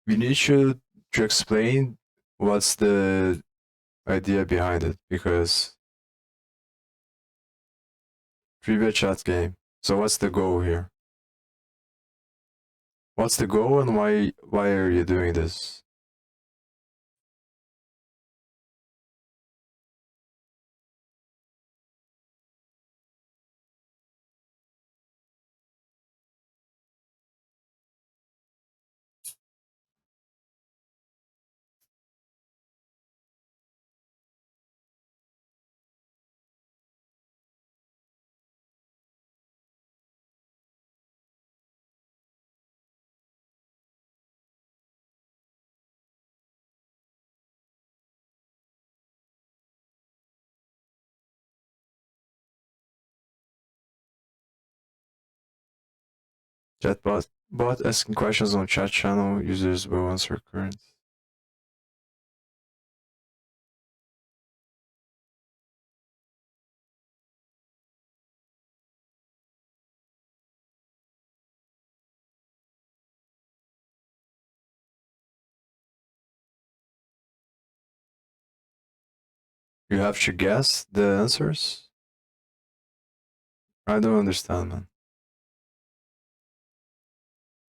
We need to explain what's the idea behind it, because trivia chat game. So what's the goal here? What's the goal and why are you doing this? Chatbot asking questions on chat channel. Users will answer current. You have to guess the answers? I don't understand, man.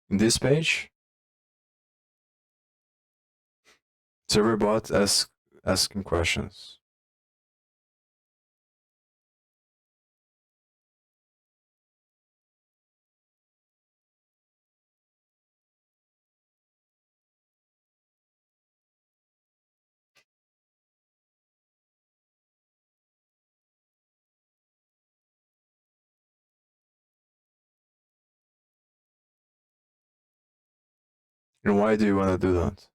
In this page, serverbot asking questions. And why do you want to do that?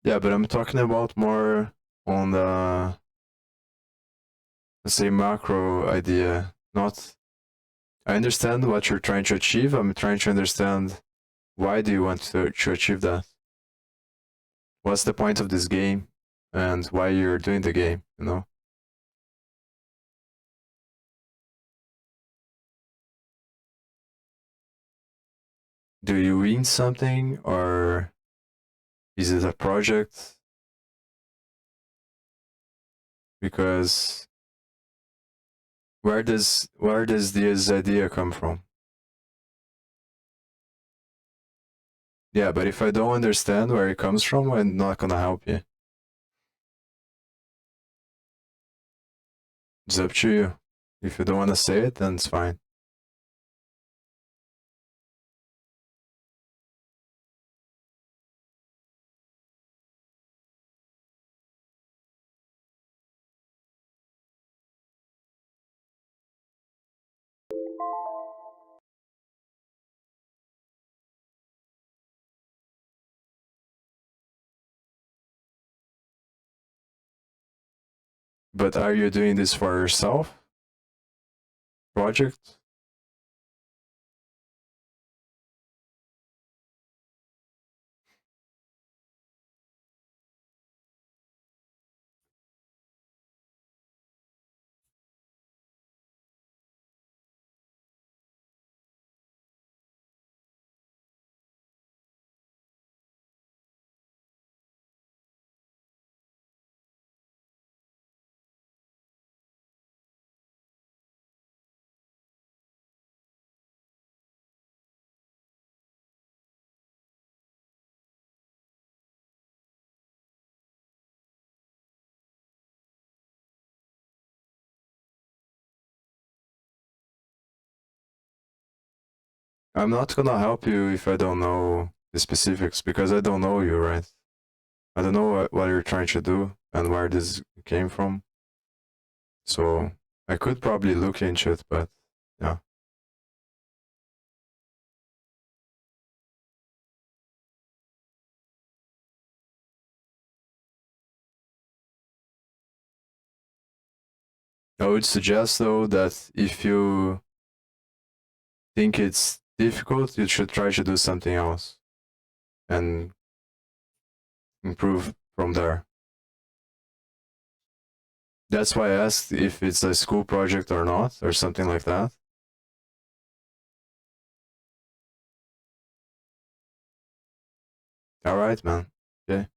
Yeah, but I'm talking about more on the, let's say, macro idea. Not, I understand what you're trying to achieve. I'm trying to understand why do you want to achieve that? What's the point of this game and why you're doing the game, you know? Do you win something or is it a project? Because where does this idea come from? Yeah, but if I don't understand where it comes from, I'm not gonna help you. It's up to you. If you don't want to say it, then it's fine. But are you doing this for yourself? Project? I'm not gonna help you if I don't know the specifics because I don't know you, right? I don't know what you're trying to do and where this came from. So I could probably look into it, but yeah. I would suggest though that if you think it's difficult, you should try to do something else and improve from there. That's why I asked if it's a school project or not, or something like that. All right, man. Okay.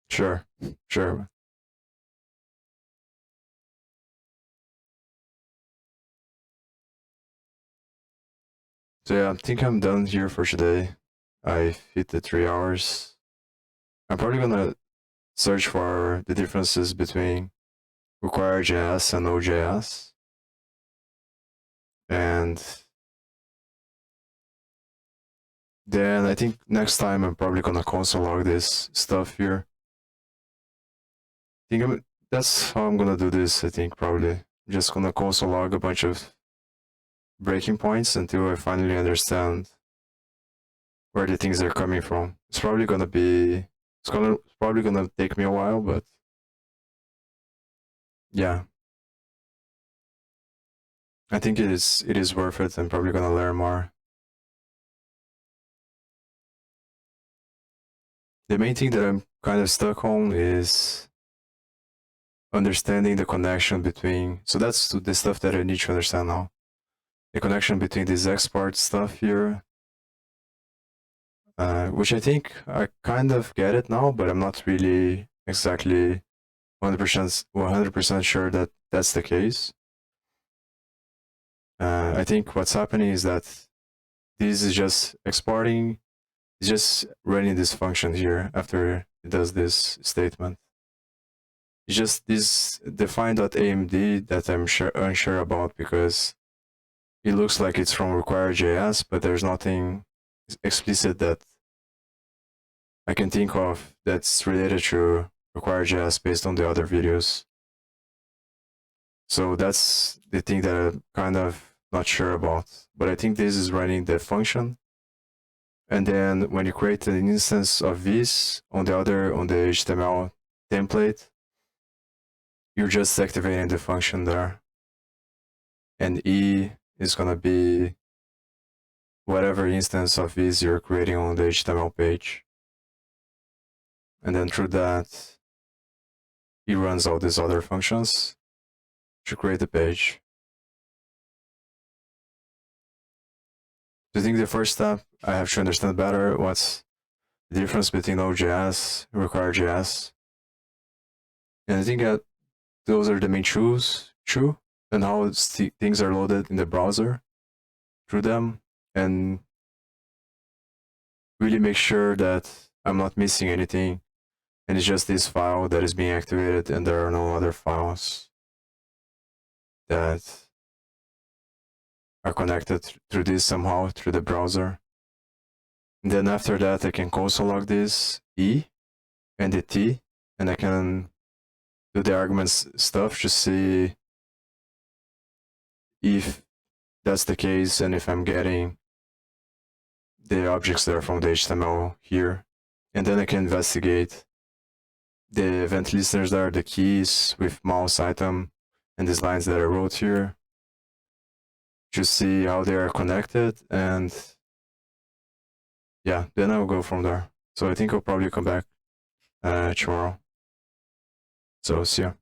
Sure. Sure. So yeah, I think I'm done here for today. I've hit the 3 hours. I'm probably gonna search for the differences between require.js and Node.js. And then I think next time I'm probably gonna console log this stuff here. That's how I'm gonna do this, I think, probably. I'm just gonna console log a bunch of breaking points until I finally understand where the things are coming from. It's probably gonna take me a while, but yeah. I think it is worth it. I'm probably gonna learn more. The main thing that I'm kind of stuck on is understanding the connection between, so that's the stuff that I need to understand now. The connection between this export stuff here, which I think I kind of get it now, but I'm not really exactly 100% sure that that's the case. I think what's happening is that this is just exporting, it's just running this function here after it does this statement. It's just this define.amd that I'm unsure about, because it looks like it's from require.js, but there's nothing explicit that I can think of that's related to require.js based on the other videos. So that's the thing that I'm kind of not sure about. But I think this is running the function. And then when you create an instance of this on the HTML template, you're just activating the function there. And E is gonna be whatever instance of this you're creating on the HTML page. And then through that, it runs all these other functions to create the page. So I think the first step, I have to understand better what's the difference between Node.js and require.js. And I think that those are the main truths, and how things are loaded in the browser through them, and really make sure that I'm not missing anything, and it's just this file that is being activated, and there are no other files that are connected through this somehow, through the browser. And then after that, I can console log this E and the T, and I can do the arguments stuff to see if that's the case and if I'm getting the objects that are from the HTML here. And then I can investigate the event listeners that are the keys with mouse item and these lines that I wrote here to see how they are connected. And yeah, then I'll go from there. So I think I'll probably come back tomorrow. So see ya.